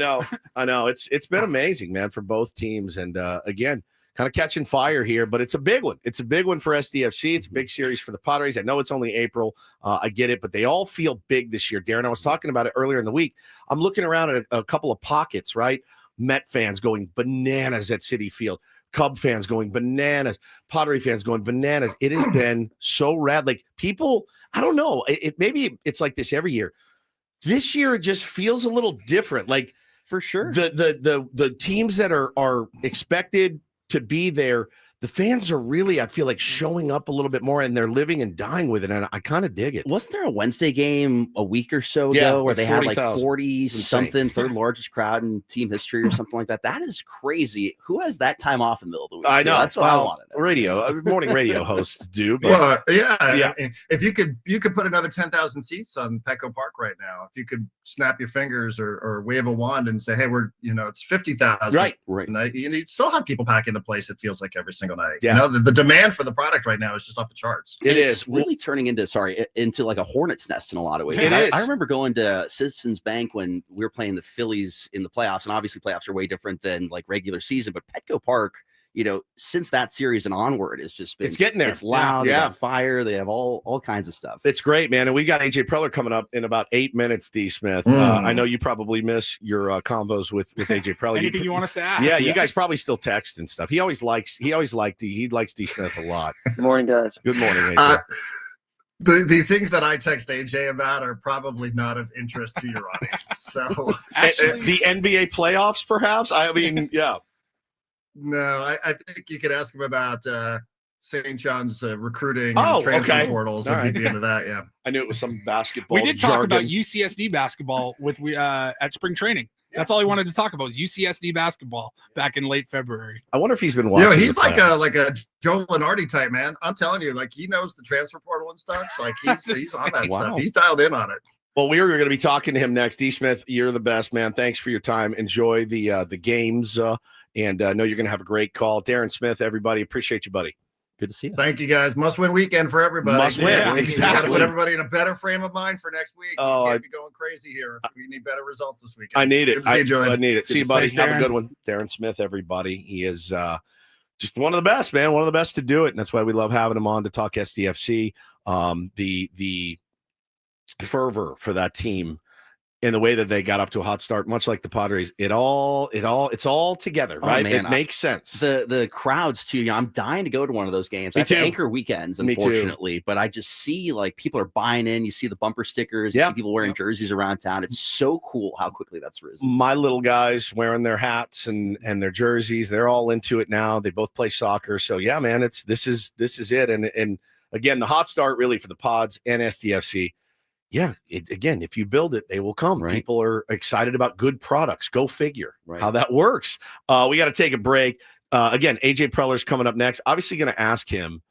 Speaker 1: know. It's been amazing, man, for both teams, and again, kind of catching fire here, but it's a big one. It's a big one for SDFC. It's a big series for the Padres. I know it's only April. I get it, but they all feel big this year. Darren, I was talking about it earlier in the week. I'm looking around at a couple of pockets, right? Met fans going bananas at Citi Field. Cub fans going bananas. Padre fans going bananas. It has been so rad. Like people, I don't know. Maybe it's like this every year. This year, it just feels a little different. Like
Speaker 10: for sure,
Speaker 1: the teams that are expected to be there, the fans are really, I feel like, showing up a little bit more, and they're living and dying with it, and I kind of dig it.
Speaker 10: Wasn't there a Wednesday game a week or so ago where they had like 40 something, third largest crowd in team history or something like that? That is crazy. Who has that time off in the middle of the week?
Speaker 1: I know.
Speaker 10: That's what I want to know.
Speaker 1: Morning radio hosts do. But
Speaker 12: Well, yeah. If you could put another 10,000 seats on Petco Park right now. If you could snap your fingers or wave a wand and say, hey, it's 50,000.
Speaker 1: Right.
Speaker 12: And you still have people packing the place, it feels like, every single night.
Speaker 1: Yeah.
Speaker 12: You know, the demand for the product right now is just off the charts.
Speaker 10: It's really turning into like a hornet's nest in a lot of ways. I remember going to Citizens Bank when we were playing the Phillies in the playoffs, and obviously playoffs are way different than like regular season, but Petco Park, since that series and onward, it's just been,
Speaker 1: it's getting there.
Speaker 10: It's loud. They got fire. They have all kinds of stuff.
Speaker 1: It's great, man. And we got AJ Preller coming up in about 8 minutes, D. Smith. I know you probably miss your combos with AJ Preller.
Speaker 2: Anything you want us to ask?
Speaker 1: Yeah, you guys probably still text and stuff. He likes D. Smith a lot.
Speaker 5: Good morning, guys.
Speaker 1: Good morning, AJ.
Speaker 12: The things that I text AJ about are probably not of interest to your audience. So
Speaker 2: actually,
Speaker 1: the NBA playoffs, perhaps. I mean, yeah.
Speaker 12: No, I think you could ask him about St. John's recruiting and transfer portals, and he'd be into that. Yeah,
Speaker 1: I knew it was some basketball.
Speaker 2: We did talk about UCSD basketball at spring training. That's all he wanted to talk about was UCSD basketball back in late February.
Speaker 1: I wonder if he's been watching.
Speaker 12: He's like a Joe Lenardi type man. I'm telling you, like he knows the transfer portal and stuff. Like he's on that stuff. He's dialed in on it.
Speaker 1: Well, we are going to be talking to him next. D. Smith, you're the best, man. Thanks for your time. Enjoy the games, and I know you're going to have a great call. Darren Smith, everybody, appreciate you, buddy.
Speaker 10: Good to see you.
Speaker 12: Thank you, guys. Must-win weekend for everybody.
Speaker 1: Must-win, exactly.
Speaker 12: You got to put everybody in a better frame of mind for next week.
Speaker 1: Oh,
Speaker 12: you can't be going crazy here. We need better results this weekend.
Speaker 1: I need it.
Speaker 12: Good to see you, Julian.
Speaker 1: I need it.
Speaker 12: Good
Speaker 1: See you, buddy. Have a good one. Darren Smith, everybody. He is just one of the best, man. One of the best to do it, and that's why we love having him on to talk SDFC. The fervor for that team in the way that they got off to a hot start, much like the Padres, it's all together, right?
Speaker 10: Man,
Speaker 1: it makes sense.
Speaker 10: The crowds too. I'm dying to go to one of those games. I have to anchor weekends, unfortunately, but I just see like people are buying in. You see the bumper stickers. You see people wearing jerseys around town. It's so cool how quickly that's risen.
Speaker 1: My little guys wearing their hats and their jerseys. They're all into it now. They both play soccer. So yeah, man, this is it. And again, the hot start really for the Pods and SDFC. Yeah, again, if you build it, they will come. Right. People are excited about good products. Go figure how that works. We got to take a break. Again, AJ Preller's coming up next. Obviously going to ask him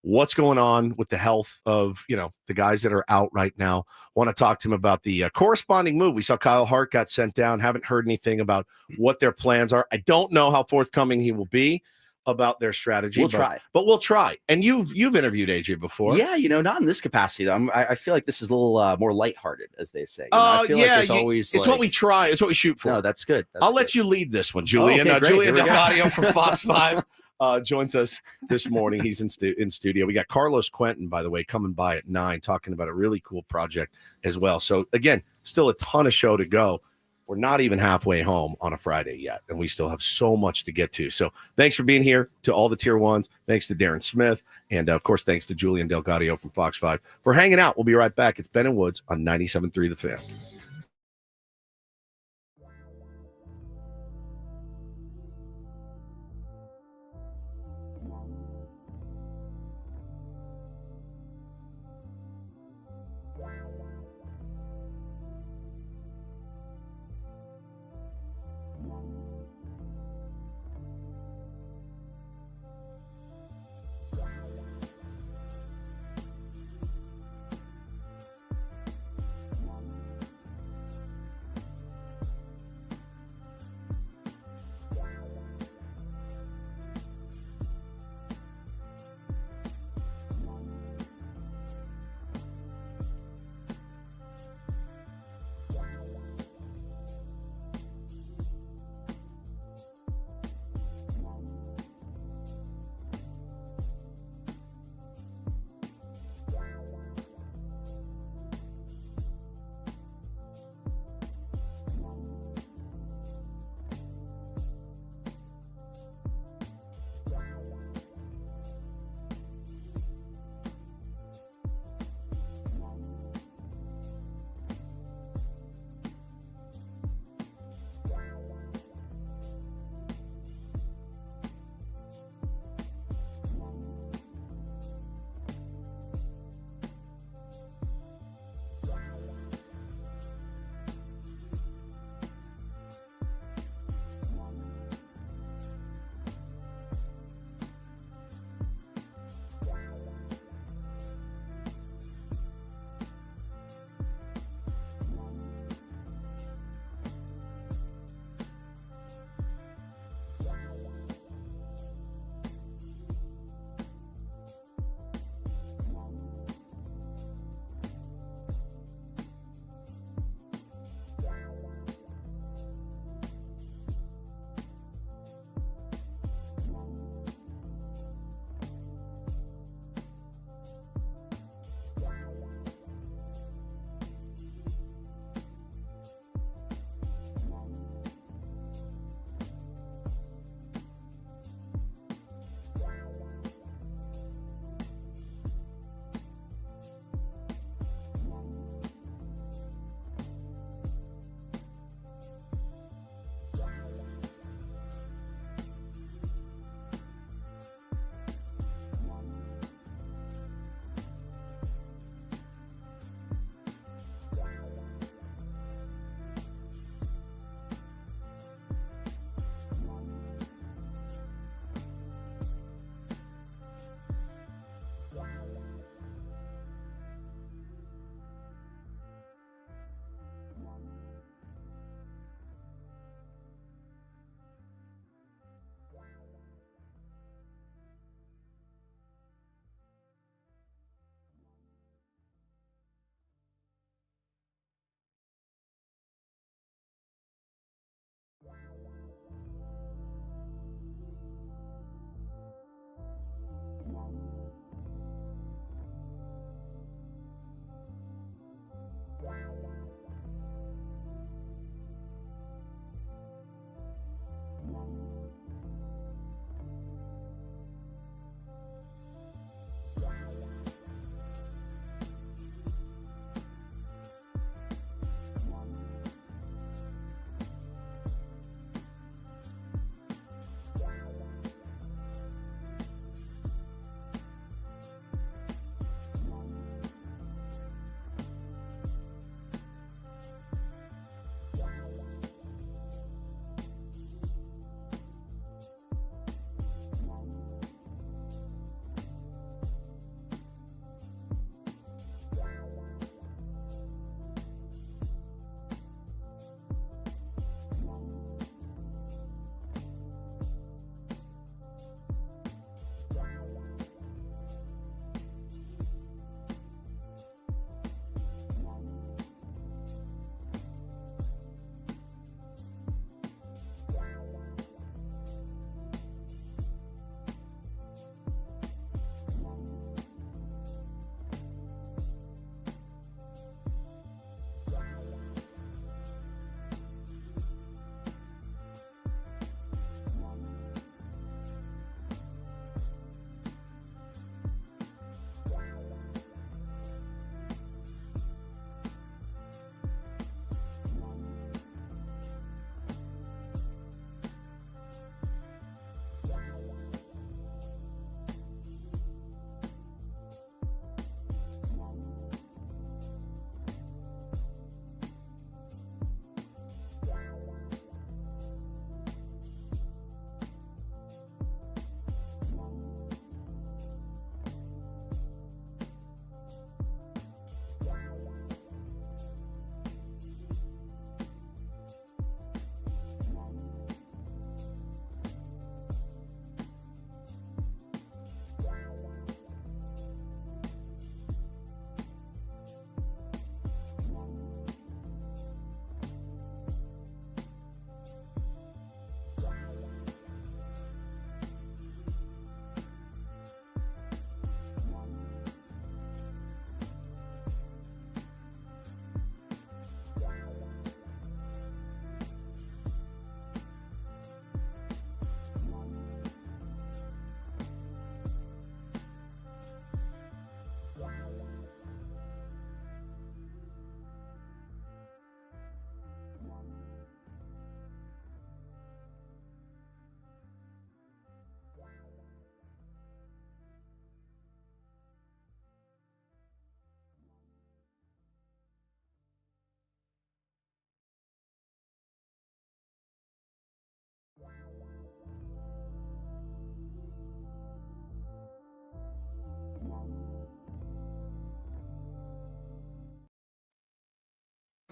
Speaker 1: what's going on with the health of, the guys that are out right now. Want to talk to him about the corresponding move. We saw Kyle Hart got sent down. Haven't heard anything about what their plans are. I don't know how forthcoming he will be about their strategy. But we'll try. And you've interviewed AJ before.
Speaker 10: Yeah, not in this capacity though. I feel like this is a little more lighthearted, as they say. I feel like there's always
Speaker 1: it's what we try. It's what we shoot for.
Speaker 10: No, that's good.
Speaker 1: I'll let you lead this one, Julian. Julian Gaudio from Fox 5 joins us this morning. He's in studio. We got Carlos Quentin, by the way, coming by at 9, talking about a really cool project as well. So again, still a ton of show to go. We're not even halfway home on a Friday yet, and we still have so much to get to. So thanks for being here to all the Tier 1s. Thanks to Darren Smith. And, of course, thanks to Julian Gaudio from Fox 5 for hanging out. We'll be right back. It's Ben and Woods on 97.3 The Fan.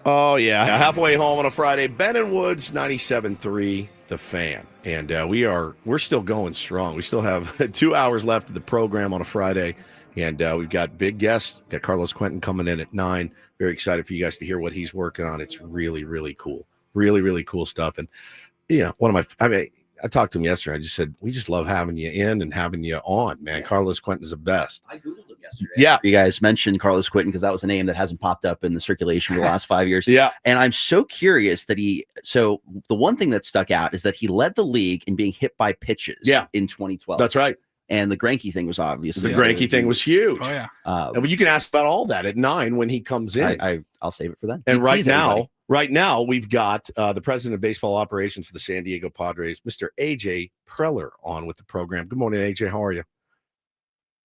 Speaker 1: Oh, yeah. Halfway home on a Friday. Ben and Woods, 97.3, The Fan. And we're still going strong. We still have 2 hours left of the program on a Friday. And we've got big guests. Got Carlos Quentin coming in at 9. Very excited for you guys to hear what he's working on. It's really, really cool. Really, really cool stuff. And, I talked to him yesterday. I just said, we just love having you in and having you on, man. Yeah. Carlos Quentin's the best.
Speaker 10: I Googled him yesterday.
Speaker 1: Yeah.
Speaker 10: You guys mentioned Carlos Quentin because that was a name that hasn't popped up in the circulation for the last 5 years.
Speaker 1: Yeah.
Speaker 10: And I'm so curious that the one thing that stuck out is that he led the league in being hit by pitches in 2012.
Speaker 1: That's right.
Speaker 10: And the Greinke thing was obviously
Speaker 1: the Greinke thing was huge.
Speaker 2: Oh, yeah.
Speaker 1: But you can ask about all that at 9 when he comes in.
Speaker 10: I'll save it for then.
Speaker 1: And right now, we've got the president of baseball operations for the San Diego Padres, Mr. AJ Preller, on with the program. Good morning, AJ. How are you?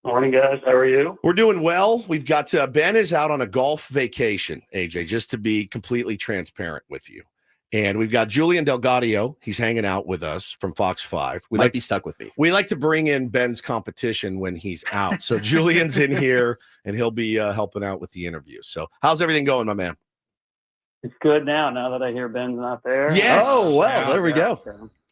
Speaker 13: Morning, guys. How are you?
Speaker 1: We're doing well. We've got Ben is out on a golf vacation, AJ, just to be completely transparent with you. And we've got Julian Gaudio. He's hanging out with us from Fox 5.
Speaker 10: We might be stuck with me.
Speaker 1: We like to bring in Ben's competition when he's out. So Julian's in here, and he'll be helping out with the interview. So how's everything going, my man?
Speaker 13: It's good now that I hear Ben's not there.
Speaker 1: Yes.
Speaker 10: Oh, well, there we go.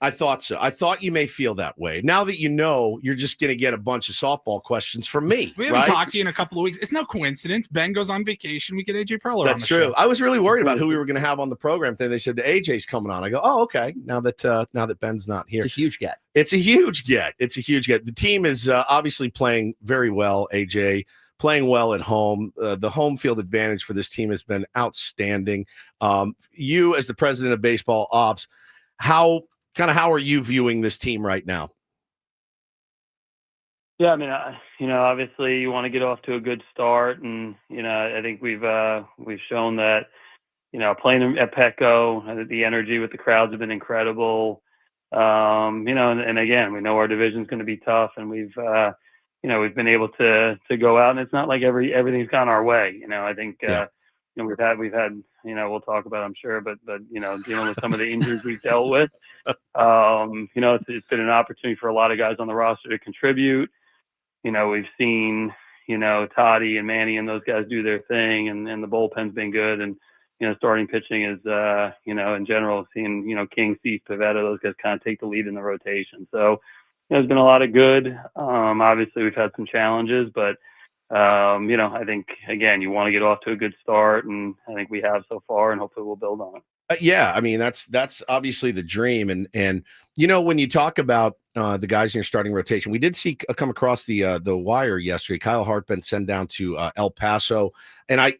Speaker 1: I thought so. I thought you may feel that way. Now that you know, you're just going to get a bunch of softball questions from me.
Speaker 2: We haven't talked to you in a couple of weeks. It's no coincidence. Ben goes on vacation. We get AJ Preller.
Speaker 1: That's true. I was really worried about who we were going to have on the program. Then they said the AJ's coming on. I go, oh, okay. Now that Ben's not here,
Speaker 10: it's a huge get.
Speaker 1: It's a huge get. The team is obviously playing very well. AJ playing well at home. The home field advantage for this team has been outstanding. You, as the president of baseball ops, how are you viewing this team right now?
Speaker 13: Yeah, I mean, obviously you want to get off to a good start, and I think we've shown that, playing at Petco, the energy with the crowds have been incredible. And again, we know our division's going to be tough, and we've been able to go out, and it's not like everything's gone our way. I think we've had we'll talk about, I'm sure, but dealing with some of the injuries we've dealt with. It's been an opportunity for a lot of guys on the roster to contribute. We've seen, Toddy and Manny and those guys do their thing, and the bullpen's been good. And, starting pitching is, in general, seeing, King, Steve, Pivetta, those guys kind of take the lead in the rotation. So there's been a lot of good. Obviously, we've had some challenges, but, I think, again, you want to get off to a good start, and I think we have so far, and hopefully we'll build on it.
Speaker 1: Yeah, I mean, that's obviously the dream. And when you talk about the guys in your starting rotation, we did see come across the wire yesterday. Kyle Hart been sent down to El Paso. And I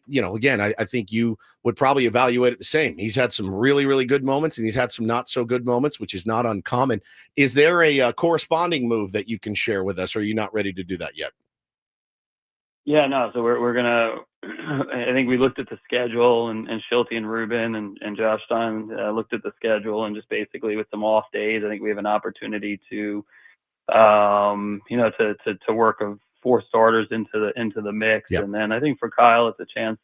Speaker 1: think you would probably evaluate it the same. He's had some really, really good moments, and he's had some not so good moments, which is not uncommon. Is there a corresponding move that you can share with us, or are you not ready to do that yet?
Speaker 13: Yeah, no. So we're gonna. I think we looked at the schedule, and Schulte and Ruben and Josh Stein looked at the schedule, and just basically with some off days, I think we have an opportunity to, to work of 4 starters into the mix. Yep. And then I think for Kyle, it's a chance.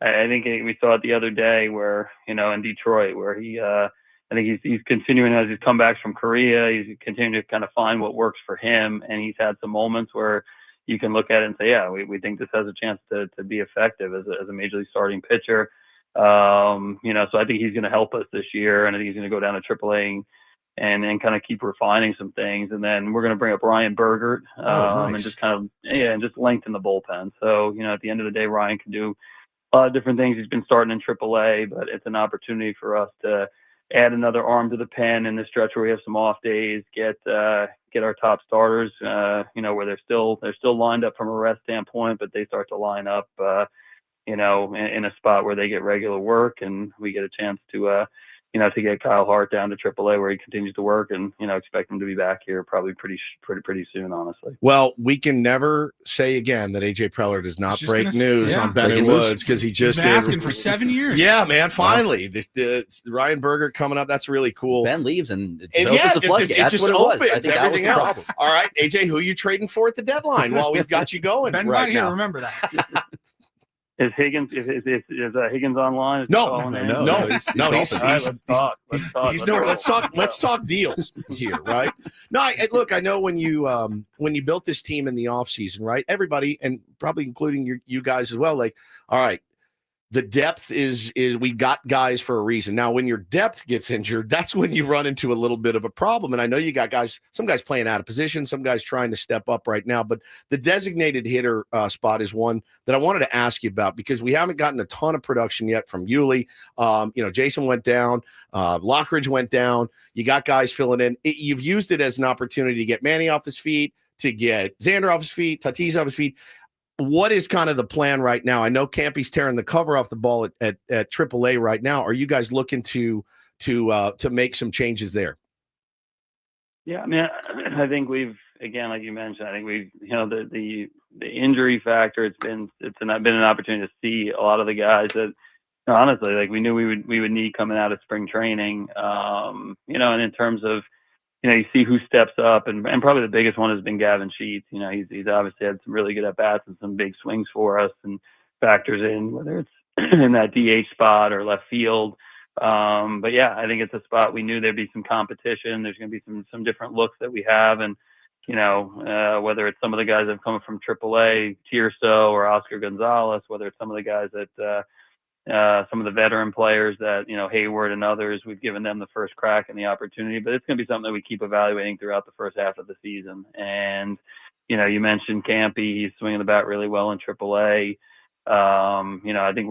Speaker 13: I think we saw it the other day where in Detroit, where he. I think he's continuing as he's come back from Korea. He's continuing to kind of find what works for him, and he's had some moments where you can look at it and say, yeah, we think this has a chance to be effective as a major league starting pitcher. So I think he's going to help us this year, and I think he's going to go down to AAA and kind of keep refining some things. And then we're going to bring up Ryan Bergert
Speaker 1: nice.
Speaker 13: And just kind of, just lengthen the bullpen. So, at the end of the day, Ryan can do a lot of different things. He's been starting in AAA, but it's an opportunity for us to add another arm to the pen in the stretch where we have some off days, get our top starters, where they're still lined up from a rest standpoint, but they start to line up, in a spot where they get regular work, and we get a chance to get Kyle Hart down to AAA where he continues to work, and, expect him to be back here probably pretty soon, honestly.
Speaker 1: Well, we can never say again that AJ Preller does not break news on Ben and Woods, because he just
Speaker 2: been asking for 7 years.
Speaker 1: Yeah, man. Finally, the Ryan Berger coming up. That's really cool.
Speaker 10: Ben leaves, and
Speaker 1: it just opens everything else. All right, AJ, who are you trading for at the deadline while we've got you going?
Speaker 2: Ben's
Speaker 1: right
Speaker 2: not here.
Speaker 1: Now.
Speaker 2: Remember that.
Speaker 13: Is Higgins Higgins online?
Speaker 1: No. He's nowhere. Let's talk deals here, right? No, look, I know when you built this team in the offseason, right? Everybody, and probably including you guys as well, like, all right, the depth is we got guys for a reason. Now, when your depth gets injured, that's when you run into a little bit of a problem. And I know you got some guys playing out of position, some guys trying to step up right now. But the designated hitter spot is one that I wanted to ask you about because we haven't gotten a ton of production yet from Yuli. Jason went down, Lockridge went down. You got guys filling in. You've used it as an opportunity to get Manny off his feet, to get Xander off his feet, Tatis off his feet. What is kind of the plan right now? I know Campy's tearing the cover off the ball at AAA right now. Are you guys looking to make some changes there?
Speaker 13: Yeah, I mean, I think we've, again, like you mentioned, I think we've, the injury factor. It's been an opportunity to see a lot of the guys that, honestly, like we knew we would need coming out of spring training. And in terms of, you see who steps up, and probably the biggest one has been Gavin Sheets. He's obviously had some really good at-bats and some big swings for us and factors in, whether it's in that DH spot or left field. But yeah, I think it's a spot we knew there'd be some competition. There's going to be some different looks that we have. And, whether it's some of the guys that have come from AAA, Tirso or Oscar Gonzalez, whether it's some of the guys that, some of the veteran players that, Hayward and others, we've given them the first crack and the opportunity, but it's going to be something that we keep evaluating throughout the first half of the season. And, you mentioned Campy, he's swinging the bat really well in AAA. I think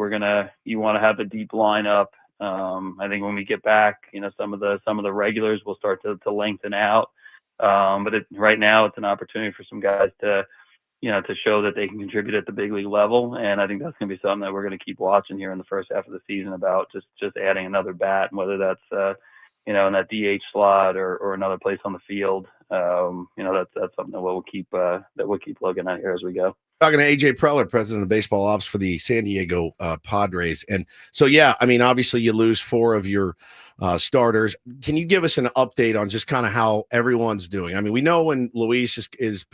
Speaker 13: you want to have a deep lineup. I think when we get back, some of the regulars will start to lengthen out. But right now it's an opportunity for some guys to show that they can contribute at the big league level. And I think that's going to be something that we're going to keep watching here in the first half of the season about just adding another bat, and whether that's, in that DH slot or another place on the field. That's something that we'll keep looking at here as we go.
Speaker 1: Talking to AJ Preller, president of baseball ops for the San Diego Padres. And so, yeah, I mean, obviously you lose 4 of your starters. Can you give us an update on just kind of how everyone's doing? I mean, we know when Luis is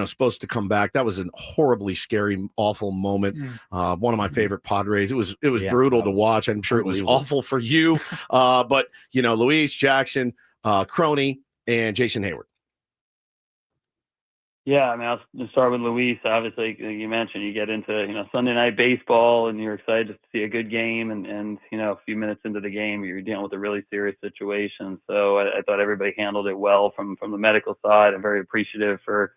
Speaker 1: supposed to come back. That was a horribly scary, awful moment. One of my favorite Padres. It was brutal to watch. I'm sure it was awful for you. But Luis, Jackson, Crony, and Jason Hayward.
Speaker 13: Yeah, I mean, I'll start with Luis. Obviously, you mentioned you get into Sunday night baseball, and you're excited to see a good game, and a few minutes into the game, you're dealing with a really serious situation. So I thought everybody handled it well from the medical side. I'm very appreciative for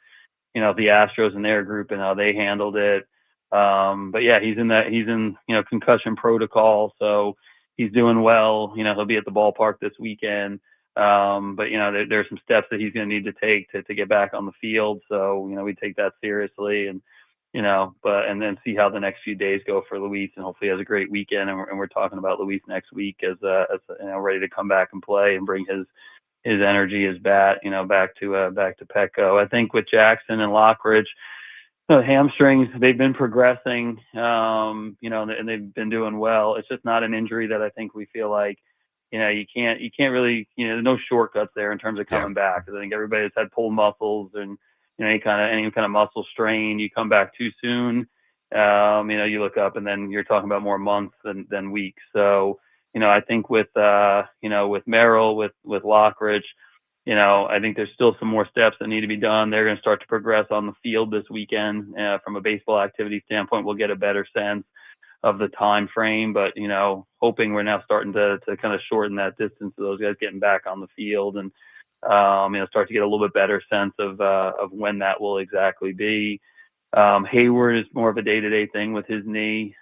Speaker 13: the Astros and their group and how they handled it. But yeah, he's in concussion protocol, so he's doing well. He'll be at the ballpark this weekend. But there's some steps that he's going to need to take to get back on the field. So we take that seriously, and and then see how the next few days go for Luis, and hopefully he has a great weekend. And we're talking about Luis next week as ready to come back and play and bring his energy, his bat, back to Petco. I think with Jackson and Lockridge, the hamstrings, they've been progressing, and they've been doing well. It's just not an injury that I think we feel like, you can't really, there's no shortcuts there in terms of coming back. I think everybody's had pulled muscles and, any kind of muscle strain, you come back too soon. You look up and then you're talking about more months than weeks. So, I think with Merrill, with Lockridge, I think there's still some more steps that need to be done. They're going to start to progress on the field this weekend. From a baseball activity standpoint, we'll get a better sense of the time frame, but hoping we're now starting to kind of shorten that distance of those guys getting back on the field, and start to get a little bit better sense of when that will exactly be. Hayward is more of a day-to-day thing with his knee.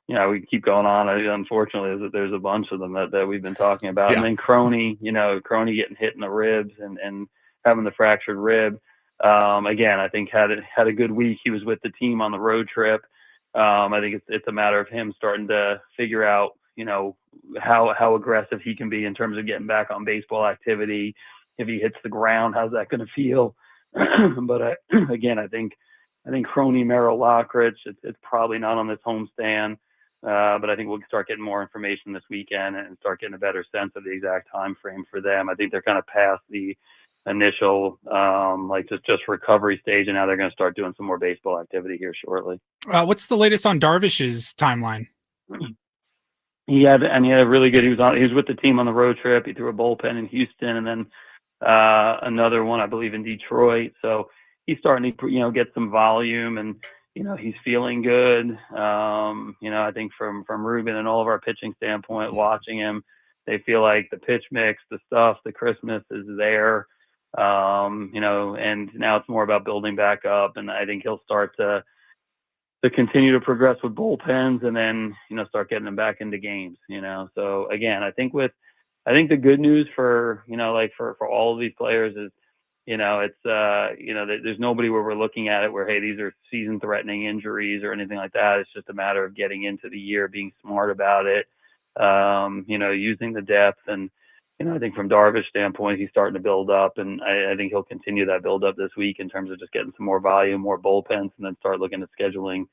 Speaker 13: We keep going on. Unfortunately, there's a bunch of them that we've been talking about. Yeah. And then Crony getting hit in the ribs and having the fractured rib. Again, I think had a good week. He was with the team on the road trip. I think it's a matter of him starting to figure out, how aggressive he can be in terms of getting back on baseball activity. If he hits the ground, how's that going to feel? But again, I think Crony, Merrill, Lockridge, it's probably not on this homestand. But I think we'll start getting more information this weekend and start getting a better sense of the exact time frame for them. I think they're kind of past the initial just recovery stage, and now they're going to start doing some more baseball activity here shortly.
Speaker 2: What's the latest on Darvish's timeline?
Speaker 13: He had a really good. He was with the team on the road trip. He threw a bullpen in Houston, and then another one, I believe, in Detroit. So he's starting to get some volume, and he's feeling good. I think from Ruben and all of our pitching standpoint, watching him, they feel like the pitch mix, the stuff, the crispness is there. And now it's more about building back up, and I think he'll start to continue to progress with bullpens, and then start getting them back into games. So again, I think the good news for for all of these players is there's nobody where we're looking at it where, hey, these are season threatening injuries or anything like that. It's just a matter of getting into the year, being smart about it, using the depth. And I think from Darvish's standpoint, he's starting to build up, and I think he'll continue that build up this week in terms of just getting some more volume, more bullpens, and then start looking at scheduling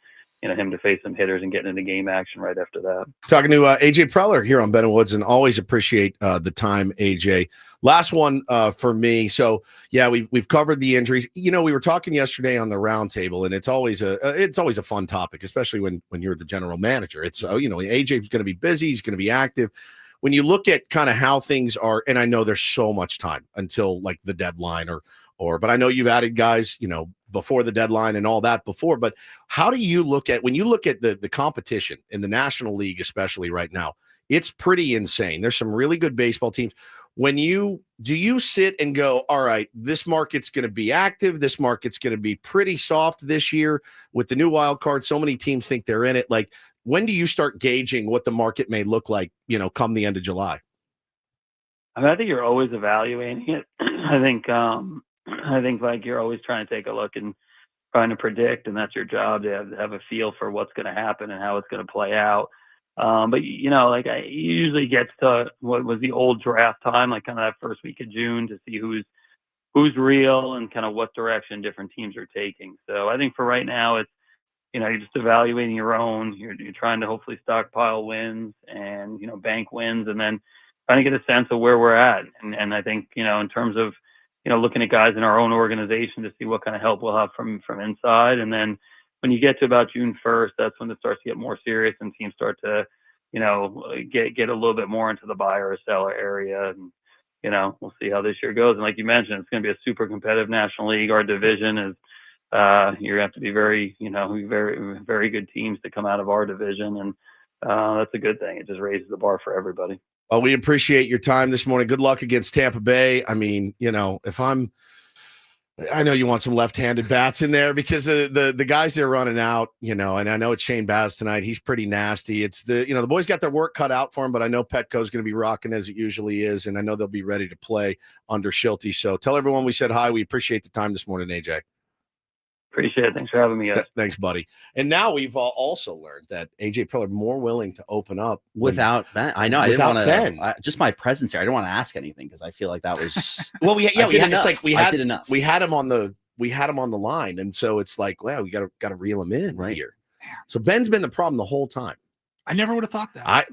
Speaker 13: him to face some hitters and getting into game action right after that.
Speaker 1: Talking to AJ Preller here on Ben and Woods, and always appreciate the time, AJ. Last one for me. So yeah, we've covered the injuries. We were talking yesterday on the roundtable, and it's always a fun topic, especially when you're the general manager. It's AJ's going to be busy, he's going to be active. When you look at kind of how things are, and I know there's so much time until like the deadline but I know you've added guys, before the deadline and all that before, but how do you look at, when you look at the competition in the National League, especially right now, it's pretty insane. There's some really good baseball teams. Do you sit and go, all right, this market's going to be active. This market's going to be pretty soft this year with the new wild card. So many teams think they're in it. Like, when do you start gauging what the market may look like, come the end of July?
Speaker 13: I think you're always evaluating it. I think like you're always trying to take a look and trying to predict, and that's your job, to have a feel for what's going to happen and how it's going to play out. But I usually get to what was the old draft time, like kind of that first week of June, to see who's real and kind of what direction different teams are taking. So I think for right now, it's you're just evaluating your own. You're trying to hopefully stockpile wins and bank wins, and then trying to get a sense of where we're at. And I think in terms of looking at guys in our own organization to see what kind of help we'll have from inside. And then when you get to about June 1st, that's when it starts to get more serious and teams start to, get a little bit more into the buyer or seller area. And, we'll see how this year goes. And like you mentioned, it's going to be a super competitive National League. Our division is, you're going to have to be very, very, very good teams to come out of our division. And that's a good thing. It just raises the bar for everybody.
Speaker 1: Well, we appreciate your time this morning. Good luck against Tampa Bay. I mean, I know you want some left-handed bats in there because the guys they're running out, and I know it's Shane Baz tonight. He's pretty nasty. It's the boys got their work cut out for him, but I know Petco's going to be rocking as it usually is, and I know they'll be ready to play under Schulte. So tell everyone we said hi. We appreciate the time this morning, AJ.
Speaker 13: Appreciate it. Thanks for having me, guys.
Speaker 1: Thanks, buddy. And now we've also learned that AJ Preller more willing to open up
Speaker 10: without Ben. I know. I didn't want to. Just my presence here. I didn't want to ask anything because I feel like that was.
Speaker 1: Well, we had
Speaker 10: enough.
Speaker 1: We had him on the line, and so it's like, wow, we got to reel him in right here. So Ben's been the problem the whole time.
Speaker 2: I never would have thought that.
Speaker 1: I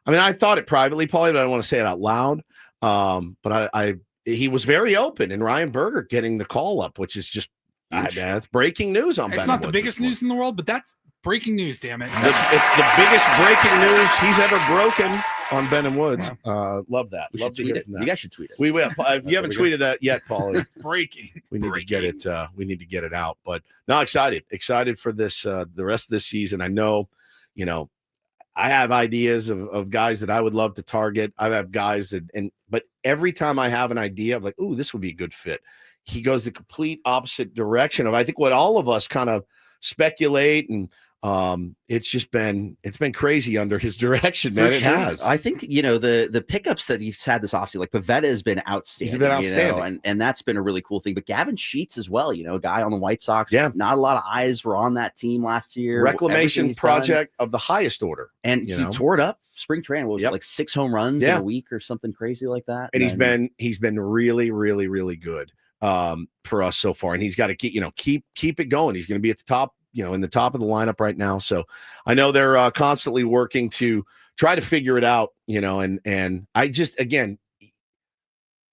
Speaker 1: mean, I thought it privately, Paulie, but I don't want to say it out loud. But he was very open, and Ryan Berger getting the call up, which is just. That's breaking news on Ben.
Speaker 2: It's not the biggest news in the world, but that's breaking news, damn it.
Speaker 1: It's the biggest breaking news he's ever broken on Ben and Woods. Yeah. Love that.
Speaker 10: Love to hear it. You guys should tweet it.
Speaker 1: We will. If you haven't tweeted that yet, Paulie.
Speaker 2: Breaking.
Speaker 1: We need to get it. We need to get it out. But no, excited for this. The rest of this season. I know, I have ideas of guys that I would love to target. I have guys but every time I have an idea of like, ooh, this would be a good fit. He goes the complete opposite direction of I think what all of us kind of speculate, and it's been crazy under his direction, man. It has.
Speaker 10: I think the pickups that he's had this offseason, like Pavetta has been outstanding.
Speaker 1: He's been outstanding,
Speaker 10: and that's been a really cool thing. But Gavin Sheets as well, a guy on the White Sox.
Speaker 1: Yeah,
Speaker 10: not a lot of eyes were on that team last year.
Speaker 1: Reclamation project of the highest order,
Speaker 10: and he tore it up. Spring training was like 6 home runs in a week or something crazy like that.
Speaker 1: And he's been really, really, really good for us so far, and he's got to keep it going. He's going to be at the top, in the top of the lineup right now. So I know they're constantly working to try to figure it out, and I just, again,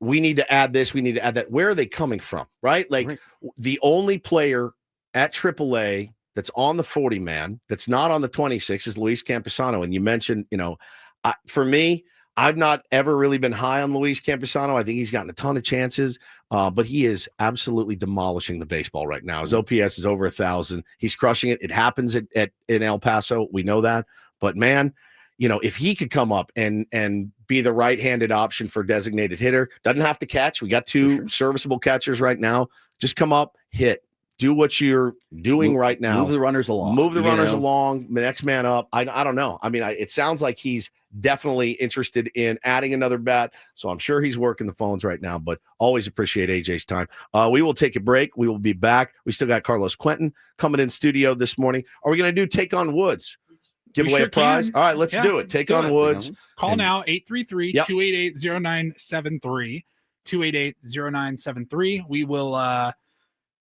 Speaker 1: we need to add this, we need to add that. Where are they coming from? Right? Like the only player at AAA that's on the 40 man, that's not on the 26 is Luis Camposano. And you mentioned, for me, I've not ever really been high on Luis Campusano. I think he's gotten a ton of chances, but he is absolutely demolishing the baseball right now. His OPS is over 1,000. He's crushing it. It happens in El Paso. We know that. But, man, if he could come up and be the right-handed option for designated hitter, doesn't have to catch. We got two serviceable catchers right now. Just come up, hit. Do what you're doing right now.
Speaker 10: Move the runners along.
Speaker 1: Move the runners along. The next man up. I don't know. I mean, it sounds like he's definitely interested in adding another bat. So I'm sure he's working the phones right now, but always appreciate AJ's time. We will take a break. We will be back. We still got Carlos Quentin coming in studio this morning. Are we going to do Take on Woods? Give away a prize? All right, let's do it. Take on Woods.
Speaker 2: Call now, 833-288-0973. 288-0973. We will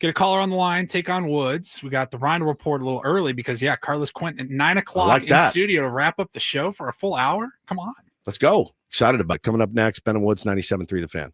Speaker 2: get a caller on the line, take on Woods. We got the Reindl Report a little early because, Carlos Quentin at 9 o'clock in studio to wrap up the show for a full hour. Come on.
Speaker 1: Let's go. Excited about it. Coming up next, Ben and Woods, 97.3 The Fan.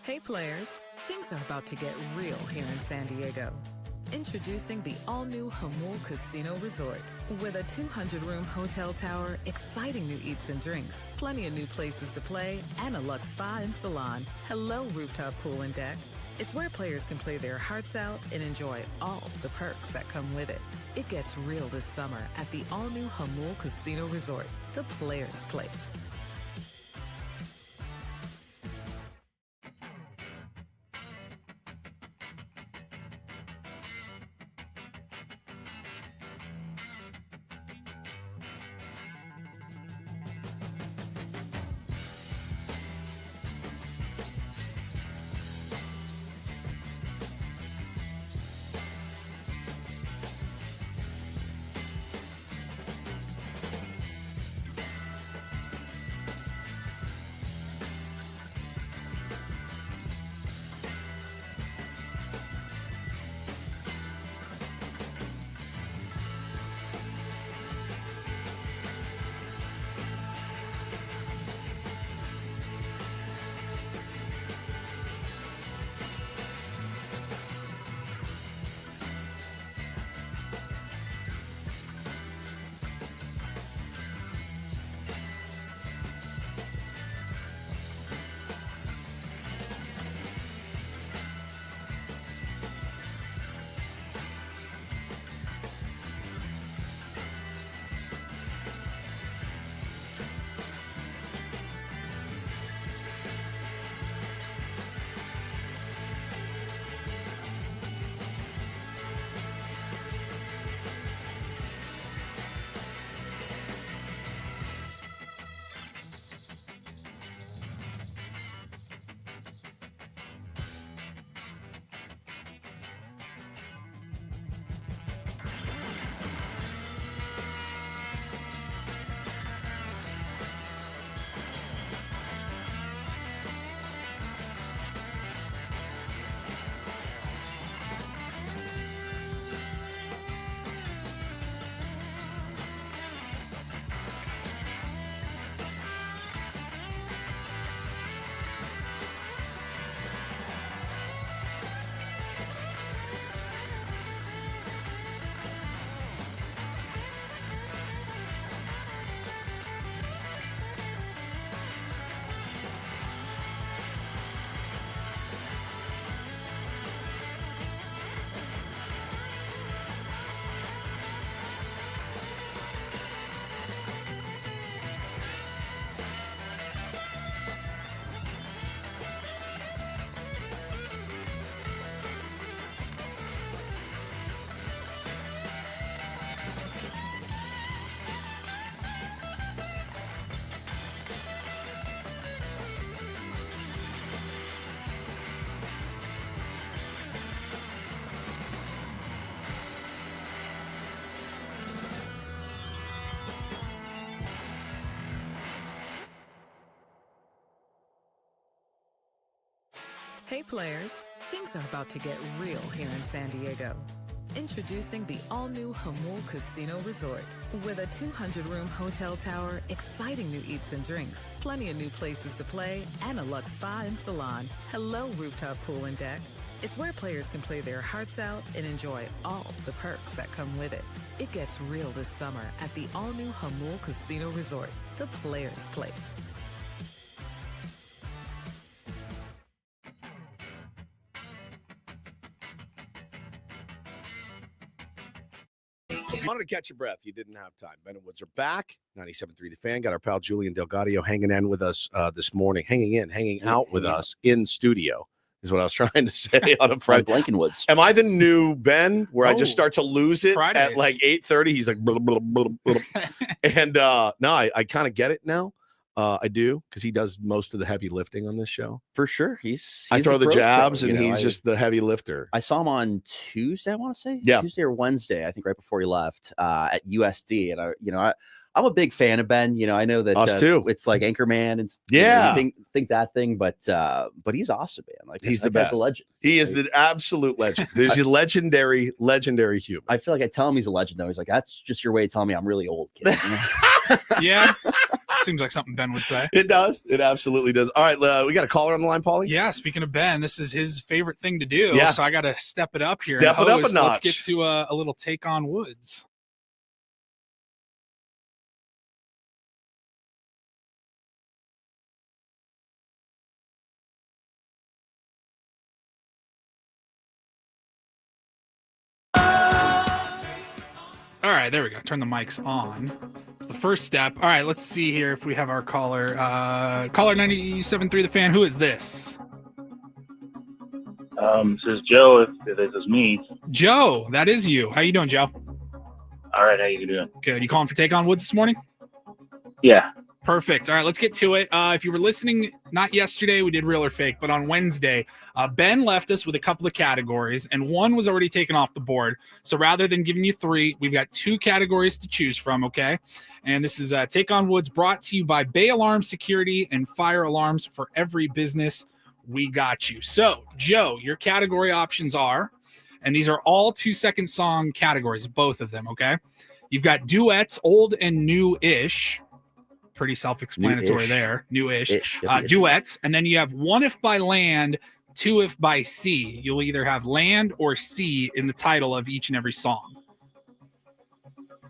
Speaker 4: Hey players, things are about to get real here in San Diego. Introducing the all-new Jamul Casino Resort. With a 200-room hotel tower, exciting new eats and drinks, plenty of new places to play, and a luxe spa and salon. Hello, rooftop pool and deck. It's where players can play their hearts out and enjoy all the perks that come with it. It gets real this summer at the all-new Jamul Casino Resort, the players' place. Hey players, things are about to get real here in San Diego. Introducing the all-new Jamul Casino Resort. With a 200-room hotel tower, exciting new eats and drinks, plenty of new places to play, and a luxe spa and salon. Hello, rooftop pool and deck. It's where players can play their hearts out and enjoy all the perks that come with it. It gets real this summer at the all-new Jamul Casino Resort, the players' place.
Speaker 1: If you wanted to catch your breath, you didn't have time. Ben and Woods are back. 97.3 The Fan. Got our pal Julian Gaudio hanging in with us this morning. Hanging out with us in studio is what I was trying to say on a Friday.
Speaker 10: Blankenwoods.
Speaker 1: Am I the new Ben where I just start to lose it
Speaker 2: Fridays.
Speaker 1: at like 8:30? He's like, blah, blah, blah, blah. And no, I kind of get it now. I do, because he does most of the heavy lifting on this show.
Speaker 10: For sure. He's
Speaker 1: I throw
Speaker 10: a
Speaker 1: the
Speaker 10: growth
Speaker 1: jabs,
Speaker 10: pro,
Speaker 1: and
Speaker 10: you know,
Speaker 1: he's just the heavy lifter.
Speaker 10: I saw him on Tuesday, I want to say.
Speaker 1: Yeah.
Speaker 10: Tuesday or Wednesday, I think, right before he left at USD. And I'm a big fan of Ben. You know, I know that
Speaker 1: Us too.
Speaker 10: It's like Anchorman and
Speaker 1: Yeah.
Speaker 10: you think that thing, but he's awesome, man. Like
Speaker 1: He's the
Speaker 10: that guy's
Speaker 1: best.
Speaker 10: a legend.
Speaker 1: He is the absolute legend. There's a legendary human.
Speaker 10: I feel like I tell him he's a legend though. He's like, that's just your way of telling me I'm really old, kid. You know?
Speaker 2: Yeah. Seems like something Ben would say.
Speaker 1: It does. It absolutely does. All right, we got a caller on the line, Paulie.
Speaker 2: Yeah, speaking of Ben, this is his favorite thing to do.
Speaker 1: Yeah.
Speaker 2: So I got to step it up here.
Speaker 1: Step
Speaker 2: and
Speaker 1: it up a
Speaker 2: host.
Speaker 1: notch.
Speaker 2: Let's get to a little take on Woods. All right, there we go. Turn the mics on. It's the first step. All right, let's see here if we have our caller. Caller 97.3 The Fan. Who is this?
Speaker 14: This is Joe. If this is me.
Speaker 2: Joe, that is you. How you doing, Joe?
Speaker 14: All right, how you doing?
Speaker 2: Good. You calling for Take on Woods this morning?
Speaker 14: Yeah.
Speaker 2: Perfect. All right, let's get to it. If you were listening, not yesterday, we did real or fake, but on Wednesday, Ben left us with a couple of categories, and one was already taken off the board. So rather than giving you three, we've got two categories to choose from, okay? And this is Take on Woods, brought to you by Bay Alarm Security and Fire Alarms for every business. We got you. So, Joe, your category options are, and these are all 2-second song categories, both of them, okay? You've got duets, old and new-ish. Pretty self-explanatory
Speaker 10: New-ish.
Speaker 2: there. New-ish.
Speaker 10: Ish.
Speaker 2: Duets. And then you have one if by land, two if by sea. You'll either have land or sea in the title of each and every song.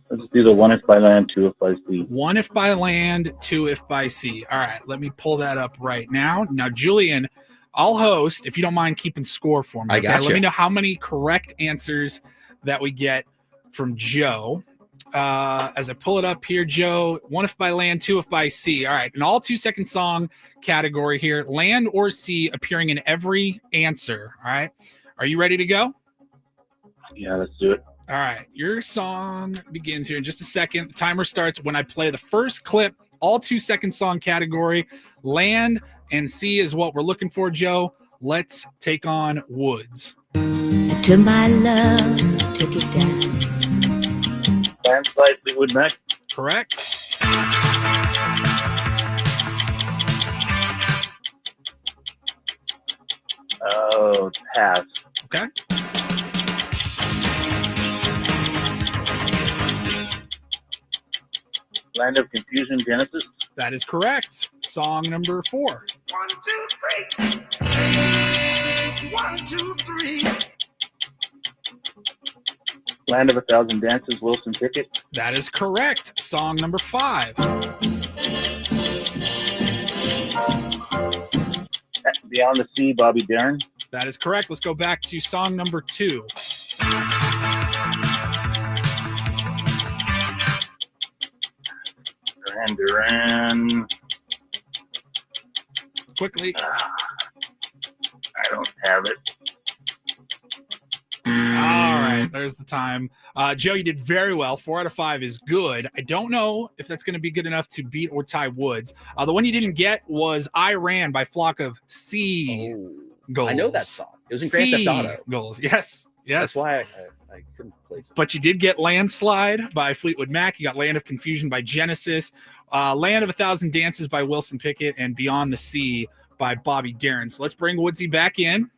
Speaker 14: Let's do the one if by land, two if by sea.
Speaker 2: One if by land, two if by sea. All right, let me pull that up right now. Now, Julian, I'll host if you don't mind keeping score for me.
Speaker 10: I gotcha.
Speaker 2: Let me know how many correct answers that we get from Joe. As I pull it up here, Joe, one if by land, two if by sea. All right, an all 2-second song category here, land or sea appearing in every answer. All right, are you ready to go?
Speaker 14: Yeah, let's do it.
Speaker 2: All right, your song begins here in just a second. The timer starts when I play the first clip. All 2-second song category, land and sea is what we're looking for, Joe. Let's take on Woods.
Speaker 11: I took my love, took it down.
Speaker 14: Landslide, Fleetwood Mac.
Speaker 2: Correct.
Speaker 14: Oh, pass.
Speaker 2: Okay.
Speaker 14: Land of Confusion, Genesis.
Speaker 2: That is correct. Song number 4.
Speaker 3: 1, 2, 3. 1, 2, 3.
Speaker 14: Land of a Thousand Dances, Wilson Pickett.
Speaker 2: That is correct. Song number 5.
Speaker 14: Beyond the Sea, Bobby Darin.
Speaker 2: That is correct. Let's go back to song number 2.
Speaker 14: Duran.
Speaker 2: Quickly.
Speaker 14: I don't have it.
Speaker 2: All right, there's the time. Joe, you did very well. 4 out of 5 is good. I don't know if that's going to be good enough to beat or tie Woods. The one you didn't get was I Ran by Flock of Sea Gulls.
Speaker 10: I know that song. It was in Grand Theft Auto.
Speaker 2: Gulls. Yes.
Speaker 10: That's why I couldn't place it.
Speaker 2: But you did get Landslide by Fleetwood Mac. You got Land of Confusion by Genesis. Land of a Thousand Dances by Wilson Pickett, and Beyond the Sea by Bobby Darin. So let's bring Woodsy back in.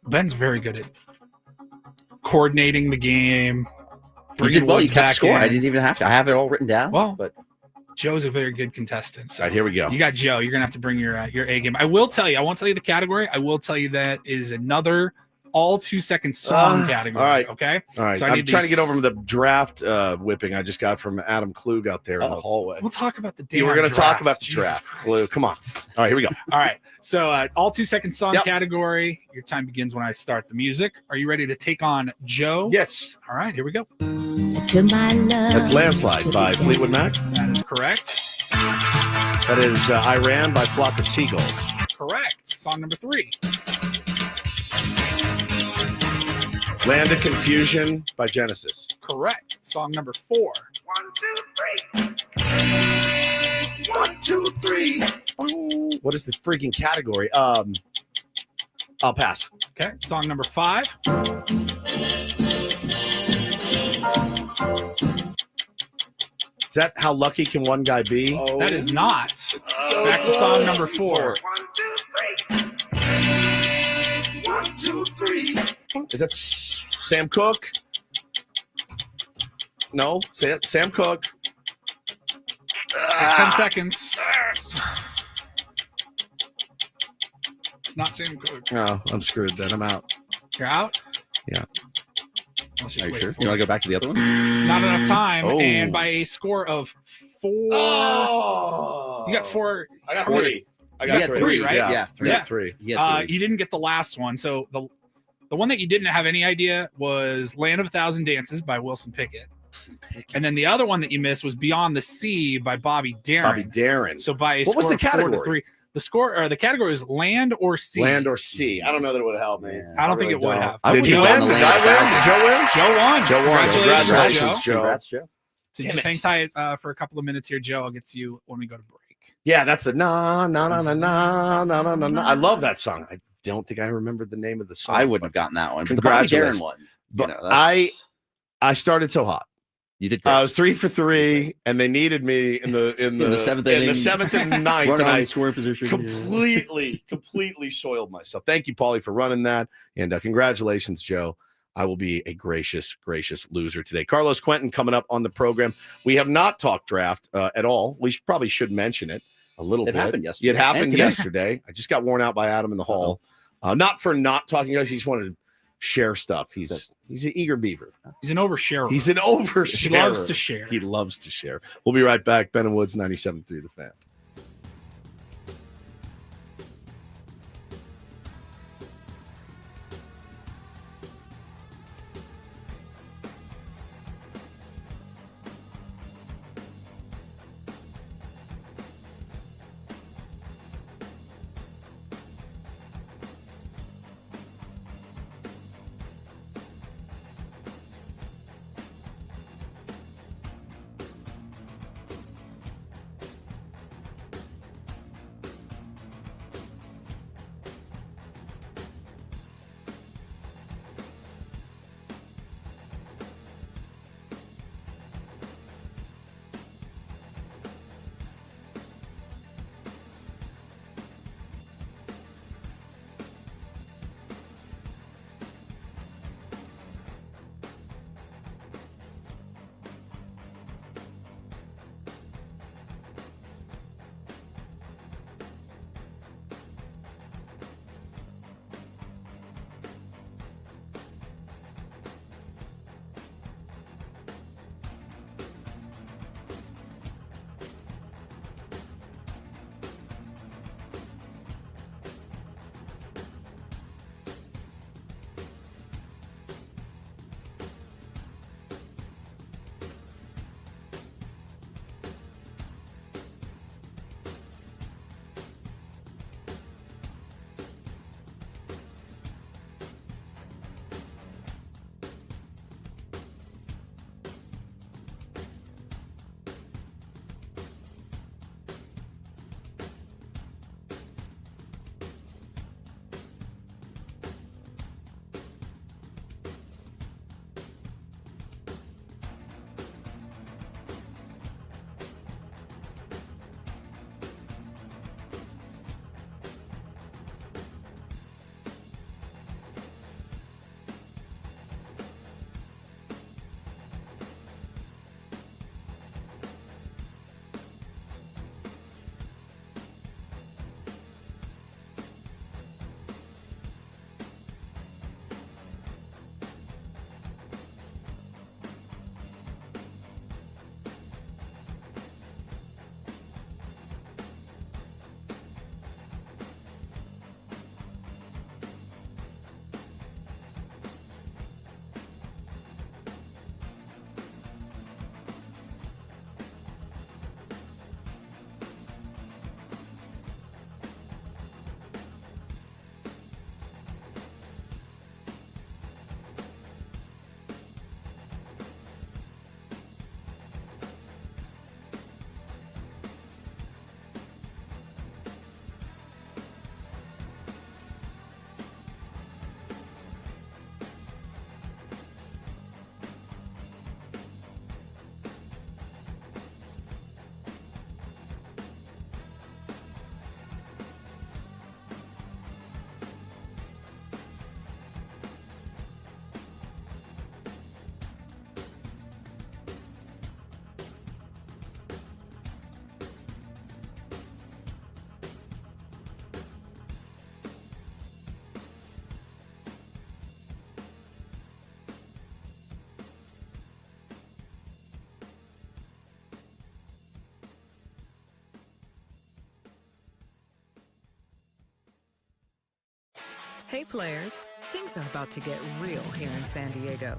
Speaker 2: Ben's very good at coordinating the game.
Speaker 10: You did well. You kept score.
Speaker 2: In.
Speaker 10: I didn't even have to. I have it all written down.
Speaker 2: Well,
Speaker 10: but
Speaker 2: Joe's a very good contestant. So
Speaker 1: all right, here we go.
Speaker 2: You got Joe. You're gonna have to bring your A game. I will tell you. I won't tell you the category. I will tell you that is another all 2-second song category.
Speaker 1: All right.
Speaker 2: Okay.
Speaker 1: All right.
Speaker 2: So
Speaker 1: I'm trying to get over the draft whipping I just got from Adam Klug out there in the hallway.
Speaker 2: We'll talk about the damn
Speaker 1: You were going to
Speaker 2: draft.
Speaker 1: talk about the draft. Klug, come on. All right, here we go.
Speaker 2: All right. So all 2-second song category. Your time begins when I start the music. Are you ready to take on Joe?
Speaker 1: Yes.
Speaker 2: All right. Here we go.
Speaker 11: To my love.
Speaker 1: That's Landslide by Fleetwood Mac.
Speaker 2: That is correct.
Speaker 1: That is Iran by Flock of Seagulls.
Speaker 2: Correct. Song number 3.
Speaker 1: Land of Confusion by Genesis.
Speaker 2: Correct. Song number 4.
Speaker 1: 1, 2, 3. 1, 2, 3. What is the freaking category? I'll pass.
Speaker 2: Okay. Song number 5.
Speaker 1: Is that How Lucky Can One Guy Be?
Speaker 2: Oh. That is not. Back to song number 4.
Speaker 1: 1, 2, 3. 1, 2, 3. Is that Sam Cooke? No, Sam Cooke.
Speaker 2: 10 seconds. It's not Sam Cooke.
Speaker 1: No, I'm screwed then. I'm out.
Speaker 2: You're out?
Speaker 1: Yeah.
Speaker 2: Let's just
Speaker 10: are you
Speaker 2: wait
Speaker 10: sure?
Speaker 2: for
Speaker 10: You want
Speaker 2: it.
Speaker 10: to go back to the other one?
Speaker 2: Not enough time.
Speaker 10: Oh.
Speaker 2: And by a score of 4. You got 4.
Speaker 1: I got 3. I got 3,
Speaker 2: right?
Speaker 1: Yeah,
Speaker 10: Yeah.
Speaker 1: 3.
Speaker 2: You didn't get the last one. So the one that you didn't have any idea was Land of a Thousand Dances by Wilson Pickett. And then the other one that you missed was Beyond the Sea by Bobby Darin.
Speaker 1: Bobby Darin.
Speaker 2: So by a
Speaker 1: What was
Speaker 2: score
Speaker 1: the
Speaker 2: of 4 to
Speaker 1: category?
Speaker 2: 3. The category is Land or Sea.
Speaker 1: Land or Sea. I don't know that it would have helped me.
Speaker 2: I don't think it would have.
Speaker 1: Did you win? Did I win?
Speaker 2: Joe won.
Speaker 1: Joe won.
Speaker 2: Congratulations,
Speaker 1: Joe.
Speaker 10: Congrats, Joe.
Speaker 2: So just hang tight for a couple of minutes here, Joe. I'll get to you when we go to break.
Speaker 1: Yeah, that's the na na na na na na na na na. I love that song. I don't think I remembered the name of the song.
Speaker 10: I wouldn't have gotten that one. But the Bobby Darin one.
Speaker 1: But
Speaker 10: You know,
Speaker 1: I started so hot.
Speaker 10: You did great.
Speaker 1: I was 3 for 3, and they needed me in the
Speaker 10: seventh
Speaker 1: in
Speaker 10: inning.
Speaker 1: the 7th and 9th,
Speaker 10: Run
Speaker 1: and
Speaker 10: on
Speaker 1: I
Speaker 10: scoring position.
Speaker 1: completely soiled myself. Thank you, Paulie, for running that, and congratulations, Joe. I will be a gracious loser today. Carlos Quentin coming up on the program. We have not talked draft at all. We probably should mention it a little bit.
Speaker 10: Happened yesterday.
Speaker 1: It happened
Speaker 10: And today.
Speaker 1: yesterday. I just got worn out by Adam in the hall. Not for not talking. He just wanted to share stuff. He's an eager beaver.
Speaker 2: He's an oversharer.
Speaker 1: He's an oversharer.
Speaker 2: He loves to share.
Speaker 1: He loves to share. We'll be right back. Ben and Woods, 97.3 The Fan.
Speaker 4: Hey players, things are about to get real here in San Diego.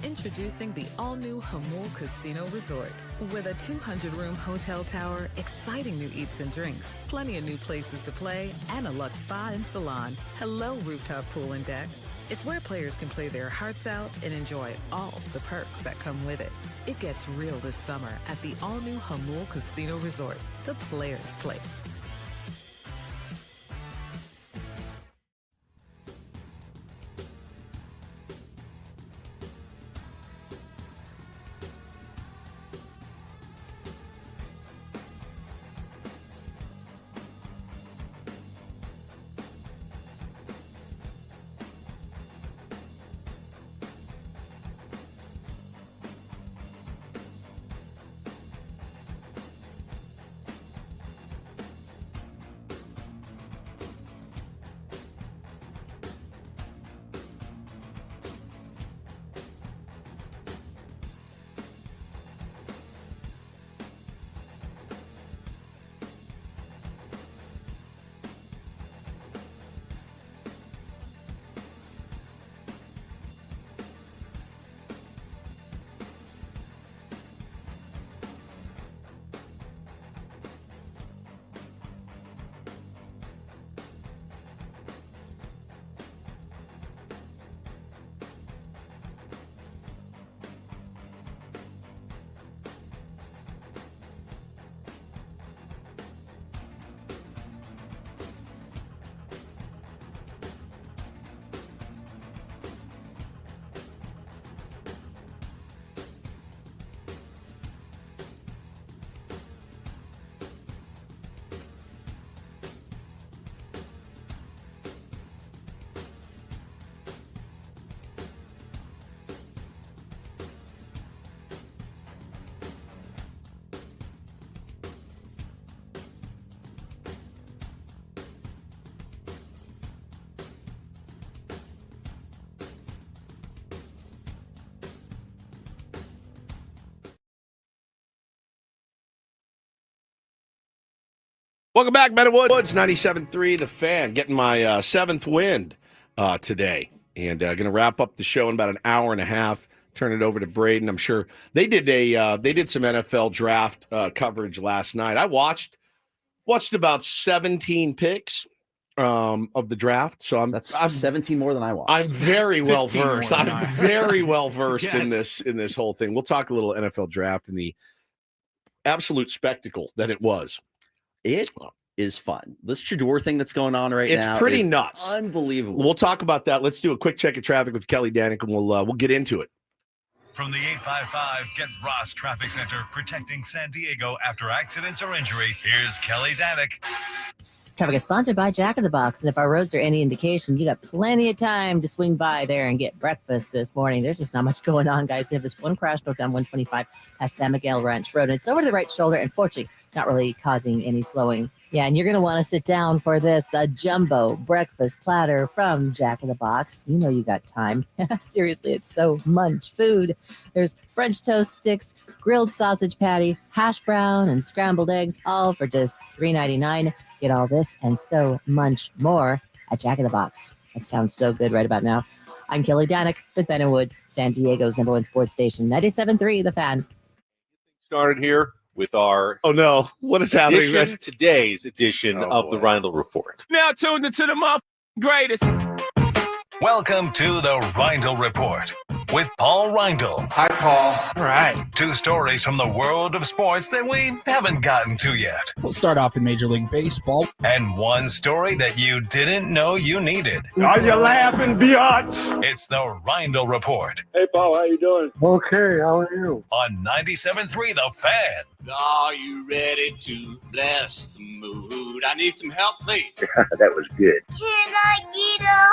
Speaker 4: Introducing the all-new Hamul Casino Resort. With a 200-room hotel tower, exciting new eats and drinks, plenty of new places to play, and a luxe spa and salon. Hello, rooftop pool and deck. It's where players can play their hearts out and enjoy all the perks that come with it. It gets real this summer at the all-new Hamul Casino Resort, the players' place.
Speaker 1: Welcome back, Men of Woods, 97.3, The Fan. Getting my seventh wind today. And going to wrap up the show in about an hour and a half. Turn it over to Braden. I'm sure they did some NFL draft coverage last night. I watched about 17 picks of the draft. So I'm
Speaker 10: 17 more than I watched.
Speaker 1: I'm very well versed. I'm very well versed
Speaker 2: Yes.
Speaker 1: in this whole thing. We'll talk a little NFL draft and the absolute spectacle that it was.
Speaker 10: It is fun. This Shador thing that's going on right now.
Speaker 1: It's pretty
Speaker 10: is
Speaker 1: nuts.
Speaker 10: Unbelievable.
Speaker 1: We'll talk about that. Let's do a quick check of traffic with Kelly Danik, and we'll get into it.
Speaker 8: From the 855 Get Ross Traffic Center, protecting San Diego after accidents or injury, here's Kelly Danik.
Speaker 9: Traffic is sponsored by Jack in the Box, and if our roads are any indication, you got plenty of time to swing by there and get breakfast this morning. There's just not much going on, guys. We have this one crash broke down 125 past San Miguel Ranch Road, and it's over to the right shoulder, and fortunately, not really causing any slowing. Yeah, and you're going to want to sit down for this, the jumbo breakfast platter from Jack in the Box. You know you got time. Seriously, it's so much food. There's French toast sticks, grilled sausage patty, hash brown, and scrambled eggs, all for just $3.99. Get all this and so much more at Jack in the Box. That sounds so good right about now. I'm Kelly Danik with Ben and Woods, San Diego's #1 sports station, 97.3 The Fan.
Speaker 15: Started here with our
Speaker 1: what is happening?
Speaker 15: Today's edition of the Reindl Report.
Speaker 2: Now tuned into the greatest.
Speaker 8: Welcome to the Reindl Report with Paul Reindl.
Speaker 3: Hi, Paul.
Speaker 2: All right.
Speaker 8: 2 stories from the world of sports that we haven't gotten to yet.
Speaker 2: We'll start off in Major League Baseball.
Speaker 8: And 1 story that you didn't know you needed.
Speaker 3: Are you laughing, biatch?
Speaker 8: It's the Reindl Report
Speaker 14: Hey, Paul, how you doing? Okay, how are you?
Speaker 8: on 97.3 The Fan.
Speaker 16: Are you ready to bless the mood? I need some help, please.
Speaker 14: That was good.
Speaker 11: Can I get a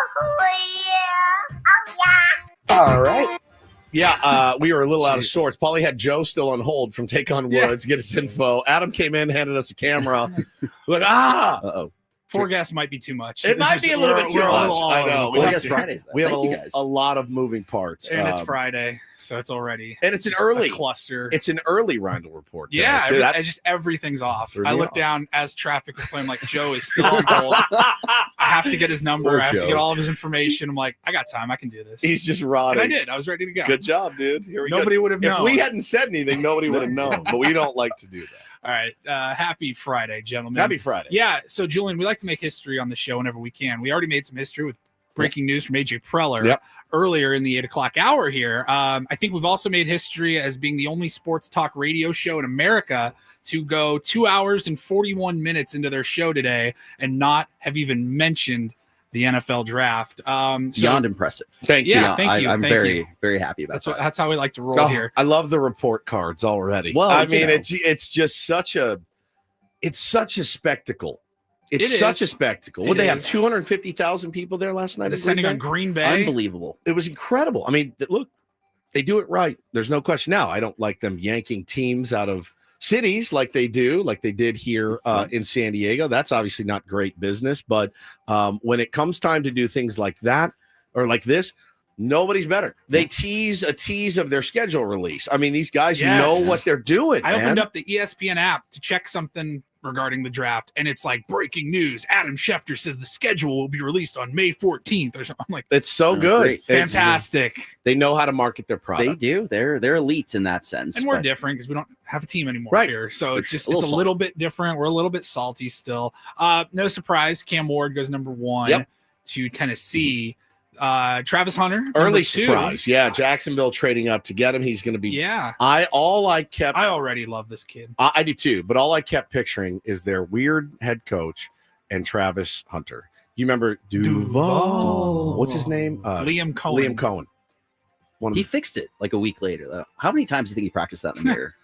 Speaker 11: yeah? Oh, yeah.
Speaker 14: All right.
Speaker 1: Yeah, we were a little out of sorts. Paulie had Joe still on hold from Take on
Speaker 2: Yeah.
Speaker 1: Woods, get us info. Adam came in, handed us a camera. Like, Uh-oh.
Speaker 2: 4 guests might be too much.
Speaker 1: It might be a little bit too much. I know.
Speaker 10: Four guest Fridays.
Speaker 1: We have
Speaker 10: Thank you guys.
Speaker 1: a lot of moving parts.
Speaker 2: And it's Friday, so it's already.
Speaker 1: And it's an
Speaker 2: just
Speaker 1: early
Speaker 2: a cluster.
Speaker 1: It's an early Reindl Report. today,
Speaker 2: Yeah,
Speaker 1: too. That
Speaker 2: just everything's off.
Speaker 1: threw
Speaker 2: I
Speaker 1: me
Speaker 2: look
Speaker 1: off.
Speaker 2: down as traffic was playing, like Joe is still on hold. I have to get his number.
Speaker 1: Poor
Speaker 2: I have to
Speaker 1: Joe.
Speaker 2: get all of his information. I'm like, I got time. I can do this.
Speaker 1: He's just
Speaker 2: and
Speaker 1: rotting.
Speaker 2: I did. I was ready to go.
Speaker 1: Good job, dude. Here we go.
Speaker 2: Nobody would have known.
Speaker 1: If we hadn't said anything, nobody would have known. But we don't like to do that.
Speaker 2: All right. Happy Friday, gentlemen.
Speaker 1: Happy Friday.
Speaker 2: Yeah. So, Julian, we like to make history on the show whenever we can. We already made some history with breaking news from AJ Preller earlier in the 8 o'clock hour here. I think we've also made history as being the only sports talk radio show in America to go 2 hours and 41 minutes into their show today and not have even mentioned the NFL draft.
Speaker 10: Beyond impressive.
Speaker 1: Thank you.
Speaker 2: Yeah, thank you.
Speaker 10: I'm
Speaker 2: Thank
Speaker 10: very,
Speaker 2: you.
Speaker 10: very happy about that.
Speaker 2: That's how we like to roll
Speaker 1: Oh,
Speaker 2: here.
Speaker 1: I love the report cards already.
Speaker 10: Well,
Speaker 1: I
Speaker 10: you
Speaker 1: mean,
Speaker 10: know.
Speaker 1: it's just such a spectacle. It's
Speaker 2: It
Speaker 1: such a
Speaker 2: is.
Speaker 1: spectacle.
Speaker 2: It
Speaker 1: What they have
Speaker 2: is.
Speaker 1: 250,000 people there last night.
Speaker 2: Descending on Green Bay.
Speaker 10: Unbelievable.
Speaker 1: It was incredible. I mean, look, they do it right. There's no question. Now, I don't like them yanking teams out of cities like they did here in San Diego. That's obviously not great business. But when it comes time to do things like that or like this, nobody's better. They tease of their schedule release. I mean, these guys know what they're doing.
Speaker 2: I
Speaker 1: man.
Speaker 2: opened up the ESPN app to check something regarding the draft, and it's like breaking news. Adam Schefter says the schedule will be released on May 14th or something. I'm like,
Speaker 1: It's so good.
Speaker 10: great.
Speaker 1: It's-
Speaker 2: fantastic.
Speaker 1: they know how to market their product.
Speaker 10: They do. They're elite in that sense.
Speaker 2: And we're
Speaker 10: but-
Speaker 2: different because we don't have a team anymore
Speaker 1: Right.
Speaker 2: here. So it's just
Speaker 10: a little
Speaker 2: it's a little bit different. We're a little bit salty still. No surprise, Cam Ward goes number 1 to Tennessee. Travis Hunter,
Speaker 1: Early
Speaker 2: number 2.
Speaker 1: surprise. Yeah, Jacksonville trading up to get him. He's going to be.
Speaker 2: Yeah.
Speaker 1: I
Speaker 2: I already love this kid.
Speaker 1: I do too, but all I kept picturing is their weird head coach and Travis Hunter. You remember Duval? What's his name?
Speaker 2: Liam Cohen.
Speaker 1: Liam Cohen. One of
Speaker 10: He
Speaker 1: the-
Speaker 10: fixed it like a week later, though. How many times do you think he practiced that in the mirror?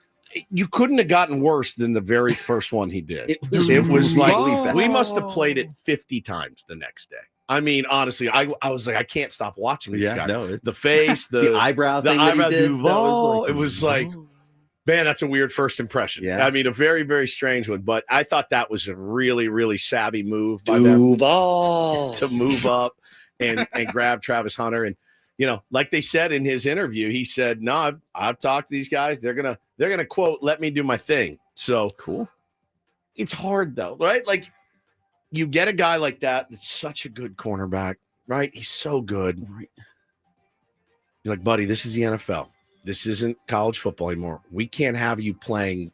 Speaker 1: you couldn't have gotten worse than the very first one he did.
Speaker 10: It
Speaker 1: It was like
Speaker 10: really bad.
Speaker 1: we must have played it 50 times the next day. I mean, honestly, I was like, I can't stop watching this guy.
Speaker 10: no,
Speaker 1: The face, the
Speaker 10: eyebrow
Speaker 1: the
Speaker 10: thing that he
Speaker 1: eyebrow
Speaker 10: did, that
Speaker 1: Duval.
Speaker 10: was like-
Speaker 1: It was like, man, that's a weird first impression.
Speaker 10: Yeah.
Speaker 1: I mean, a very, very strange one. But I thought that was a really, really savvy move by them to move up and grab Travis Hunter. And you know, like they said in his interview, he said, "No, I've talked to these guys. They're gonna quote, let me do my thing." So
Speaker 10: cool.
Speaker 1: It's hard though, right? Like you get a guy like that that's such a good cornerback, right? He's so good. You're like, buddy, this is the NFL. This isn't college football anymore. We can't have you playing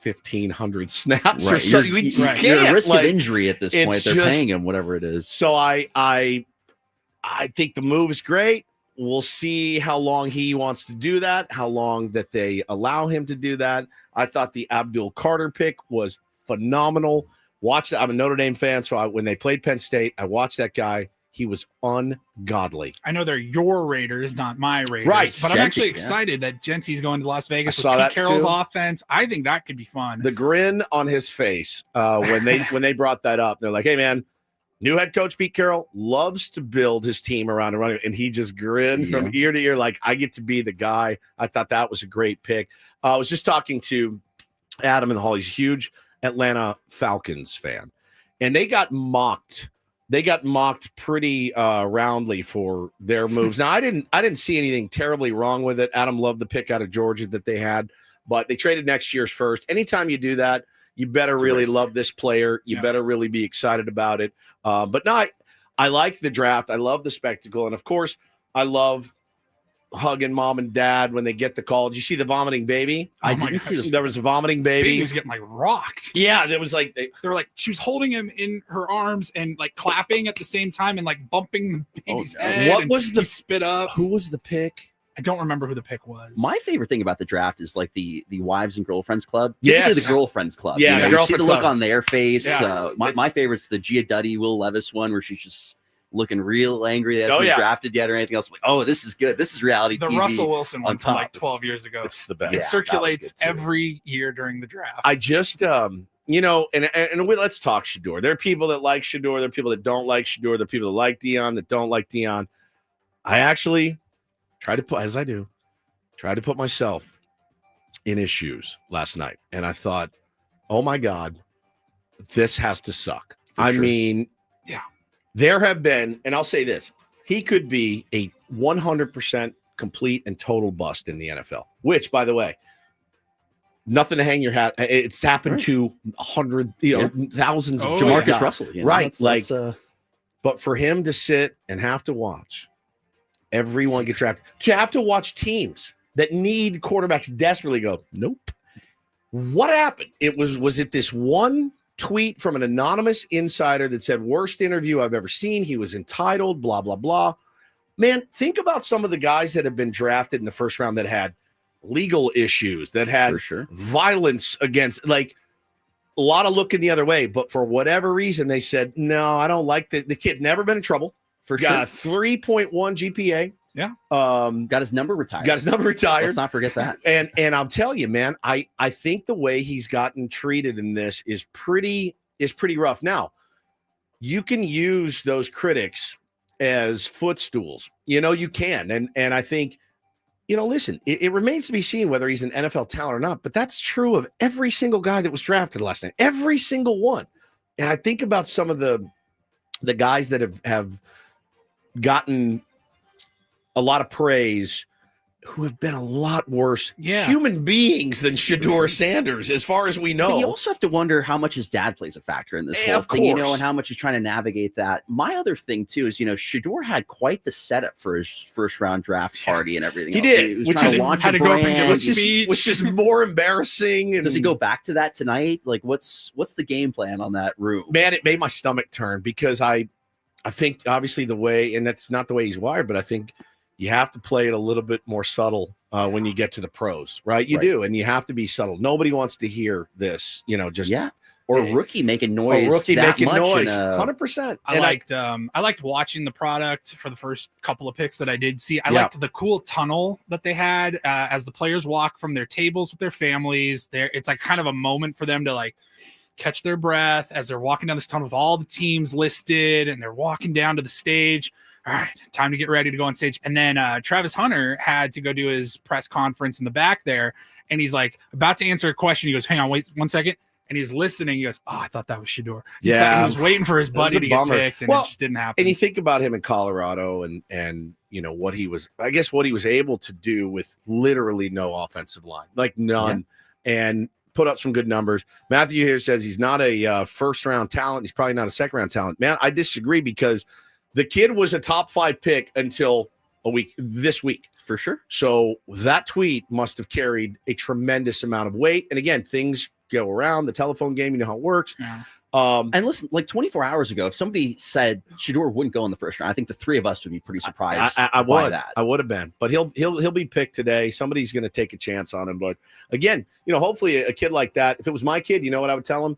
Speaker 1: 1,500 snaps or
Speaker 10: Right.
Speaker 1: something.
Speaker 10: You're,
Speaker 1: We
Speaker 10: you're
Speaker 1: can't.
Speaker 10: at risk
Speaker 1: Like,
Speaker 10: of injury at this
Speaker 1: it's
Speaker 10: point. They're
Speaker 1: just-
Speaker 10: paying him whatever it is.
Speaker 1: So I think the move is great. We'll see how long he wants to do that, how long that they allow him to do that. I thought the Abdul Carter pick was phenomenal. Watch that. I'm a Notre Dame fan, so when they played Penn State, I watched that guy. He was ungodly.
Speaker 2: I know they're your Raiders, not my Raiders.
Speaker 1: Right.
Speaker 2: But I'm
Speaker 1: Genty,
Speaker 2: actually
Speaker 1: yeah.
Speaker 2: excited that Genty's going to Las Vegas
Speaker 1: I
Speaker 2: with
Speaker 1: saw
Speaker 2: Pete
Speaker 1: that
Speaker 2: Carroll's
Speaker 1: too.
Speaker 2: offense. I think that could be fun.
Speaker 1: The grin on his face when they brought that up, they're like, "Hey, man, new head coach Pete Carroll loves to build his team around a running," and he just grinned from ear to ear, like, "I get to be the guy." I thought that was a great pick. I was just talking to Adam in the hall. He's a huge Atlanta Falcons fan, and they got mocked. They got mocked pretty roundly for their moves. Now, I didn't see anything terribly wrong with it. Adam loved the pick out of Georgia that they had, but they traded next year's first. Anytime you do that, you better really love this player. You better really be excited about it. But no, I like the draft. I love the spectacle. And, of course, I love hugging mom and dad when they get the call. Did you see the vomiting baby?
Speaker 2: I didn't see
Speaker 1: There was a vomiting baby.
Speaker 2: Baby was getting like rocked.
Speaker 1: Yeah, there was like
Speaker 2: they were like she was holding him in her arms and like clapping at the same time and like bumping the baby's head.
Speaker 10: What
Speaker 2: and
Speaker 10: was
Speaker 2: he spit up?
Speaker 1: Who was the pick?
Speaker 2: I don't remember who the pick was.
Speaker 10: My favorite thing about the draft is like the wives and girlfriends club.
Speaker 1: Yes.
Speaker 10: Typically the girlfriends club.
Speaker 1: Yeah,
Speaker 10: you
Speaker 1: the
Speaker 10: see the
Speaker 1: girlfriends
Speaker 10: look
Speaker 1: club.
Speaker 10: on their face.
Speaker 1: Yeah.
Speaker 10: My favorite's the Gia Duddy, Will Levis one where she's just looking real angry that
Speaker 1: Oh,
Speaker 10: hasn't
Speaker 1: yeah.
Speaker 10: been drafted yet or anything else. Like, oh, this is good. This is reality
Speaker 2: the
Speaker 10: TV.
Speaker 2: Russell Wilson one
Speaker 10: on
Speaker 2: from like
Speaker 10: top.
Speaker 2: 12 years ago.
Speaker 1: It's the best.
Speaker 2: It
Speaker 1: Yeah,
Speaker 2: circulates
Speaker 1: that was good, too.
Speaker 2: every year during the draft.
Speaker 1: I just, and let's talk Shador. There are people that like Shador. There are people that don't like Shador. There are people that like Dion that don't like Dion. I actually try to put myself in his shoes last night. And I thought, oh my God, this has to suck. I mean,
Speaker 2: yeah,
Speaker 1: there have been, and I'll say this, he could be a 100% complete and total bust in the NFL, which, by the way, nothing to hang your hat. It's happened to 100, thousands of
Speaker 10: Jamarcus Russell.
Speaker 1: Right. But for him to sit and have to watch everyone get drafted, to have to watch teams that need quarterbacks desperately go, nope. What happened? Was it this one tweet from an anonymous insider that said, worst interview I've ever seen. He was entitled, blah, blah, blah. Man, think about some of the guys that have been drafted in the first round that had legal issues, that had violence against, like, a lot of looking the other way. But for whatever reason, they said, no, I don't like the kid. Never been in trouble. Got a 3.1 GPA.
Speaker 2: Yeah.
Speaker 10: Got his number retired. Let's not forget that.
Speaker 1: And I'll tell you, man, I think the way he's gotten treated in this is pretty rough. Now, you can use those critics as footstools. You can. And I think, listen, it remains to be seen whether he's an NFL talent or not, but that's true of every single guy that was drafted last night. Every single one. And I think about some of the guys that have gotten a lot of praise who have been a lot worse human beings than Shedeur Sanders, as far as we know.
Speaker 10: But you also have to wonder how much his dad plays a factor in this whole
Speaker 1: of
Speaker 10: thing,
Speaker 1: course.
Speaker 10: and how much he's trying to navigate that. My other thing, too, is, Shedeur had quite the setup for his first-round draft party and everything
Speaker 1: He
Speaker 10: else.
Speaker 1: did.
Speaker 10: He was
Speaker 1: Which
Speaker 10: trying
Speaker 1: is-
Speaker 10: to launch
Speaker 1: had
Speaker 10: a
Speaker 1: to go up and give
Speaker 10: brand.
Speaker 1: a speech. Which is more embarrassing. And
Speaker 10: Does he go back to that tonight? Like, what's the game plan on that room?
Speaker 1: Man, it made my stomach turn because I think, obviously, the way, and that's not the way he's wired, but I think you have to play it a little bit more subtle when you get to the pros, right? You do, and you have to be subtle. Nobody wants to hear this, just
Speaker 10: or a rookie making noise.
Speaker 1: 100%.
Speaker 2: I liked watching the product for the first couple of picks that I did see. I liked the cool tunnel that they had as the players walk from their tables with their families. It's like kind of a moment for them to like catch their breath as they're walking down this tunnel with all the teams listed, and they're walking down to the stage. All right, time to get ready to go on stage. And then Travis Hunter had to go do his press conference in the back there, and he's like about to answer a question. He goes, hang on, wait 1 second. And he was listening. He goes, oh, I thought that was Shedeur. He was waiting for his buddy to get picked, and it just didn't happen.
Speaker 1: And you think about him in Colorado and what he was able to do with literally no offensive line, like none, and put up some good numbers. Matthew here says he's not a first-round talent. He's probably not a second-round talent. Man, I disagree, because the kid was a top 5 pick until this week.
Speaker 10: For sure.
Speaker 1: So that tweet must have carried a tremendous amount of weight. And again, things go around the telephone game. You know how it works.
Speaker 2: Yeah.
Speaker 10: And listen, like 24 hours ago, if somebody said Shedeur wouldn't go in the first round, I think the three of us would be pretty surprised by that.
Speaker 1: I would have been, but he'll be picked today. Somebody's going to take a chance on him. But again, hopefully a kid like that, if it was my kid, you know what I would tell him?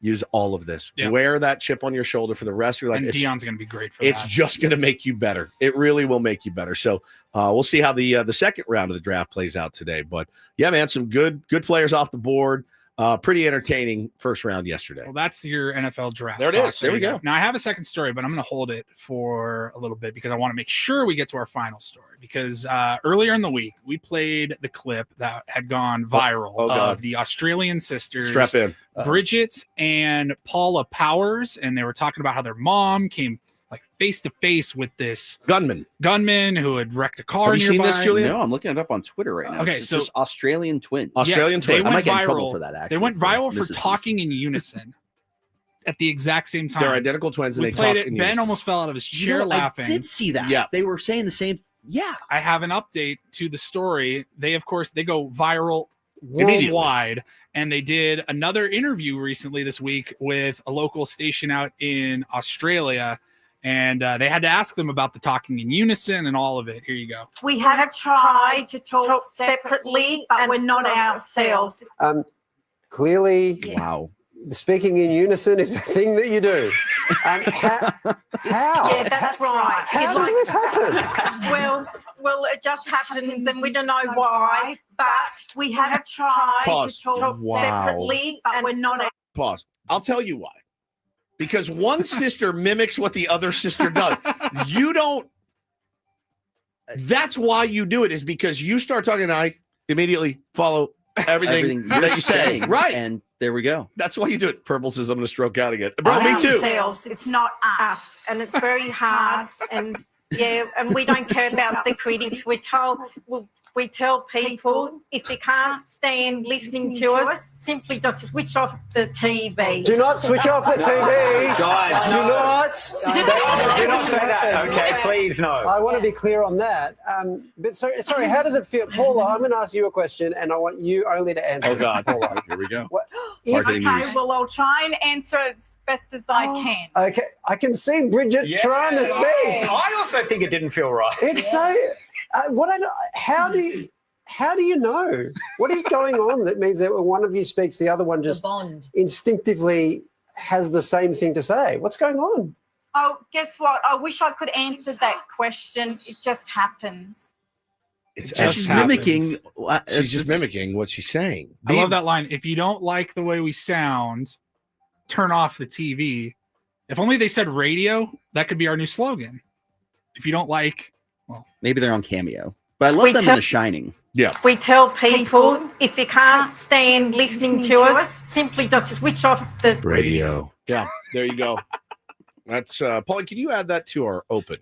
Speaker 1: Use all of this.
Speaker 2: Yeah.
Speaker 1: Wear that chip on your shoulder for the rest of your life.
Speaker 2: And Deion's going to be great for
Speaker 1: It's
Speaker 2: that.
Speaker 1: just going to make you better. It really will make you better. So we'll see how the second round of the draft plays out today. But yeah, man, some good players off the board. Pretty entertaining first round yesterday.
Speaker 2: Well, that's your NFL draft.
Speaker 1: There it
Speaker 2: talk.
Speaker 1: is. There we go.
Speaker 2: Now, I have a second story, but I'm going to hold it for a little bit because I want to make sure we get to our final story. Because earlier in the week, we played the clip that had gone viral of the Australian sisters,
Speaker 1: Strap in.
Speaker 2: Bridget and Paula Powers, and they were talking about how their mom came like face to face with this
Speaker 1: gunman
Speaker 2: who had wrecked a car.
Speaker 10: Have you
Speaker 2: nearby.
Speaker 10: seen this, Julian? No, I'm looking it up on Twitter right now.
Speaker 2: Okay,
Speaker 10: It's
Speaker 2: so
Speaker 10: just Australian twins.
Speaker 2: Yes, they
Speaker 10: I might
Speaker 2: went
Speaker 10: get in
Speaker 2: viral
Speaker 10: trouble for that. Actually,
Speaker 2: they went viral for
Speaker 10: Mrs.
Speaker 2: talking in unison at the exact same time.
Speaker 1: They're identical twins, and
Speaker 2: we
Speaker 1: they
Speaker 2: played
Speaker 1: talk
Speaker 2: it.
Speaker 1: in
Speaker 2: Ben
Speaker 1: unison.
Speaker 2: almost fell out of his chair laughing.
Speaker 10: I did see that.
Speaker 1: Yeah.
Speaker 10: They were saying the same. Yeah.
Speaker 2: I have an update to the story. They go viral
Speaker 1: Immediately.
Speaker 2: worldwide, and they did another interview recently this week with a local station out in Australia, and they had to ask them about the talking in unison and all of it. Here you go.
Speaker 17: We have tried to talk separately, but we're not ourselves.
Speaker 18: Clearly,
Speaker 10: wow,
Speaker 18: speaking in unison is a thing that you do. How?
Speaker 17: Yeah, that's right.
Speaker 18: How does this happen?
Speaker 17: Well, it just happens, and we don't know why. But we have tried
Speaker 1: Pause.
Speaker 17: to talk separately, but we're not.
Speaker 1: Pause. I'll tell you why. Because one sister mimics what the other sister does. You don't. That's why you do it, is because you start talking and I immediately follow. everything that you say. Right.
Speaker 10: And there we go.
Speaker 1: That's why you do it. Purple says I'm going to stroke out again. Bro, me too.
Speaker 17: Ourselves. It's not us, and it's very hard. And and we don't care about the critics. We tell people if they can't stand listening to us, simply just switch off the TV.
Speaker 18: Do not switch off the TV.
Speaker 19: Guys,
Speaker 18: do
Speaker 19: no.
Speaker 18: not.
Speaker 19: Do not say that. Okay, please, no.
Speaker 18: I want to be clear on that. But sorry, how does it feel? Paula, I'm going to ask you a question, and I want you only to answer.
Speaker 1: Oh, God.
Speaker 18: Paula.
Speaker 1: Here we go.
Speaker 17: Okay, well, I'll try and answer as best as I can.
Speaker 18: Okay, I can see Bridget trying to speak.
Speaker 19: I also think it didn't feel right.
Speaker 18: It's so. How do you know what is going on that means that when one of you speaks, the other one just instinctively has the same thing to say? What's going on?
Speaker 17: Oh, guess what? I wish I could answer that question. It just happens.
Speaker 1: It's
Speaker 10: She's mimicking.
Speaker 1: She's just mimicking what she's saying.
Speaker 2: I love that line. If you don't like the way we sound, turn off the TV. If only they said radio, that could be our new slogan. If you don't like, well,
Speaker 10: maybe they're on Cameo, but I love them in The Shining.
Speaker 1: Yeah.
Speaker 17: We tell people if they can't stand listening to us, simply just switch off the
Speaker 1: radio. Yeah, there you go. That's Paulie, can you add that to our open?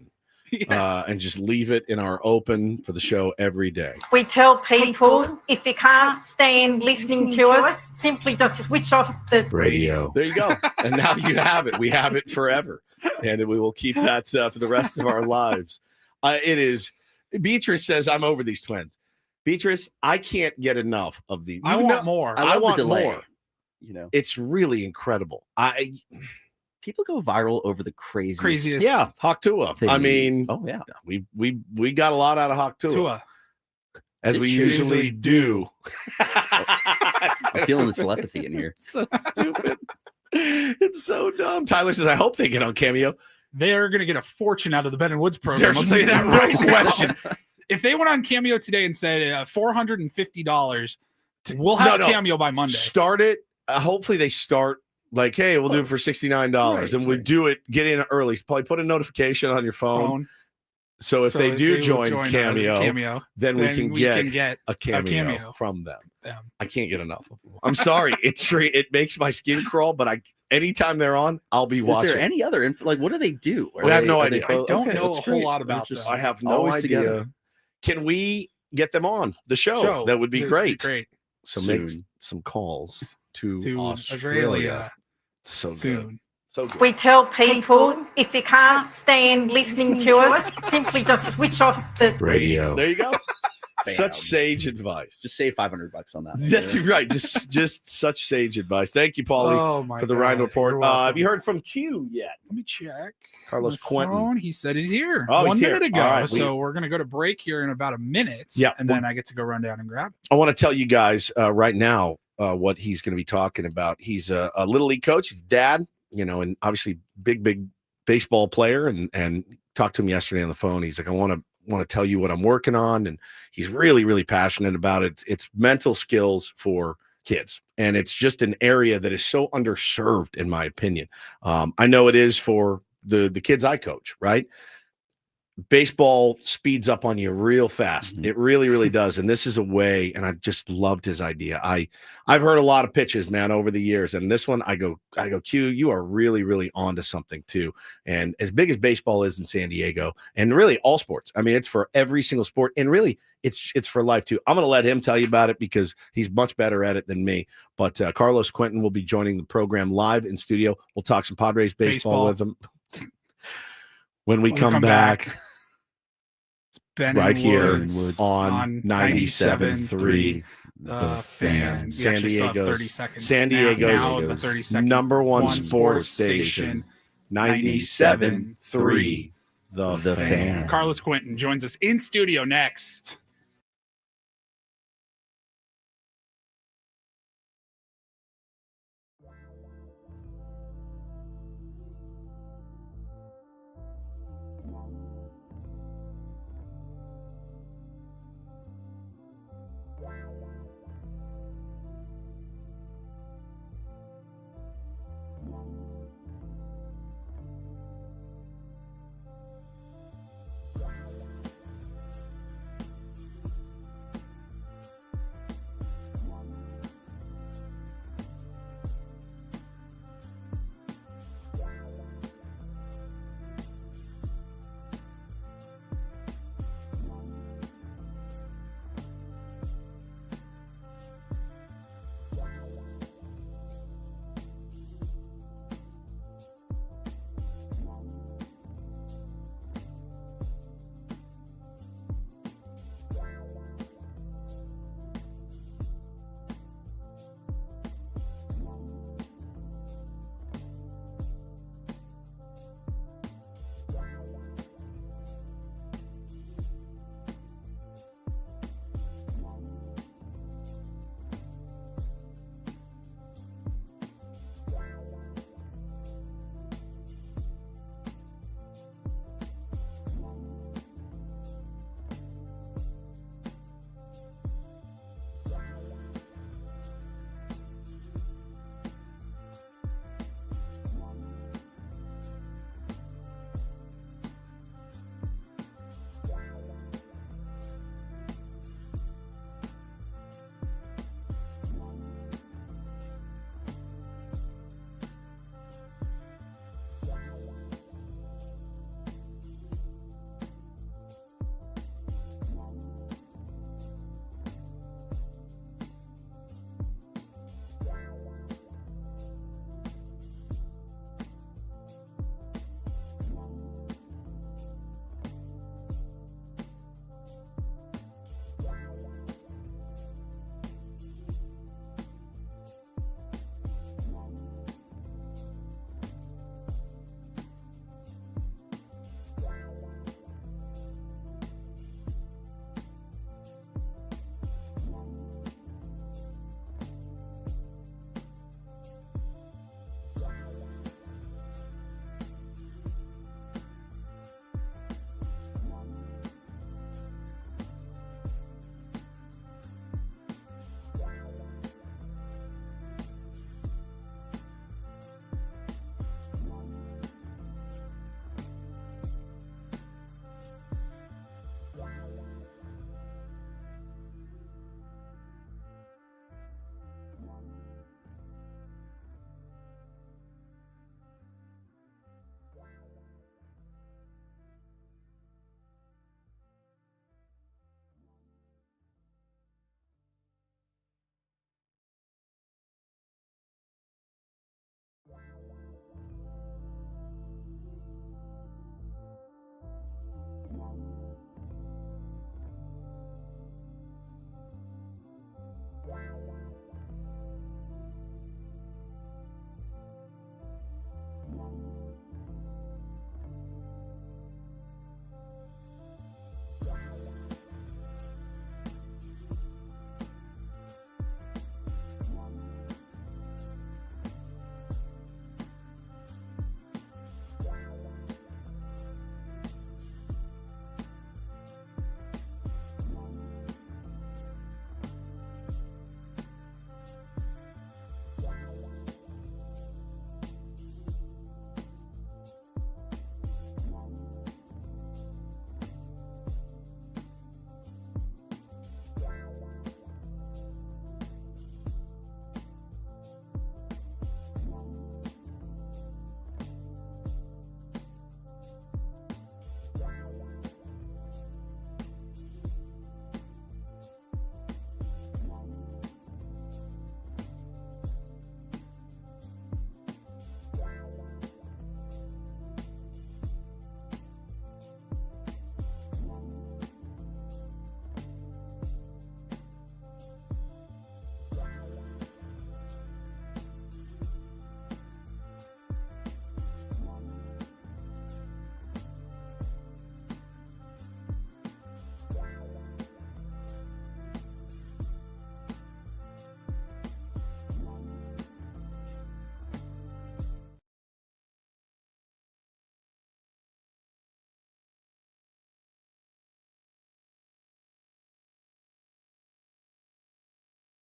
Speaker 1: Yes. And just leave it in our open for the show every day.
Speaker 17: We tell people if they can't stand listening to us, simply just switch off the
Speaker 1: radio. There you go. And now you have it. We have it forever. And we will keep that for the rest of our lives. It is. Beatrice says, I'm over these twins. Beatrice, I can't get enough of these.
Speaker 2: I want more.
Speaker 1: I want
Speaker 10: more.
Speaker 1: You know, it's really incredible.
Speaker 10: People go viral over the craziest.
Speaker 1: Yeah, Hawktua.
Speaker 10: thing.
Speaker 1: I mean,
Speaker 10: oh yeah,
Speaker 1: we got a lot out of Hawktua, as we usually do.
Speaker 10: I'm feeling the telepathy in here.
Speaker 1: So stupid. It's so dumb. Tyler says, I hope they get on Cameo.
Speaker 2: They're going to get a fortune out of the Ben and Woods program.
Speaker 1: There's
Speaker 2: I'll tell you that
Speaker 1: no
Speaker 2: right
Speaker 1: question.
Speaker 2: If they went on Cameo today and said $450, we'll have Cameo by Monday.
Speaker 1: Start it. Hopefully they start like, hey, we'll do it for $69, and we do it. Get in early. Probably put a notification on your phone. So if they do join Cameo, then we can get a cameo from them. I can't get enough of them. I'm sorry. It makes my skin crawl, but anytime they're on, I'll be watching.
Speaker 10: Is there any other what do they do?
Speaker 1: I have no idea.
Speaker 2: I don't know a whole lot about them.
Speaker 1: I have no idea.
Speaker 10: Together.
Speaker 1: Can we get them on the show? That would be great. So
Speaker 10: Soon.
Speaker 1: make some calls to
Speaker 2: Australia.
Speaker 1: So
Speaker 2: soon.
Speaker 1: Good. So good.
Speaker 17: We tell people if they can't stand listening to us, simply just switch off the
Speaker 1: radio. There you go. Such sage advice.
Speaker 10: Just save $500 on that.
Speaker 1: That's right. Just such sage advice. Thank you, Paulie, for the Reindl Report. Have you heard from Q yet?
Speaker 2: Let me check.
Speaker 1: Carlos Quentin.
Speaker 2: He said he's here.
Speaker 1: Oh,
Speaker 2: 1
Speaker 1: he's
Speaker 2: minute
Speaker 1: here.
Speaker 2: ago.
Speaker 1: All right,
Speaker 2: so we're going to go to break here in about a minute.
Speaker 1: Yeah.
Speaker 2: And then I get to go run down and grab.
Speaker 1: I want to tell you guys right now what he's going to be talking about. He's a little league coach. His dad, and obviously big baseball player, and talked to him yesterday on the phone. He's like, I want to tell you what I'm working on, and he's really, really passionate about it. It's mental skills for kids, and it's just an area that is so underserved, in my opinion. I know it is for the kids I coach, right? Baseball speeds up on you real fast.
Speaker 10: Mm-hmm.
Speaker 1: It really, really does. And this is a way, and I just loved his idea. I've heard a lot of pitches, man, over the years. And this one, I go, Q, you are really, really onto something too. And as big as baseball is in San Diego, and really all sports, I mean, it's for every single sport. And really, it's for life too. I'm going to let him tell you about it because he's much better at it than me. But Carlos Quentin will be joining the program live in studio. We'll talk some Padres baseball. With him when we come back. Right here on 97.3 The Fan. San Diego's number one sports station. 97.3 The Fan.
Speaker 2: Carlos Quentin joins us in studio next.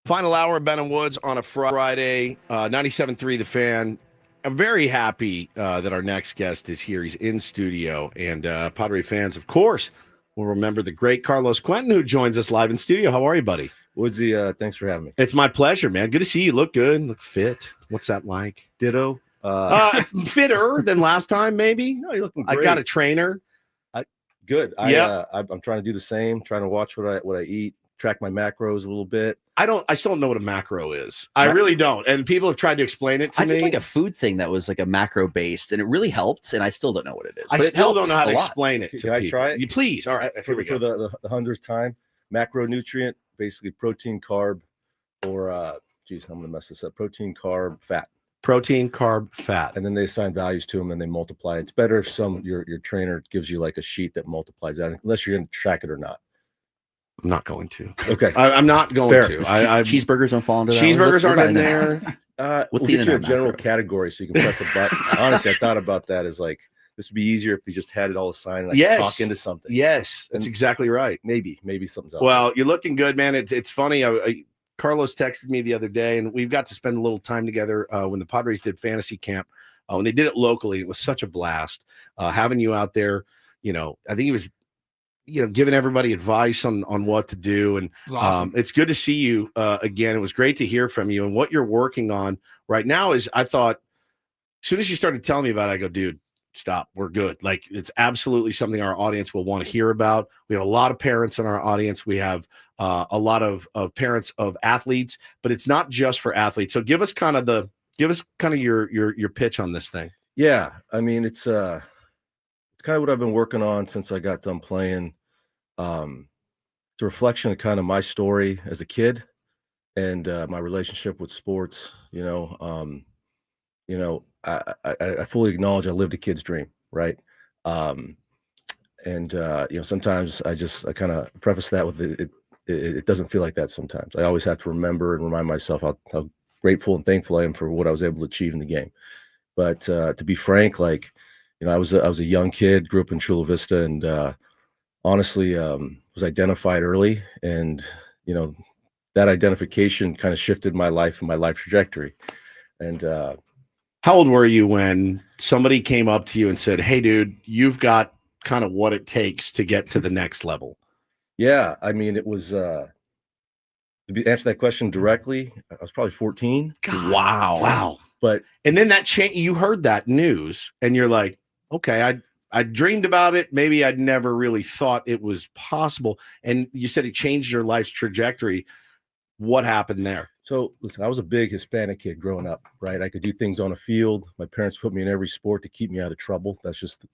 Speaker 1: Final hour of Ben and Woods on a Friday, 97.3 The Fan. I'm very happy that our next guest is here. He's in studio. And Padre fans, of course, will remember the great Carlos Quentin, who joins us live in studio. How are you, buddy?
Speaker 20: Woodsy, thanks for having me.
Speaker 1: It's my pleasure, man. Good to see you. Look good. Look fit. What's that like?
Speaker 20: Ditto.
Speaker 1: Fitter than last time, maybe.
Speaker 20: No, you're looking
Speaker 1: I
Speaker 20: great.
Speaker 1: got a trainer.
Speaker 20: Good.
Speaker 1: Yeah.
Speaker 20: I'm trying to do the same, trying to watch what I eat, track my macros a little bit.
Speaker 1: I still don't know what a macro is. I really don't. And people have tried to explain it to
Speaker 10: I
Speaker 1: me.
Speaker 10: did like a food thing that was like a macro based, and it really helped. And I still don't know what it is.
Speaker 1: I
Speaker 10: but it
Speaker 1: still don't
Speaker 10: helps
Speaker 1: know how
Speaker 10: a
Speaker 1: to
Speaker 10: lot.
Speaker 1: explain it.
Speaker 20: Can I try it?
Speaker 1: You please. All right.
Speaker 20: For the 100th time, macronutrient, basically protein, carb, or I'm going to mess this up. Protein, carb, fat.
Speaker 1: Protein, carb, fat.
Speaker 20: And then they assign values to them and they multiply. It's better if your trainer gives you like a sheet that multiplies that, unless you're going to track it or not.
Speaker 1: I'm not going to.
Speaker 20: Okay.
Speaker 1: I'm not going
Speaker 20: Fair.
Speaker 1: to.
Speaker 10: Cheeseburgers don't fall into that.
Speaker 1: Cheeseburgers aren't in there.
Speaker 10: What's
Speaker 20: We'll
Speaker 10: the
Speaker 20: get you a
Speaker 10: internet
Speaker 20: general
Speaker 10: macro?
Speaker 20: category so you can press a button. Honestly, I thought about that as like, this would be easier if we just had it all assigned and I could
Speaker 1: Yes.
Speaker 20: talk into something.
Speaker 1: Yes, that's exactly right.
Speaker 20: Maybe something's up.
Speaker 1: Well, you're looking good, man. It's funny. Carlos texted me the other day, and we've got to spend a little time together when the Padres did fantasy camp. When they did it locally, it was such a blast having you out there. I think he was, giving everybody advice on what to do, and
Speaker 2: was awesome.
Speaker 1: it's good to see you again. It was great to hear from you, and what you're working on right now is. I thought, as soon as you started telling me about it, I go, dude, stop. We're good. Like, it's absolutely something our audience will want to hear about. We have a lot of parents in our audience. We have a lot of parents of athletes, but it's not just for athletes. So give us kind of your pitch on this thing.
Speaker 20: Yeah, I mean, it's kind of what I've been working on since I got done playing. It's a reflection of kind of my story as a kid and my relationship with sports. I fully acknowledge I lived a kid's dream, right? Sometimes I kind of preface that with it doesn't feel like that sometimes. I always have to remember and remind myself how grateful and thankful I am for what I was able to achieve in the game. But to be frank, I was a young kid, grew up in Chula Vista, and honestly was identified early, and that identification kind of shifted my life and my life trajectory. And
Speaker 1: how old were you when somebody came up to you and said, "Hey, dude, you've got kind of what it takes to get to the next level"?
Speaker 20: Yeah, I mean, it was to answer that question directly, I was probably 14.
Speaker 1: Wow. And then that change, you heard that news and you're like, okay, I dreamed about it. Maybe I'd never really thought it was possible. And you said it changed your life's trajectory. What happened there?
Speaker 20: So listen, I was a big Hispanic kid growing up, right? I could do things on a field. My parents put me in every sport to keep me out of trouble. That's just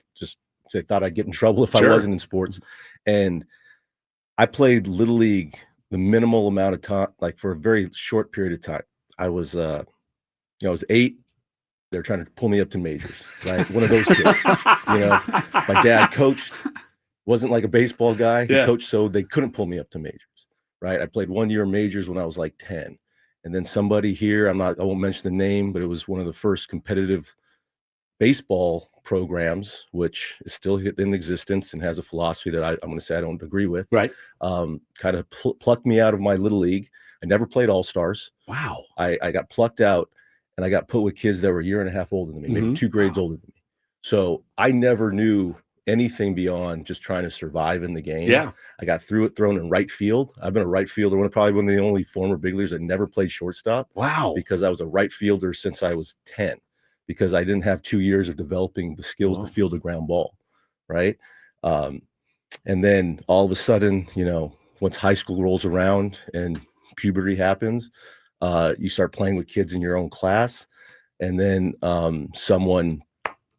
Speaker 20: they thought I'd get in trouble if I wasn't in sports. And I played Little League the minimal amount of time, like for a very short period of time. I was, I was 8. They're trying to pull me up to majors, right? One of those kids. My dad coached, wasn't like a baseball guy. He coached, so they couldn't pull me up to majors, right? I played 1 year majors when I was like 10. And then somebody here, I won't mention the name, but it was one of the first competitive baseball programs, which is still in existence and has a philosophy that I'm going to say I don't agree with.
Speaker 1: Right.
Speaker 20: Kind of plucked me out of my Little League. I never played All-Stars.
Speaker 1: Wow.
Speaker 20: I got plucked out and I got put with kids that were a year and a half older than me, maybe 2 grades older than me. So I never knew anything beyond just trying to survive in the game.
Speaker 1: Yeah.
Speaker 20: I got thrown in right field. I've been a right fielder, probably one of the only former big leaguers that never played shortstop.
Speaker 1: Wow.
Speaker 20: Because I was a right fielder since I was 10. Because I didn't have 2 years of developing the skills to field a ground ball, right? And then all of a sudden, once high school rolls around and puberty happens, you start playing with kids in your own class. And then someone,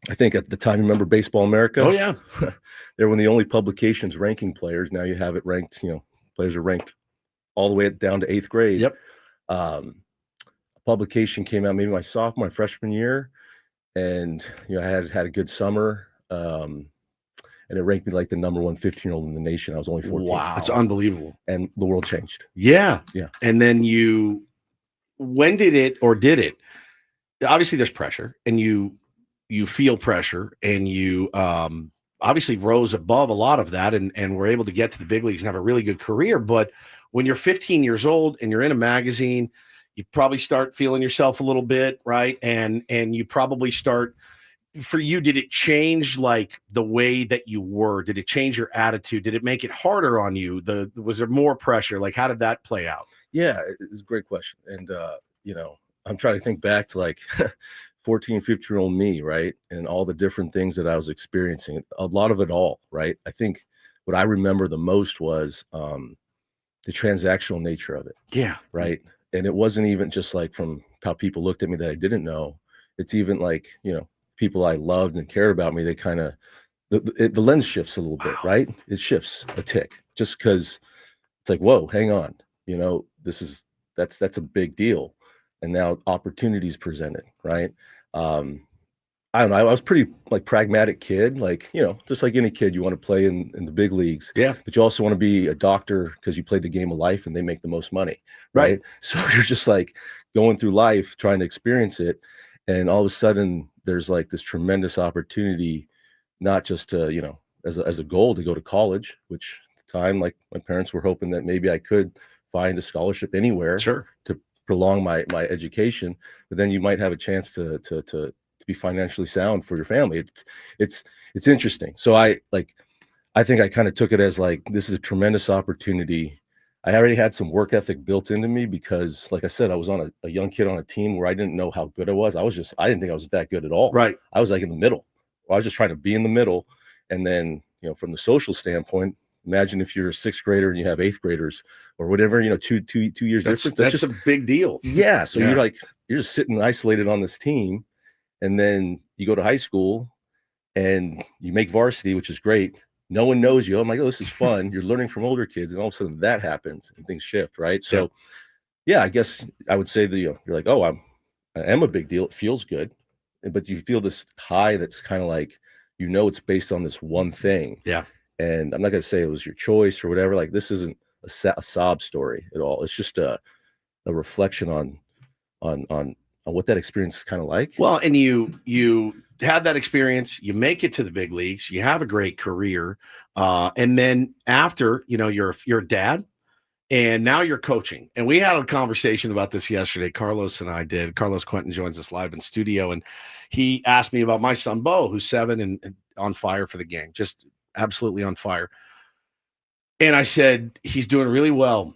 Speaker 20: I think at the time, remember Baseball America?
Speaker 1: Oh, yeah.
Speaker 20: They were one of the only publications ranking players. Now you have it ranked, players are ranked all the way down to 8th grade.
Speaker 1: Yep.
Speaker 20: A publication came out maybe my sophomore, my freshman year. And, I had a good summer. And it ranked me like the number 1 15-year-old in the nation. I was only 14.
Speaker 1: Wow. That's unbelievable.
Speaker 20: And the world changed.
Speaker 1: Yeah.
Speaker 20: Yeah.
Speaker 1: And then when did it, obviously there's pressure and you feel pressure and you obviously rose above a lot of that and were able to get to the big leagues and have a really good career. But when you're 15 years old and you're in a magazine, you probably start feeling yourself a little bit, right? And you probably start, for you, did it change like the way that you were? Did it change your attitude? Did it make it harder on you? Was there more pressure? Like, how did that play out?
Speaker 20: Yeah, it's a great question. And, I'm trying to think back to like 14, 15-year-old me, right? And all the different things that I was experiencing, a lot of it all, right? I think what I remember the most was the transactional nature of it.
Speaker 1: Yeah.
Speaker 20: Right. And it wasn't even just like from how people looked at me that I didn't know. It's even like, people I loved and cared about me, they kind of, the lens shifts a little bit, right? It shifts a tick just because it's like, whoa, hang on, that's a big deal. And now opportunities presented, right? I don't know. I was pretty like pragmatic kid, like, just like any kid, you want to play in the big leagues.
Speaker 1: Yeah.
Speaker 20: But you also want to be a doctor because you played the game of life and they make the most money. Right. So you're just like going through life trying to experience it. And all of a sudden there's like this tremendous opportunity, not just to, as a goal to go to college, which at the time, like my parents were hoping that maybe I could find a scholarship anywhere to prolong my education. But then you might have a chance to be financially sound for your family. It's interesting. So I think I kind of took it as like, this is a tremendous opportunity. I already had some work ethic built into me because, like I said, I was on a young kid on a team where I didn't know how good I was. I didn't think I was that good at all.
Speaker 1: Right.
Speaker 20: I was like in the middle. I was just trying to be in the middle. And then, from the social standpoint, imagine if you're a sixth grader and you have eighth graders or whatever, 2 years difference.
Speaker 1: That's
Speaker 20: just
Speaker 1: a big deal.
Speaker 20: Yeah. So you're just sitting isolated on this team. And then you go to high school and you make varsity, which is great. No one knows you. I'm like, oh, this is fun. You're learning from older kids. And all of a sudden that happens and things shift. Right. So, I guess I would say that, you're like, oh, I am a big deal. It feels good. But you feel this high that's kind of like, it's based on this one thing.
Speaker 1: Yeah.
Speaker 20: And I'm not going to say it was your choice or whatever. Like, this isn't a sob story at all. It's just a reflection on what that experience is kind of like.
Speaker 1: Well, and you had that experience, you make it to the big leagues, you have a great career. And then after, you're a dad and now you're coaching. And we had a conversation about this yesterday. Carlos and I did. Carlos Quentin joins us live in studio. And he asked me about my son, Bo, who's 7 and on fire for the game, just absolutely on fire. And I said, he's doing really well.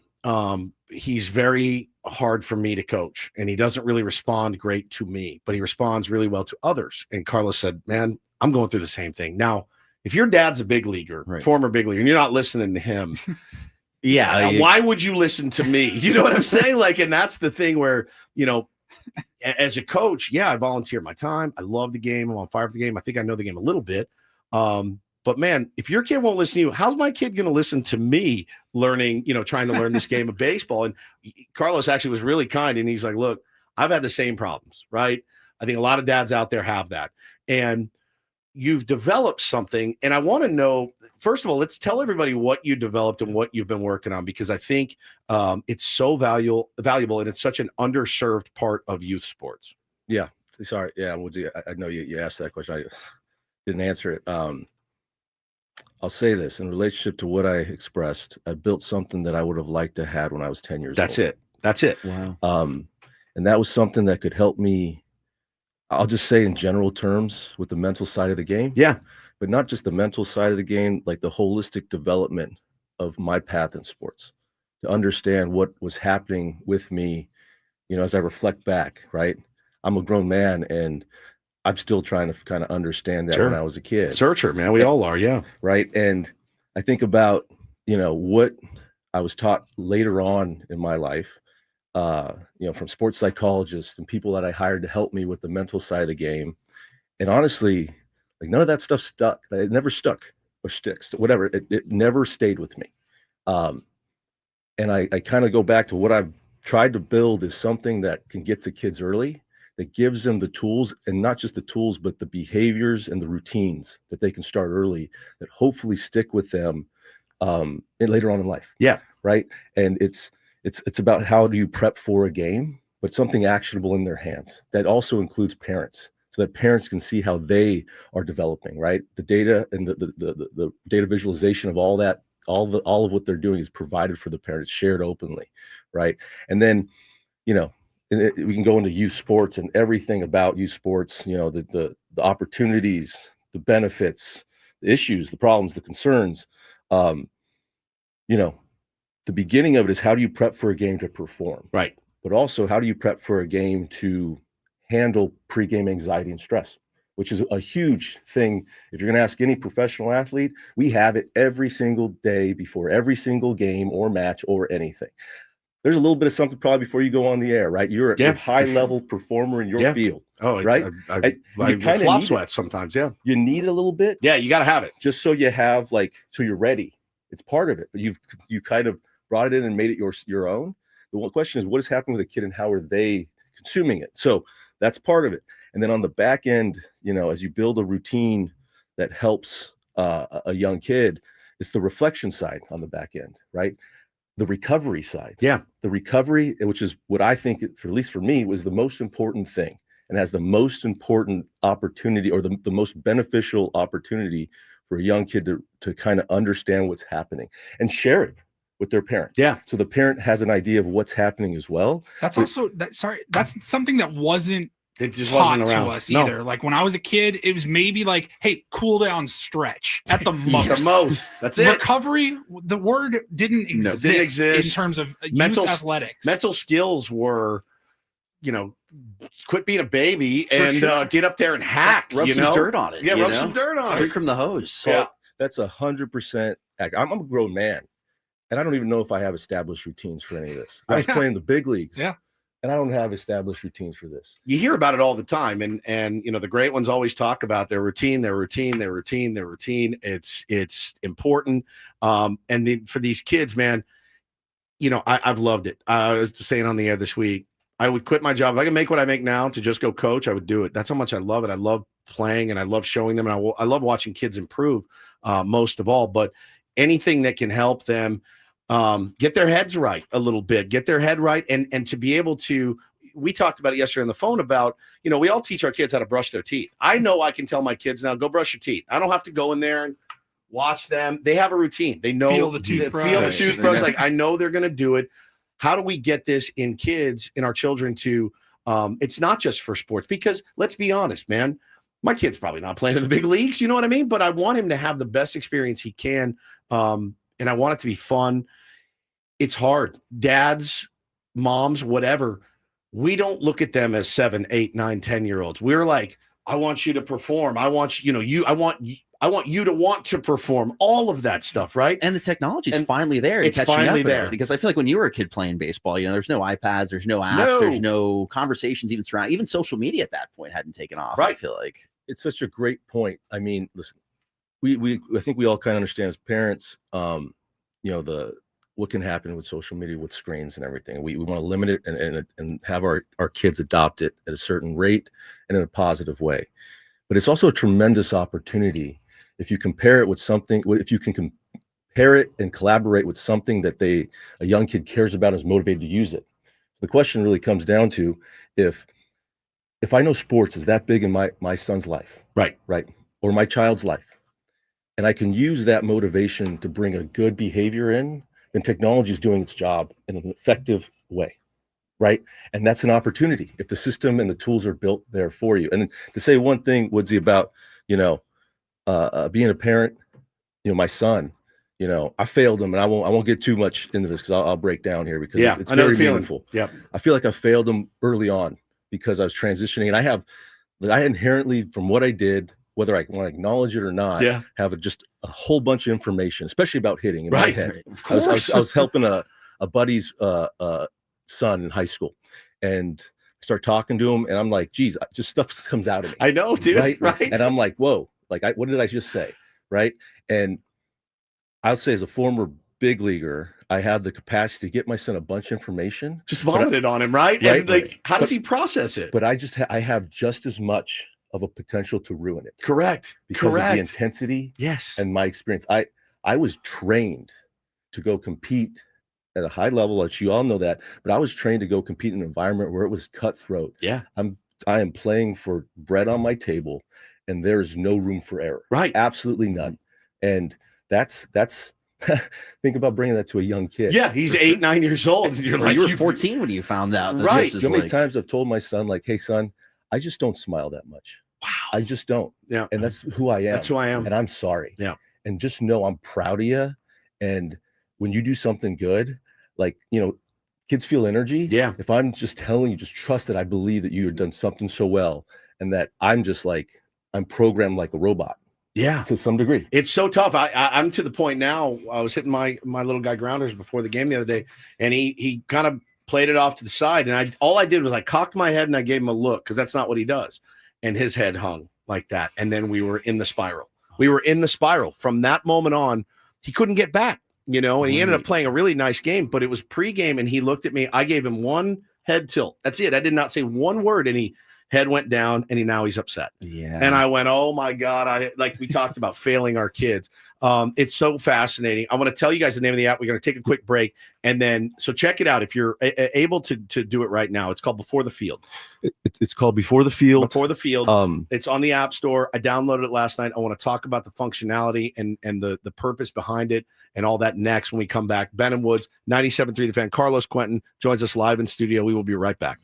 Speaker 1: He's very hard for me to coach and he doesn't really respond great to me, but he responds really well to others. And Carlos said, man, I'm going through the same thing. Now, if your dad's a big leaguer, former big leaguer, and you're not listening to him, why would you listen to me? You know what I'm saying? Like, and that's the thing where, as a coach, I volunteer my time. I love the game. I'm on fire for the game. I think I know the game a little bit. But man, if your kid won't listen to you, how's my kid going to listen to me learning, trying to learn this game of baseball? And Carlos actually was really kind. And he's like, look, I've had the same problems, right? I think a lot of dads out there have that. And you've developed something. And I want to know, first of all, let's tell everybody what you developed and what you've been working on, because I think it's so valuable and it's such an underserved part of youth sports.
Speaker 20: Yeah. Sorry. Yeah. I know you asked that question. I didn't answer it. I'll say this in relationship to what I expressed. I built something that I would have liked to had when I was 10 years old.
Speaker 1: That's it.
Speaker 20: Wow. And that was something that could help me. I'll just say in general terms with the mental side of the game.
Speaker 1: Yeah.
Speaker 20: But not just the mental side of the game, like the holistic development of my path in sports, to understand what was happening with me, as I reflect back, right? I'm a grown man and I'm still trying to kind of understand that when I was a kid.
Speaker 1: Searcher, man. We all are. Yeah.
Speaker 20: Right. And I think about, what I was taught later on in my life, from sports psychologists and people that I hired to help me with the mental side of the game. And honestly, like none of that stuff stuck. It never stuck or sticks, whatever. It never stayed with me. And I kind of go back to what I've tried to build is something that can get to kids early, that gives them the tools, and not just the tools, but the behaviors and the routines that they can start early that hopefully stick with them and later on in life.
Speaker 1: Yeah.
Speaker 20: Right. And it's about how do you prep for a game, but something actionable in their hands. That also includes parents, so that parents can see how they are developing, right? The data and the data visualization of all that all of what they're doing is provided for the parent. It's shared openly, right? And then, we can go into youth sports and everything about youth sports. The opportunities, the benefits, the issues, the problems, the concerns. The beginning of it is, how do you prep for a game to perform?
Speaker 1: Right.
Speaker 20: But also, how do you prep for a game to handle pregame anxiety and stress, which is a huge thing. If you're going to ask any professional athlete, we have it every single day before every single game or match or anything. There's a little bit of something probably before you go on the air, right? You're a high-level performer in your field.
Speaker 1: Oh,
Speaker 20: right?
Speaker 1: I
Speaker 20: kind
Speaker 1: flop
Speaker 20: of
Speaker 1: sweats sometimes. Yeah.
Speaker 20: You need a little bit.
Speaker 1: Yeah, you got to have it.
Speaker 20: Just so you have, so you're ready. It's part of it. But you kind of brought it in and made it your own. The one question is, what is happening with a kid and how are they consuming it? So that's part of it. And then on the back end, as you build a routine that helps a young kid, it's the reflection side on the back end, right? The recovery side.
Speaker 1: Yeah.
Speaker 20: The recovery, which is what I think, at least for me, was the most important thing and has the most important opportunity, or the most beneficial opportunity for a young kid to kind of understand what's happening and share it with their parent.
Speaker 1: Yeah.
Speaker 20: So the parent has an idea of what's happening as well.
Speaker 2: That's also that's something that wasn't
Speaker 1: it just
Speaker 2: taught
Speaker 1: wasn't around
Speaker 2: to us
Speaker 1: No.
Speaker 2: either. Like when I was a kid, it was maybe like, hey, cool down, stretch at the most.
Speaker 1: The most. That's it.
Speaker 2: Recovery, the word didn't exist, in terms of youth athletics.
Speaker 1: Mental skills were, quit being a baby
Speaker 10: For
Speaker 1: and
Speaker 10: sure.
Speaker 1: get up there and hack.
Speaker 10: Rub some dirt on it.
Speaker 1: Yeah, rub some dirt on
Speaker 10: Drink
Speaker 1: it.
Speaker 10: from the hose.
Speaker 20: Yeah. That's 100% accurate. I'm a grown man, and I don't even know if I have established routines for any of this. I was playing the big leagues.
Speaker 2: Yeah.
Speaker 20: And I don't have established routines for this.
Speaker 1: You hear about it all the time, and the great ones always talk about their routine. It's important. For these kids, man, I've loved it. I was saying on the air this week, I would quit my job if I could make what I make now to just go coach. I would do it. That's how much I love it. I love playing, and I love showing them, and I love watching kids improve most of all. But anything that can help them get their heads right a little bit, get their head right. And to be able to, we talked about it yesterday on the phone about, we all teach our kids how to brush their teeth. I know I can tell my kids now, go brush your teeth. I don't have to go in there and watch them. They have a routine. They know,
Speaker 2: Feel the toothbrush.
Speaker 1: Feel the toothbrush. Like, I know they're going to do it. How do we get this in kids, in our children to, it's not just for sports, because let's be honest, man, my kid's probably not playing in the big leagues. You know what I mean? But I want him to have the best experience he can. And I want it to be fun. It's hard. Dads, moms, whatever. We don't look at them as 7, 8, 9, 10-year-olds. We're like, I want you to perform. I want I want you to want to perform, all of that stuff, right?
Speaker 10: And the technology's finally there.
Speaker 1: It's finally there.
Speaker 10: Because I feel like when you were a kid playing baseball, there's no iPads, there's no apps, there's no conversations even surrounding. Even social media at that point hadn't taken off.
Speaker 1: Right.
Speaker 10: I feel like
Speaker 20: it's such a great point. I mean, listen, I think we all kind of understand as parents, what can happen with social media, with screens and everything. We want to limit it and have our kids adopt it at a certain rate and in a positive way. But it's also a tremendous opportunity if you compare it with something, if you can compare it and collaborate with something that a young kid cares about and is motivated to use it. So the question really comes down to if I know sports is that big in my son's life, right, or my child's life, and I can use that motivation to bring a good behavior in, then technology is doing its job in an effective way, right? And that's an opportunity if the system and the tools are built there for you. And to say one thing, Woodsy, about being a parent, my son, I failed him, and I won't get too much into this because I'll break down here because it's very meaningful.
Speaker 1: Yeah,
Speaker 20: I feel like I failed him early on because I was transitioning, and I inherently, from what I did, whether I want to acknowledge it or not, have just a whole bunch of information, especially about hitting in my head. I was helping a buddy's son in high school, and start talking to him, and I'm like, geez, just stuff comes out of me.
Speaker 1: I know, dude. Right.
Speaker 20: And I'm like, whoa, what did I just say? Right. And I'll say, as a former big leaguer, I have the capacity to get my son a bunch of information.
Speaker 1: Just vomit it on him, right? And how does he process it?
Speaker 20: But I have just as much of a potential to ruin it.
Speaker 1: Correct.
Speaker 20: Because of the intensity.
Speaker 1: Yes.
Speaker 20: And my experience. I was trained to go compete at a high level, as you all know that, but I was trained to go compete in an environment where it was cutthroat.
Speaker 1: Yeah.
Speaker 20: I am playing for bread on my table, and there is no room for error.
Speaker 1: Right.
Speaker 20: Absolutely none. And that's Think about bringing that to a young kid.
Speaker 1: Yeah, he's 8, 9 years old. And you're like,
Speaker 10: you were 14 when you found out.
Speaker 1: Right.
Speaker 10: This is
Speaker 20: You know how many
Speaker 10: like-
Speaker 20: times I've told my son, like, hey, son, I just don't smile that much. Wow. I just don't.
Speaker 1: Yeah.
Speaker 20: And that's who I am.
Speaker 1: That's who I am.
Speaker 20: And I'm sorry.
Speaker 1: Yeah.
Speaker 20: And just know I'm proud of you. And when you do something good, like, you know, kids feel energy.
Speaker 1: Yeah.
Speaker 20: If I'm just telling you, just trust that I believe that you've done something so well and that I'm just like, I'm programmed like a robot.
Speaker 1: Yeah.
Speaker 20: To some degree.
Speaker 1: It's so tough. I'm to the point now. I was hitting my little guy grounders before the game the other day, and he kind of played it off to the side. And all I did was I cocked my head and I gave him a look because that's not what he does. And his head hung like that. And then we were in the spiral. We were in the spiral. From that moment on, he couldn't get back, you know, and he ended up playing a really nice game, but it was pregame and he looked at me. I gave him one head tilt. That's it. I did not say one word. And he head went down and now he's upset.
Speaker 10: Yeah.
Speaker 1: And I went, oh my God. Like we talked about failing our kids. It's so fascinating. I want to tell you guys the name of the app. We're going to take a quick break. And then, so check it out. If you're able to do it right now, it's called Before the Field.
Speaker 20: It's called Before the Field.
Speaker 1: Before the Field. It's on the App Store. I downloaded it last night. I want to talk about the functionality and the purpose behind it and all that next when we come back. Ben and Woods, 97.3 The Fan. Carlos Quentin joins us live in studio. We will be right back.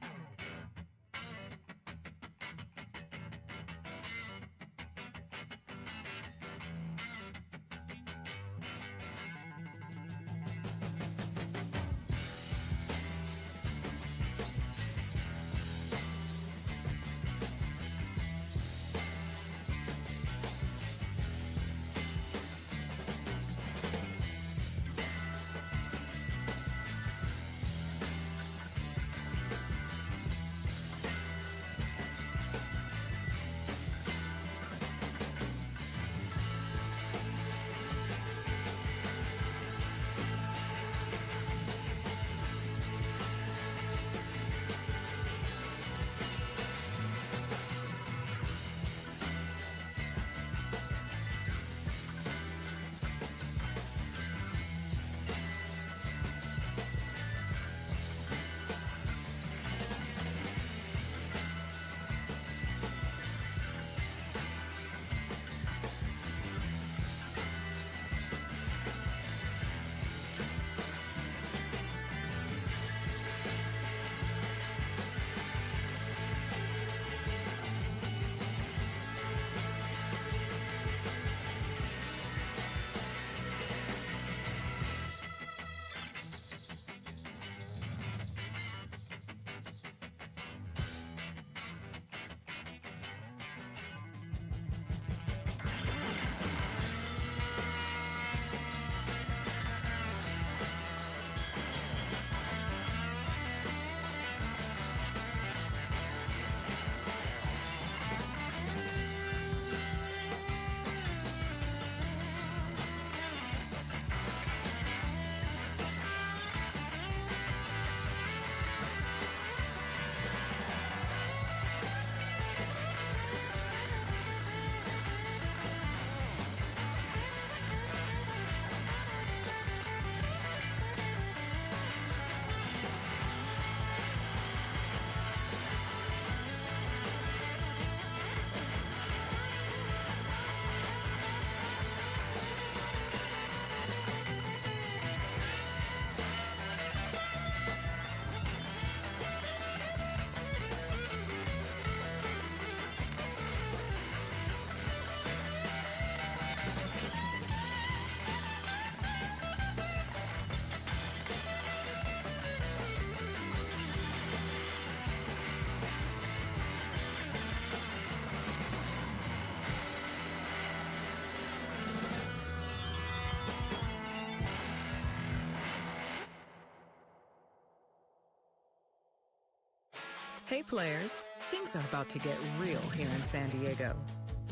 Speaker 4: Hey players, things are about to get real here in San Diego.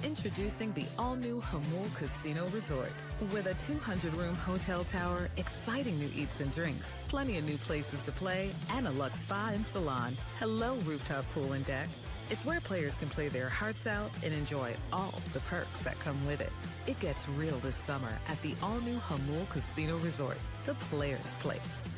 Speaker 4: Introducing the all-new Hamul Casino Resort. With a 200-room hotel tower, exciting new eats and drinks, plenty of new places to play, and a luxe spa and salon. Hello, rooftop pool and deck. It's where players can play their hearts out and enjoy all the perks that come with it. It gets real this summer at the all-new Hamul Casino Resort, the players' place.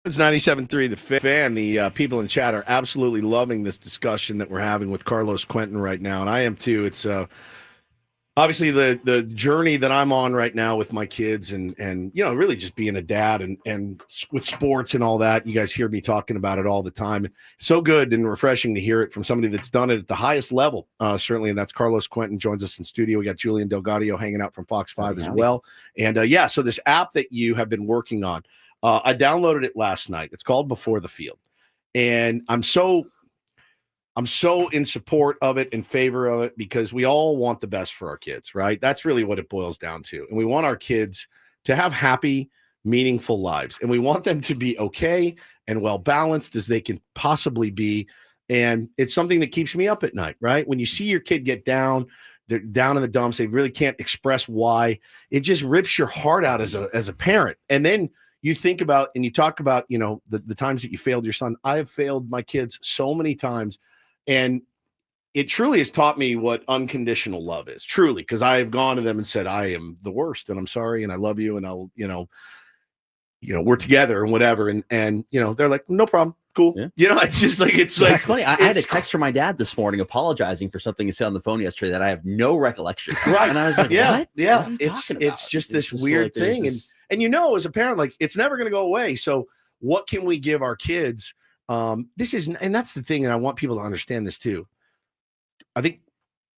Speaker 1: It's 97.3 The Fan. The people in chat are absolutely loving this discussion that we're having with Carlos Quentin right now, and I am too. It's obviously the journey that I'm on right now with my kids and really just being a dad and with sports and all that. You guys hear me talking about it all the time. So good and refreshing to hear it from somebody that's done it at the highest level, certainly, and that's Carlos Quentin joins us in studio. We got Julian Gaudio hanging out from Fox 5 as well. And so this app that you have been working on, I downloaded it last night. It's called Before the Field. And I'm so in support of it, in favor of it, because we all want the best for our kids, right? That's really what it boils down to. And we want our kids to have happy, meaningful lives. And we want them to be okay and well-balanced as they can possibly be. And it's something that keeps me up at night, right? When you see your kid get down, they're down in the dumps, they really can't express why. It just rips your heart out as a parent. And then you think about and you talk about, the times that you failed your son. I have failed my kids so many times. And it truly has taught me what unconditional love is, truly, because I have gone to them and said, I am the worst and I'm sorry and I love you and I'll, we're together and whatever. And they're like, no problem. Cool. Yeah. It's just like, it's
Speaker 10: funny. I had a text from my dad this morning apologizing for something he said on the phone yesterday that I have no recollection of.
Speaker 1: Right.
Speaker 10: And I was like,
Speaker 1: yeah,
Speaker 10: what?
Speaker 1: yeah.
Speaker 10: What are you talking about?
Speaker 1: It's just this weird thing. And as a parent, like it's never going to go away. So what can we give our kids? And that's the thing. And I want people to understand this too. I think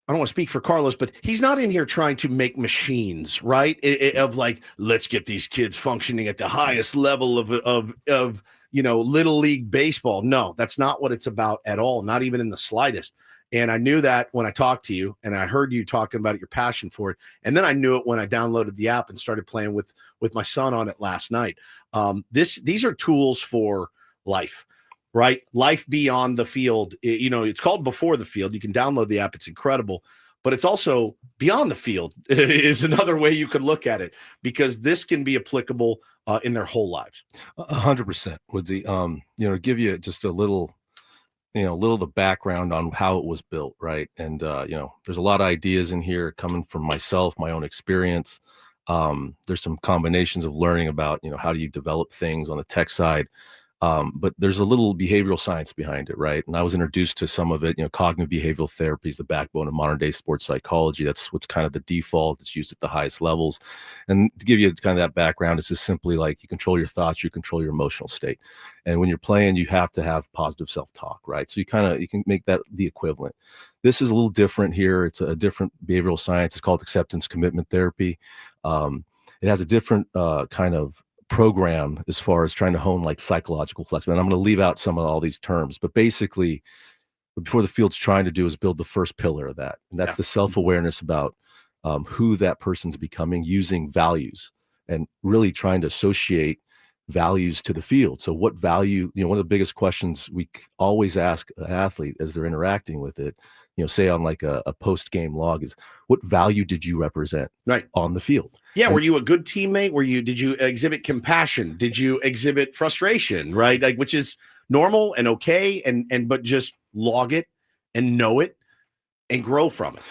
Speaker 1: I don't want to speak for Carlos, but he's not in here trying to make machines, right? Of like, let's get these kids functioning at the highest level of little league baseball. No, that's not what it's about at all. Not even in the slightest. And I knew that when I talked to you and I heard you talking about your passion for it. And then I knew it when I downloaded the app and started playing with my son on it last night. These are tools for life. Right? Life beyond the field. It's called Before the Field. You can download the app. It's incredible. But it's also beyond the field is another way you could look at it, because this can be applicable in their whole lives.
Speaker 20: 100%, Woodsy. To give you just a little of the background on how it was built, right? And, there's a lot of ideas in here coming from myself, my own experience. There's some combinations of learning about, how do you develop things on the tech side. But there's a little behavioral science behind it, right? And I was introduced to some of it. Cognitive behavioral therapy is the backbone of modern day sports psychology. That's what's kind of the default. It's used at the highest levels. And to give you kind of that background, it's just simply like you control your thoughts, you control your emotional state. And when you're playing, you have to have positive self-talk, right? So you can make that the equivalent. This is a little different here. It's a different behavioral science. It's called acceptance commitment therapy. It has a different kind of program as far as trying to hone like psychological flexibility. And I'm going to leave out some of all these terms, but basically Before the Field's trying to do is build the first pillar of that. And that's the self-awareness about who that person's becoming, using values and really trying to associate values to the field. So what value, one of the biggest questions we always ask an athlete as they're interacting with it, say on like a post-game log is, what value did you represent on the field?
Speaker 1: Yeah. Were you a good teammate? Did you exhibit compassion? Did you exhibit frustration? Right. Like, which is normal and okay. But just log it and know it and grow from it.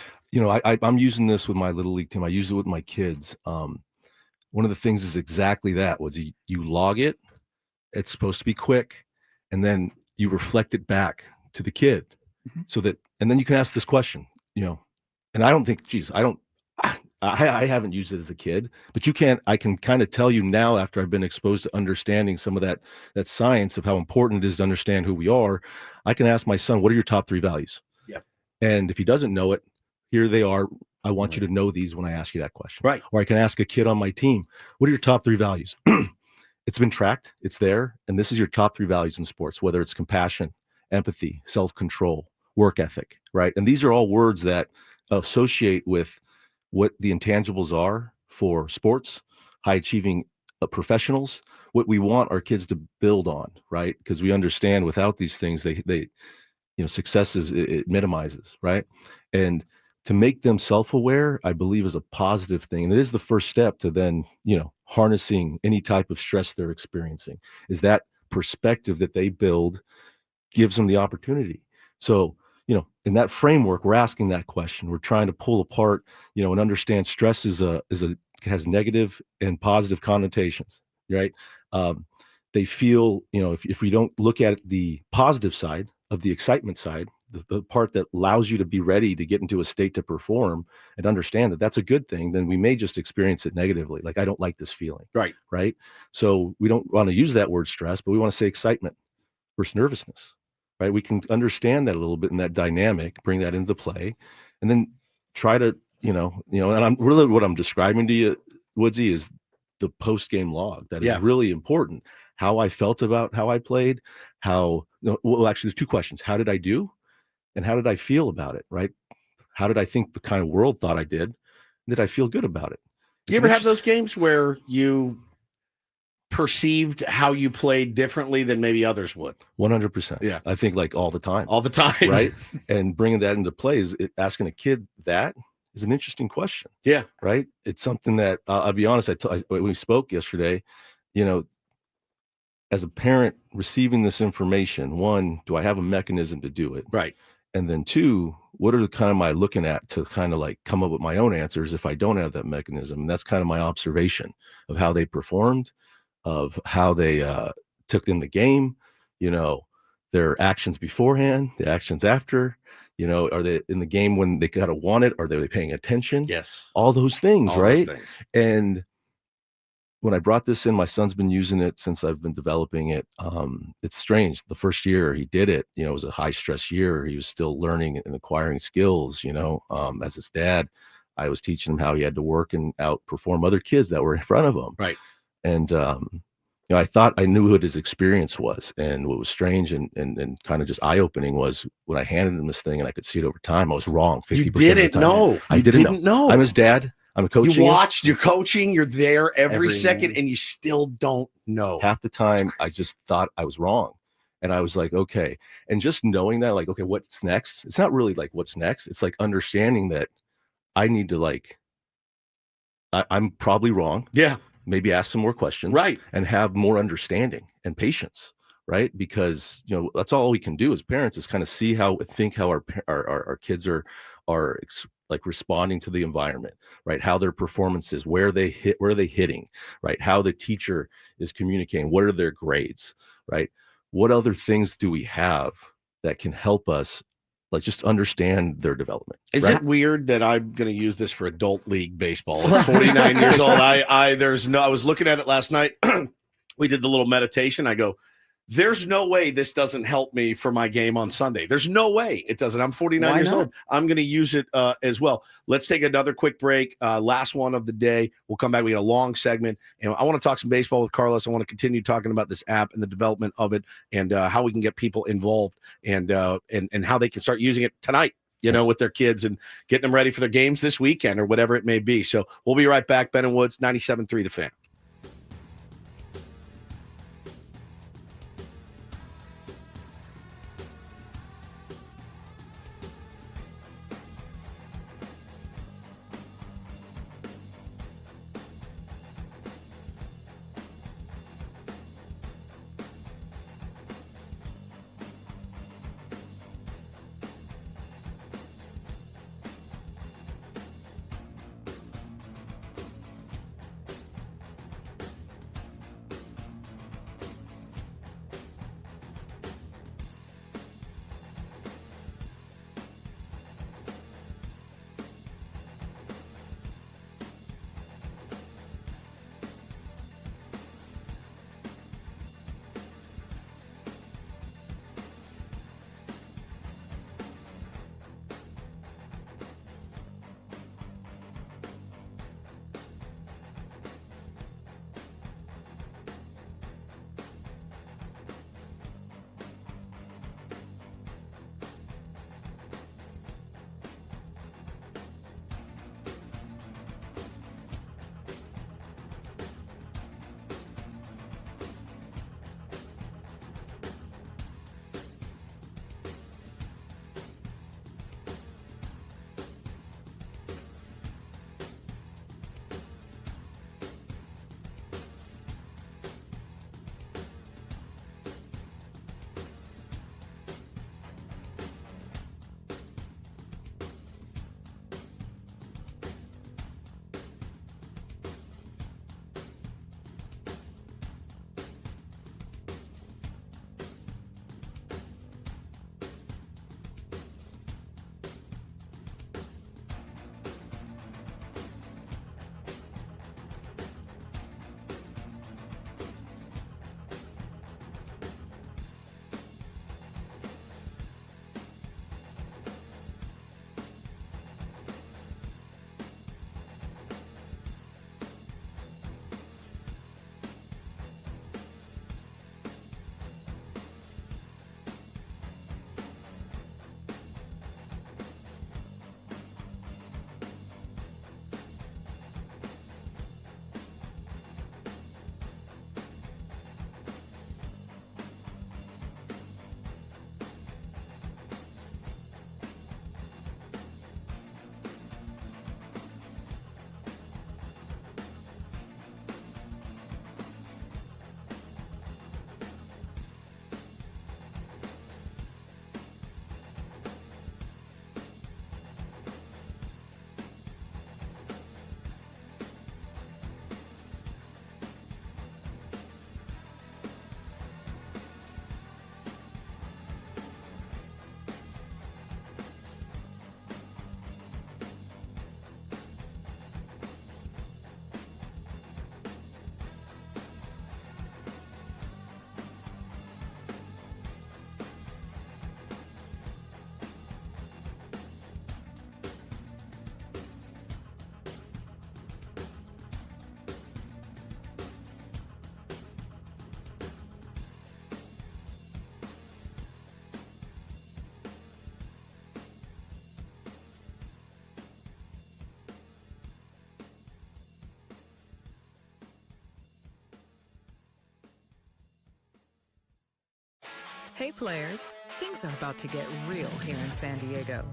Speaker 20: I'm using this with my little league team. I use it with my kids. One of the things is exactly that was you log it. It's supposed to be quick. And then you reflect it back to the kid so that, and then you can ask this question, and I don't think, I haven't used it as a kid, but I can kind of tell you now after I've been exposed to understanding some of that science of how important it is to understand who we are. I can ask my son, what are your top 3 values?
Speaker 1: Yeah.
Speaker 20: And if he doesn't know it, here they are. I want you to know these when I ask you that question.
Speaker 1: Right.
Speaker 20: Or I can ask a kid on my team, what are your top 3 values? It's been tracked. It's there. And this is your top 3 values in sports, whether it's compassion, empathy, self-control, work ethic, right? And these are all words that associate with what the intangibles are for sports, high achieving professionals, what we want our kids to build on, right? Because we understand without these things, they success it minimizes, right? And to make them self-aware, I believe, is a positive thing. And it is the first step to then, harnessing any type of stress they're experiencing, is that perspective that they build gives them the opportunity. So, in that framework, we're asking that question. We're trying to pull apart, and understand stress has negative and positive connotations, right? they feel, if we don't look at the positive side of the excitement side, the part that allows you to be ready to get into a state to perform and understand that that's a good thing, then we may just experience it negatively. Like, I don't like this feeling. Right. So we don't want to use that word stress, but we want to say excitement versus nervousness, right? We can understand that a little bit in that dynamic, bring that into play, and then try to, and I'm really, what I'm describing to you, Woodsy, is the post-game log. That is really important. How I felt about how I played, well, actually there's two questions. How did I do? And how did I feel about it? Right? How did I think the kind of world thought I did? Did I feel good about it?
Speaker 1: You ever have those games where you perceived how you played differently than maybe others would?
Speaker 20: 100%.
Speaker 1: Yeah.
Speaker 20: I think like all the time.
Speaker 1: Right?
Speaker 20: And bringing that into play asking a kid that is an interesting question.
Speaker 1: Yeah.
Speaker 20: Right. It's something that I'll be honest. When we spoke yesterday, as a parent receiving this information, one, do I have a mechanism to do it?
Speaker 1: Right.
Speaker 20: And then two, what are the kind of my looking at to kind of like come up with my own answers if I don't have that mechanism? And that's kind of my observation of how they performed, of how they took in the game, their actions beforehand, the actions after, are they in the game when they gotta want it? Are they paying attention?
Speaker 1: Yes.
Speaker 20: All those things,
Speaker 1: All
Speaker 20: right?
Speaker 1: those things.
Speaker 20: And when I brought this in, my son's been using it since I've been developing it. It's strange. The first year he did it, it was a high stress year. He was still learning and acquiring skills, as his dad, I was teaching him how he had to work and outperform other kids that were in front of him.
Speaker 1: Right.
Speaker 20: And, I thought I knew what his experience was. And what was strange and kind of just eye-opening was when I handed him this thing and I could see it over time, I was wrong 50%
Speaker 1: You
Speaker 20: of the
Speaker 1: didn't
Speaker 20: time.
Speaker 1: know.
Speaker 20: I
Speaker 1: You
Speaker 20: didn't know. I'm his dad. I'm coaching.
Speaker 1: You watched, you're coaching, you're there every second, and you still don't know.
Speaker 20: Half the time, I just thought I was wrong. And I was like, okay. And just knowing that, like, okay, what's next? It's not really like what's next. It's like understanding that I need to I'm probably wrong.
Speaker 1: Yeah.
Speaker 20: Maybe ask some more questions.
Speaker 1: Right.
Speaker 20: And have more understanding and patience. Right. Because, that's all we can do as parents is kind of see how our kids are responding to the environment, right? How their performance is, where are they hitting, right? How the teacher is communicating, what are their grades, right? What other things do we have that can help us just understand their development?
Speaker 1: Is it weird that I'm going to use this for adult league baseball? At 49 years old, I was looking at it last night. We did the little meditation. I go, there's no way this doesn't help me for my game on Sunday. There's no way it doesn't. I'm 49 years old. I'm going to use it as well. Let's take another quick break. Last one of the day. We'll come back. We got a long segment. And I want to talk some baseball with Carlos. I want to continue talking about this app and the development of it and how we can get people involved and how they can start using it tonight, with their kids and getting them ready for their games this weekend or whatever it may be. So we'll be right back. Ben and Woods, 97.3 The Fan.
Speaker 4: Hey players, things are about to get real here in San Diego.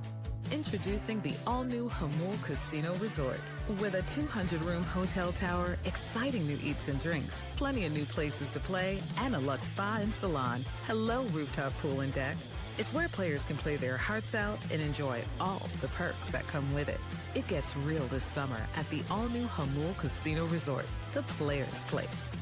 Speaker 4: Introducing the all-new Hamul Casino Resort. With a 200-room hotel tower, exciting new eats and drinks, plenty of new places to play, and a luxe spa and salon. Hello, rooftop pool and deck. It's where players can play their hearts out and enjoy all the perks that come with it. It gets real this summer at the all-new Hamul Casino Resort, the players' place.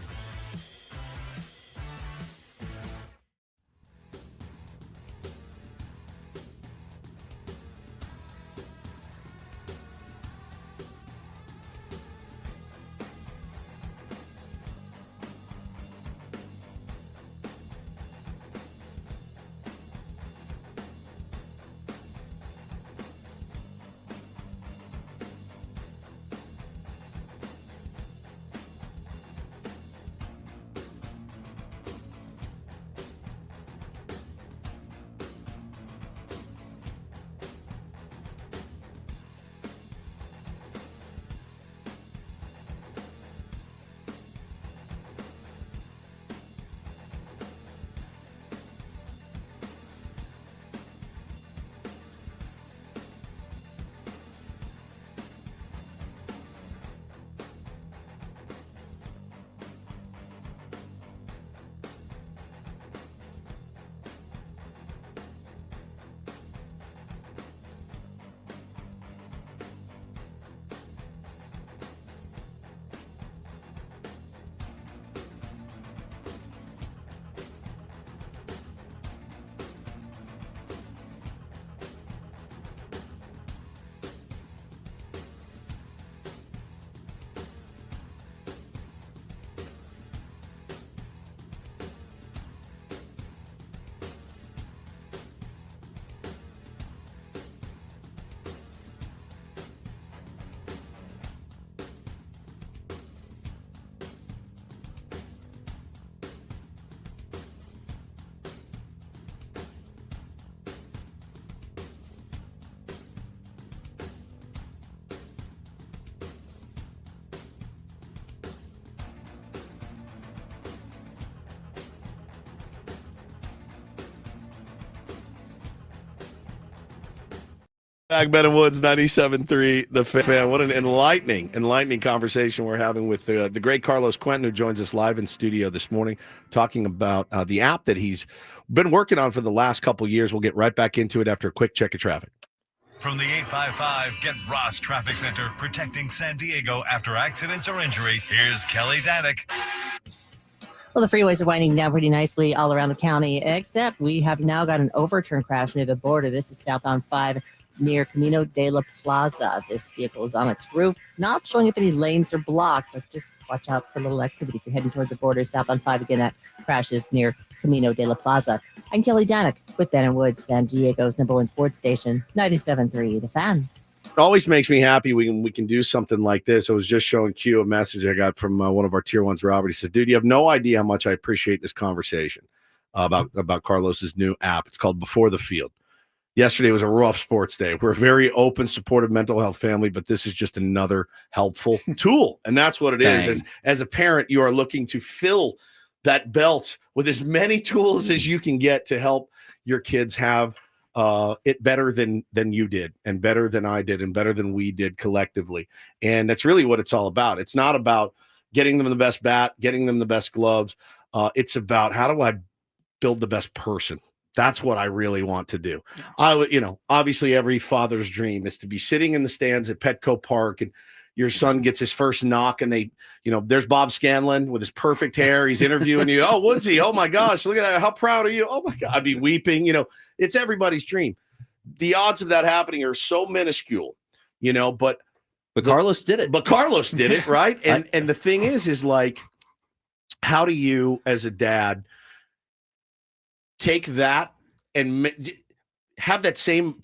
Speaker 1: Back, Ben and Woods, 97.3, The Fan. What an enlightening conversation we're having with the great Carlos Quentin, who joins us live in studio this morning, talking about the app that he's been working on for the last couple years. We'll get right back into it after a quick check of traffic.
Speaker 8: From the 855 Get Ross Traffic Center, protecting San Diego after accidents or injury, here's Kelly Danek.
Speaker 9: Well, the freeways are winding down pretty nicely all around the county, except we have now got an overturn crash near the border. This is southbound 5 near Cameo de la Plaza. This vehicle is on its roof, not showing if any lanes are blocked, but just watch out for a little activity if you're heading toward the border. Southbound 5, again, that crash is near Cameo de la Plaza. I'm Kelly Danek with Ben and Woods, San Diego's #1 sports station, 97.3 The Fan.
Speaker 1: It always makes me happy we can do something like this. I was just showing Q a message I got from one of our tier ones, Robert. He says, dude, you have no idea how much I appreciate this conversation about Carlos's new app. It's called Before the Field. Yesterday was a rough sports day. We're a very open, supportive mental health family, but this is just another helpful tool. And that's what it is. As a parent, you are looking to fill that belt with as many tools as you can get to help your kids have it better than you did, and better than I did, and better than we did collectively. And that's really what it's all about. It's not about getting them the best bat, getting them the best gloves. It's about, how do I build the best person? That's what I really want to do. Obviously every father's dream is to be sitting in the stands at Petco Park and your son gets his first knock and there's Bob Scanlon with his perfect hair. He's interviewing you. Oh, Woodsy. Oh my gosh. Look at that. How proud are you? Oh my God. I'd be weeping. It's everybody's dream. The odds of that happening are so minuscule, but
Speaker 10: Carlos did it.
Speaker 1: But Carlos did it. Right. And the thing is like, how do you as a dad take that and have that same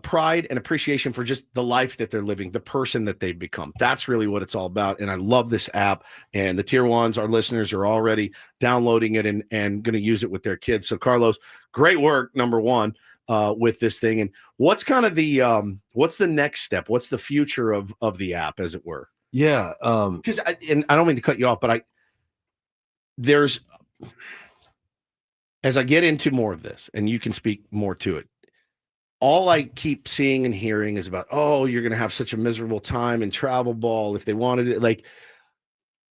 Speaker 1: pride and appreciation for just the life that they're living, the person that they've become? That's really what it's all about. And I love this app, and the tier ones, our listeners, are already downloading it and going to use it with their kids. So Carlos, great work, #1, with this thing. And what's kind of what's the next step? What's the future of the app, as it were?
Speaker 20: Yeah.
Speaker 1: Because I don't mean to cut you off, but there's as I get into more of this, and you can speak more to it, all I keep seeing and hearing is about, oh, you're going to have such a miserable time in travel ball if they wanted it. Like,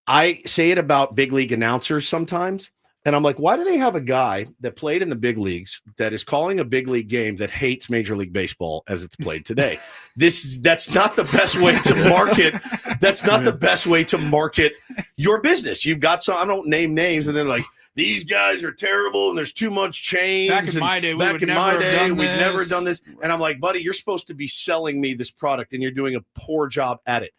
Speaker 1: I say it about big league announcers sometimes, and I'm like, why do they have a guy that played in the big leagues that is calling a big league game that hates Major League Baseball as it's played today? That's not the best way to market. That's not the best way to market your business. You've got some, I don't name names, and they're like, these guys are terrible and there's too much change.
Speaker 2: Back in my day, we'd
Speaker 1: never done this. And I'm like, buddy, you're supposed to be selling me this product and you're doing a poor job at it.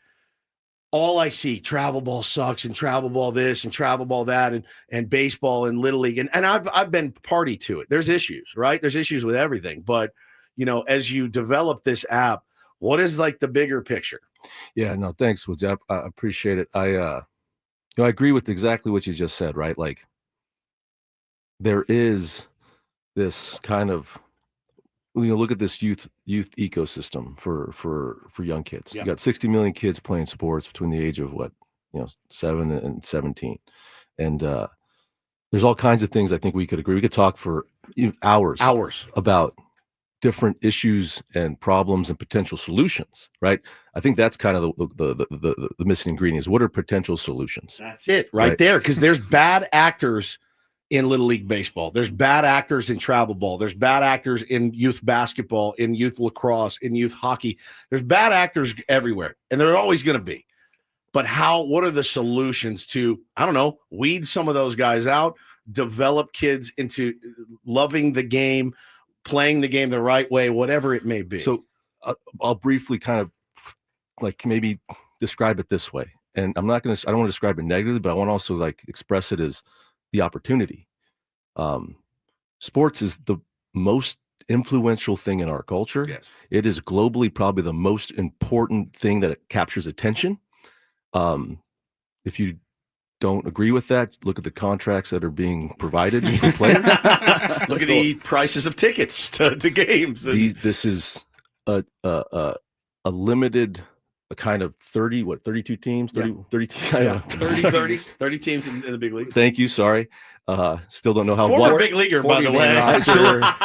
Speaker 1: All I see, travel ball sucks and travel ball this and travel ball that and baseball and Little League. And I've been party to it. There's issues, right? There's issues with everything. But, as you develop this app, what is like the bigger picture?
Speaker 20: Yeah, no, thanks, Woods. I appreciate it. I agree with exactly what you just said, right? Like, there is this kind of, look at this youth ecosystem for young kids.
Speaker 1: Yeah.
Speaker 20: You got 60 million kids playing sports between the age of 7 and 17. And there's all kinds of things I think we could agree. We could talk for hours about different issues and problems and potential solutions, right? I think that's kind of the missing ingredient is what are potential solutions?
Speaker 1: That's it right there. Because there's bad actors in Little League Baseball. There's bad actors in travel ball. There's bad actors in youth basketball, in youth lacrosse, in youth hockey. There's bad actors everywhere, and they're always going to be. But what are the solutions to, I don't know, weed some of those guys out, develop kids into loving the game, playing the game the right way, whatever it may be?
Speaker 20: So I'll briefly kind of like maybe describe it this way. And I don't want to describe it negatively, but I want to also like express it as the opportunity. Sports is the most influential thing in our culture.
Speaker 1: Yes.
Speaker 20: It is globally probably the most important thing that captures attention. If you don't agree with that, look at the contracts that are being provided for players.
Speaker 1: Look at the prices of tickets to games.
Speaker 20: This is a limited, a kind of 32 teams, 30
Speaker 1: teams in the big league.
Speaker 20: Thank you. Sorry. Still don't know how
Speaker 1: former big leaguer, by the way.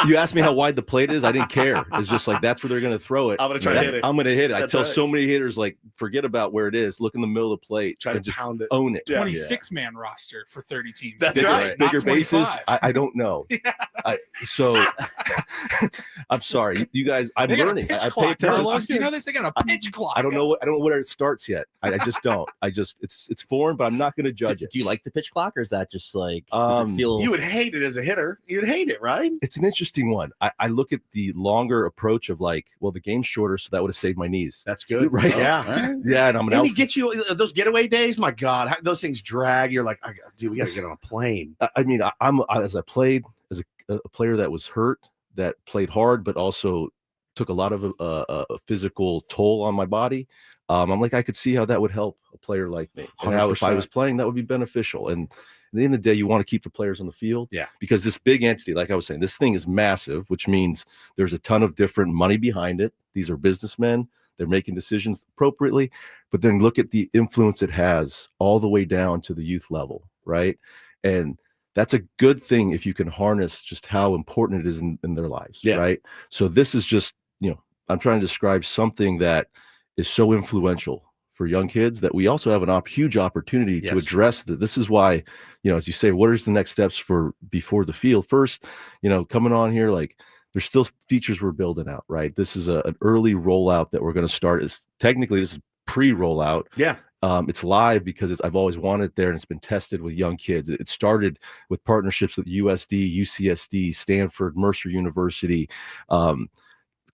Speaker 20: You asked me how wide the plate is. I didn't care. It's just like that's where they're going to throw it.
Speaker 1: I'm going to try to hit it.
Speaker 20: I'm going to hit it.
Speaker 1: That's
Speaker 20: I tell so many hitters, like, forget about where it is. Look in the middle of the plate.
Speaker 1: Try to
Speaker 20: just
Speaker 1: pound it.
Speaker 20: Own it.
Speaker 2: 26-man roster for 30 teams.
Speaker 1: That's right.
Speaker 20: Bigger bases. I don't know. So I'm sorry, you guys. I'm learning. I pay attention.
Speaker 2: Do you know this? They got a pitch clock.
Speaker 20: I don't know where it starts yet. I just don't. It's foreign, but I'm not going to judge it.
Speaker 10: Do you like the pitch clock, or is that just like does it feel?
Speaker 1: You would hate it as a hitter. You'd hate it, right?
Speaker 20: It's an interesting one. I look at the longer approach of like, well, the game's shorter, so that would have saved my knees.
Speaker 1: That's good,
Speaker 20: right?
Speaker 1: Yeah,
Speaker 20: yeah. And I'm
Speaker 1: and get you those getaway days. My God, those things drag. You're like, dude, we got to get on a plane.
Speaker 20: I mean, as I played as a player that was hurt, that played hard, but also took a lot of a physical toll on my body. I'm like, I could see how that would help a player like me. And how if I was playing, that would be beneficial. And at the end of the day, you want to keep the players on the field.
Speaker 1: Yeah.
Speaker 20: Because this big entity, like I was saying, this thing is massive, which means there's a ton of different money behind it. These are businessmen. They're making decisions appropriately. But then look at the influence it has all the way down to the youth level, right? And that's a good thing if you can harness just how important it is in their lives, right? So this is just, I'm trying to describe something that is so influential for young kids that we also have a huge opportunity to address that. This is why, as you say, what is the next steps for before the field? First, coming on here, like there's still features we're building out, right? This is an early rollout that we're going to start. This is pre-rollout.
Speaker 1: Yeah.
Speaker 20: It's live because I've always wanted it there, and it's been tested with young kids. It started with partnerships with USD, UCSD, Stanford, Mercer University,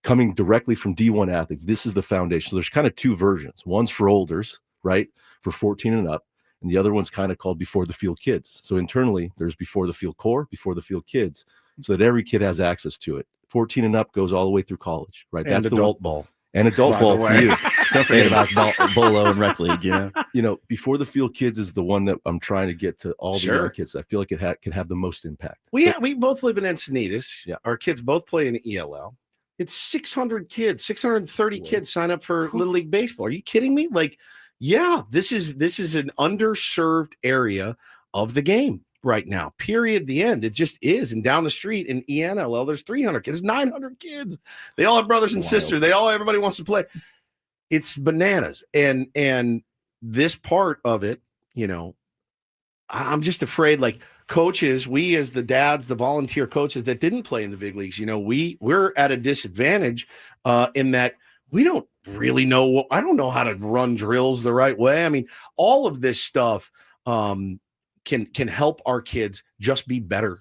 Speaker 20: coming directly from D1 athletes. This is the foundation. So there's kind of two versions. One's for olders, right, for 14 and up, and the other one's kind of called Before the Field Kids. So internally, there's Before the Field Core, Before the Field Kids, so that every kid has access to it. 14 and up goes all the way through college, right?
Speaker 1: And that's adult ball.
Speaker 20: And adult ball for you.
Speaker 10: Don't forget about Bolo and Rec League,
Speaker 20: Before the Field Kids is the one that I'm trying to get to all the young kids. I feel like it can have the most impact.
Speaker 1: We both live in Encinitas. Yeah. Our kids both play in the ELL. It's 600 kids, 630 kids sign up for Little League Baseball. Are you kidding me? Like, yeah, this is an underserved area of the game. right now. Period. The end. It just is. And down the street in ENLL, there's 300 kids, 900 kids. They all have brothers and sisters. Everybody wants to play. It's bananas. And this part of it, I'm just afraid, like coaches, we as the dads, the volunteer coaches that didn't play in the big leagues, we're at a disadvantage in that we don't really know. I don't know how to run drills the right way. I mean, all of this stuff can help our kids just be better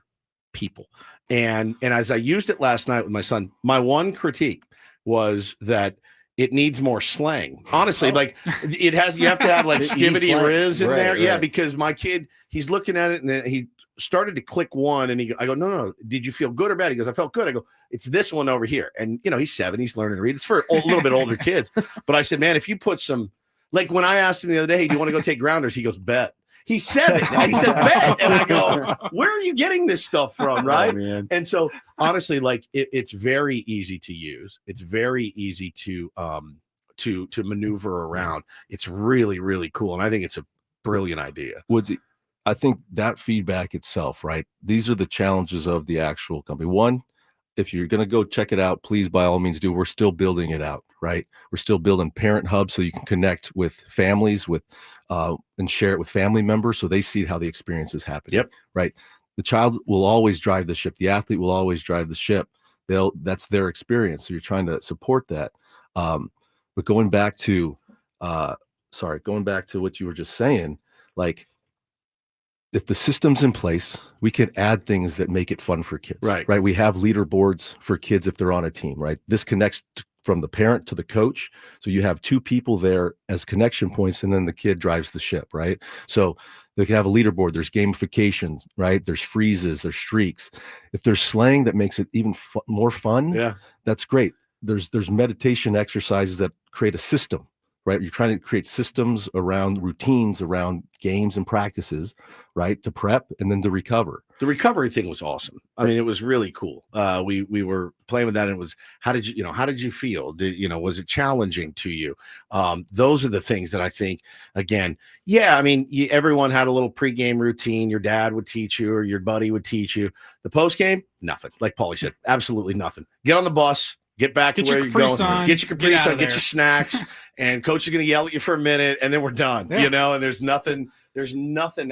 Speaker 1: people. And as I used it last night with my son, my one critique was that it needs more slang. Honestly, like you have to have like skibbity riz in there. Yeah, because my kid, he's looking at it and he started to click one and I go, no, did you feel good or bad? He goes, I felt good. I go, it's this one over here. And he's 7, he's learning to read. It's for a little bit older kids. But I said, man, if you put some, like when I asked him the other day, hey, do you want to go take grounders? He goes, bet. He said it. He said bet. And I go, where are you getting this stuff from? Right.
Speaker 10: man.
Speaker 1: And so honestly, like it's very easy to use. It's very easy to maneuver around. It's really, really cool. And I think it's a brilliant idea.
Speaker 20: Woodsy, I think that feedback itself, right? These are the challenges of the actual company. One, if you're going to go check it out, please, by all means do. We're still building it out, right? We're still building parent hubs so you can connect with families and share it with family members so they see how the experience is happening.
Speaker 1: Yep.
Speaker 20: Right. The child will always drive the ship. The athlete will always drive the ship. That's their experience. So you're trying to support that. But going back to what you were just saying, like, if the system's in place, we can add things that make it fun for kids.
Speaker 1: Right.
Speaker 20: We have leaderboards for kids if they're on a team, right? This connects from the parent to the coach. So you have 2 people there as connection points, and then the kid drives the ship, right? So they can have a leaderboard. There's gamifications, right? There's freezes, there's streaks. If there's slang that makes it even more fun,
Speaker 1: yeah,
Speaker 20: that's great. There's meditation exercises that create a system, right? You're trying to create systems around routines, around games and practices, right? To prep and then to recover.
Speaker 1: The recovery thing was awesome. I mean, it was really cool. We were playing with that, and it was, how did you feel? Was it challenging to you? Those are the things that I think, again, yeah, I mean, everyone had a little pregame routine. Your dad would teach you, or your buddy would teach you. The postgame, nothing. Like Paulie said, absolutely nothing. Get on the bus. Get back to where you're going. Get your Capri Sun, get your snacks, and coach is going to yell at you for a minute, and then we're done.
Speaker 2: Yeah.
Speaker 1: And there's nothing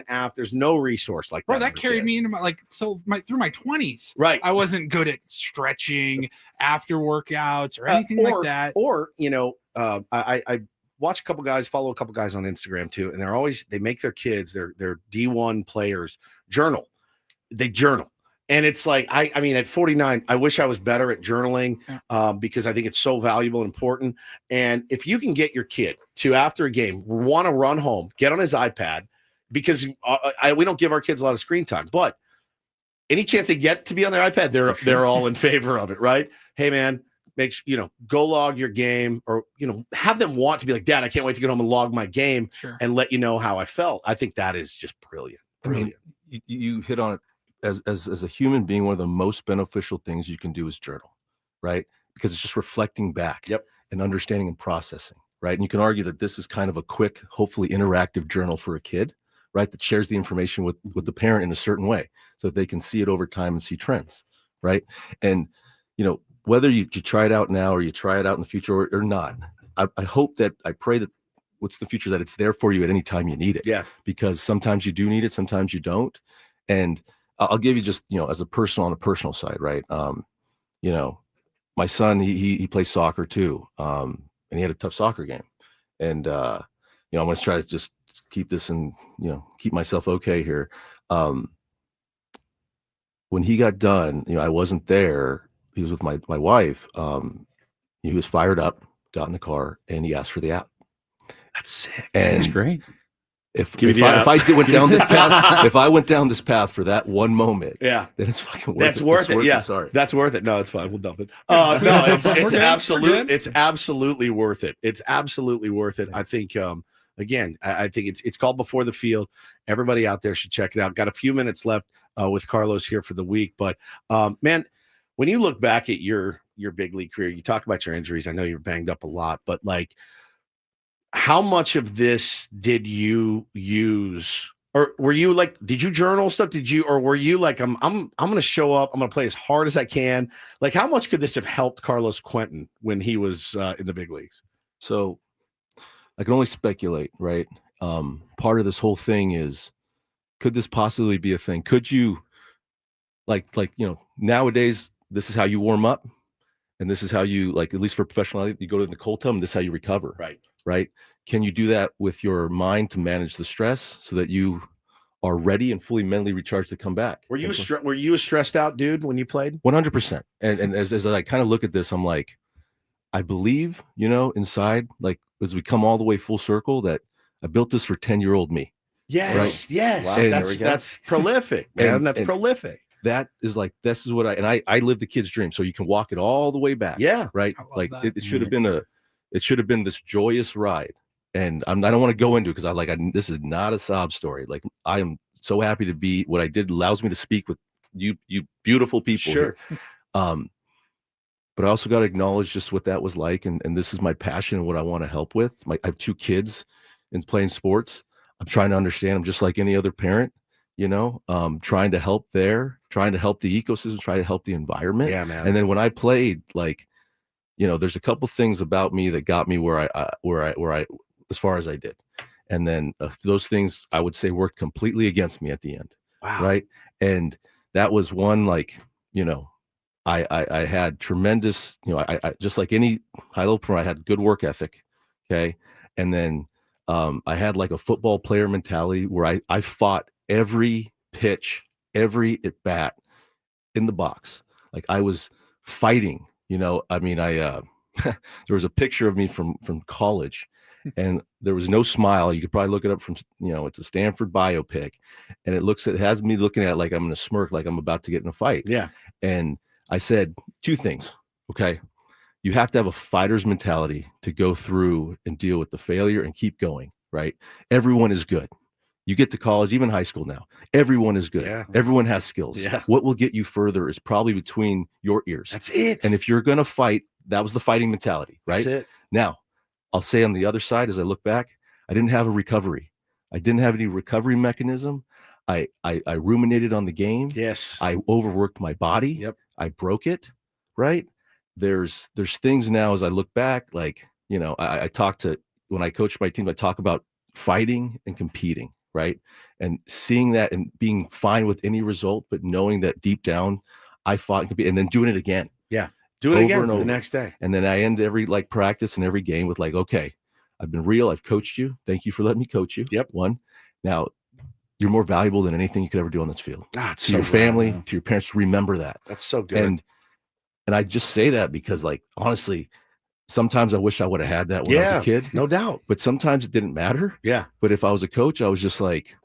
Speaker 1: after. There's no resource like that.
Speaker 2: Bro, that carried me into through my 20s.
Speaker 1: Right.
Speaker 2: I wasn't good at stretching after workouts or anything like that.
Speaker 1: Or I watch a couple guys, follow a couple guys on Instagram too, and they make their kids, their D1 players journal. They journal. And it's like, I mean, at 49, I wish I was better at journaling because I think it's so valuable and important. And if you can get your kid to, after a game, want to run home, get on his iPad, because we don't give our kids a lot of screen time, but any chance they get to be on their iPad, they're all in favor of it, right? Hey, man, go log your game, or, have them want to be like, Dad, I can't wait to get home and log my game and let you know how I felt. I think that is just brilliant. Brilliant.
Speaker 20: I mean, you hit on it. As a human being, one of the most beneficial things you can do is journal, right? Because it's just reflecting back and understanding and processing, right? And you can argue that this is kind of a quick, hopefully interactive journal for a kid, right? That shares the information with the parent in a certain way so that they can see it over time and see trends, right? And, whether you try it out now or you try it out in the future or not, I pray that what's the future, that it's there for you at any time you need it.
Speaker 1: Yeah.
Speaker 20: Because sometimes you do need it, sometimes you don't. And I'll give you just, on a personal side, right? My son, he plays soccer too. And he had a tough soccer game. And, I'm going to try to just keep this and, keep myself okay here. When he got done, I wasn't there. He was with my wife. He was fired up, got in the car, and he asked for the app.
Speaker 1: That's sick.
Speaker 20: And
Speaker 15: that's great.
Speaker 20: If I went down this path for that one moment, then it's fucking worth it.
Speaker 1: That's worth it. Yeah,
Speaker 20: sorry,
Speaker 1: that's worth it. No, it's fine. We'll dump it. No, it's absolutely worth it. It's absolutely worth it. I think. Again, I think it's called Before the Field. Everybody out there should check it out. Got a few minutes left with Carlos here for the week, but man, when you look back at your big league career, you talk about your injuries. I know you're banged up a lot, but like, how much of this did you use Or were you like, did you journal stuff? Or were you like, I'm going to show up. I'm going to play as hard as I can. Like, how much could this have helped Carlos Quentin when he was in the big leagues?
Speaker 20: So I can only speculate, right? Part of this whole thing is, could this possibly be a thing? Could you, like, nowadays, this is how you warm up. And this is how you, like, at least for professional, you go to the cold tub and this is how you recover. Right. Can you do that with your mind to manage the stress so that you are ready and fully mentally recharged to come back?
Speaker 1: Were you a stressed out dude when you played?
Speaker 20: 100%. And as I kind of look at this, I'm like, I believe, inside, like, as we come all the way full circle, that I built this for 10-year-old me.
Speaker 1: Yes.
Speaker 20: Right?
Speaker 1: Yes.
Speaker 20: Wow,
Speaker 1: that's prolific, man. That's prolific.
Speaker 20: That is like, this is what I live the kid's dream. So you can walk it all the way back.
Speaker 1: Yeah.
Speaker 20: Right. Like it should have been this joyous ride. And I don't want to go into it because this is not a sob story. Like, I am so happy to be what I did, allows me to speak with you beautiful people.
Speaker 1: Sure.
Speaker 20: Here. But I also got to acknowledge just what that was like. And this is my passion and what I want to help with. I have 2 kids in playing sports. I'm trying to understand them just like any other parent, trying to help trying to help the ecosystem, trying to help the environment.
Speaker 1: Yeah, man.
Speaker 20: And then when I played, like, there's a couple things about me that got me where I as far as I did. And then those things I would say worked completely against me at the end.
Speaker 1: Wow.
Speaker 20: Right. And that was one, like, I had tremendous, I just like any high level pro, I had good work ethic. Okay. And then I had like a football player mentality where I fought every pitch, every at bat in the box. Like, I was fighting, there was a picture of me from college and there was no smile. You could probably look it up from, it's a Stanford biopic, and it has me looking at it like I'm going to smirk, like I'm about to get in a fight.
Speaker 1: Yeah.
Speaker 20: And I said 2 things. Okay. You have to have a fighter's mentality to go through and deal with the failure and keep going. Right. Everyone is good. You get to college, even high school now, everyone is good.
Speaker 1: Yeah.
Speaker 20: Everyone has skills.
Speaker 1: Yeah.
Speaker 20: What will get you further is probably between your ears.
Speaker 1: That's it.
Speaker 20: And if you're going to fight, that was the fighting mentality, right?
Speaker 1: That's it.
Speaker 20: Now, I'll say on the other side, as I look back, I didn't have a recovery. I didn't have any recovery mechanism. I ruminated on the game.
Speaker 1: Yes.
Speaker 20: I overworked my body.
Speaker 1: Yep.
Speaker 20: I broke it. Right. There's things now as I look back, like, I talk to, when I coach my team, I talk about fighting and competing. Right. And seeing that and being fine with any result, but knowing that deep down I fought and competed, and then doing it again.
Speaker 1: Yeah. Do it
Speaker 20: Over
Speaker 1: again
Speaker 20: and over.
Speaker 1: the next day.
Speaker 20: And then I end every practice and every game with like, okay, I've been real. I've coached you. Thank you for letting me coach you.
Speaker 1: Yep.
Speaker 20: One. Now you're more valuable than anything you could ever do on this field.
Speaker 1: It's
Speaker 20: to
Speaker 1: so
Speaker 20: your family,
Speaker 1: rad.
Speaker 20: to your parents, remember that.
Speaker 1: That's so good.
Speaker 20: And I just say that because, like, honestly, sometimes I wish I would have had that when I was a kid.
Speaker 1: No doubt.
Speaker 20: But sometimes it didn't matter.
Speaker 1: Yeah.
Speaker 20: But if I was a coach, I was just like,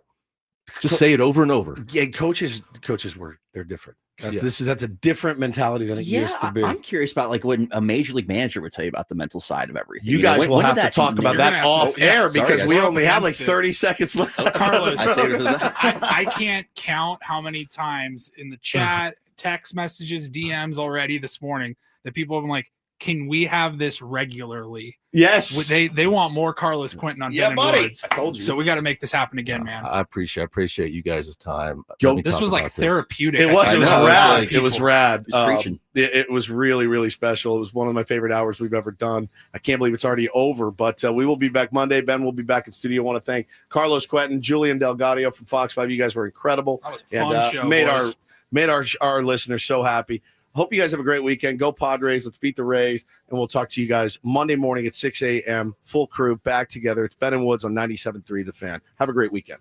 Speaker 20: say it over and over.
Speaker 1: Yeah. Coaches they're different.
Speaker 20: Yeah.
Speaker 1: That's a different mentality than it used to be.
Speaker 10: I'm curious about like what a major league manager would tell you about the mental side of everything.
Speaker 1: You guys will have to talk about that off air because we only have like 30 seconds left.
Speaker 2: Carlos, I can't count how many times in the chat, text messages, DMs already this morning that people have been like, can we have this regularly?
Speaker 1: Yes.
Speaker 2: They want more Carlos Quentin on Ben and
Speaker 1: buddy.
Speaker 2: Woods.
Speaker 1: I told you.
Speaker 2: So we got to make this happen again, man.
Speaker 20: I appreciate you guys' time.
Speaker 2: This was like therapeutic.
Speaker 1: It was rad. It was rad.
Speaker 10: Preaching.
Speaker 1: It was really, really special. It was one of my favorite hours we've ever done. I can't believe it's already over, but we will be back Monday. Ben will be back in studio. I want to thank Carlos Quentin, Julian Gaudio from Fox 5. You guys were incredible.
Speaker 2: That was a fun show,
Speaker 1: made our listeners so happy. Hope you guys have a great weekend. Go Padres. Let's beat the Rays. And we'll talk to you guys Monday morning at 6 a.m. Full crew back together. It's Ben and Woods on 97.3 The Fan. Have a great weekend.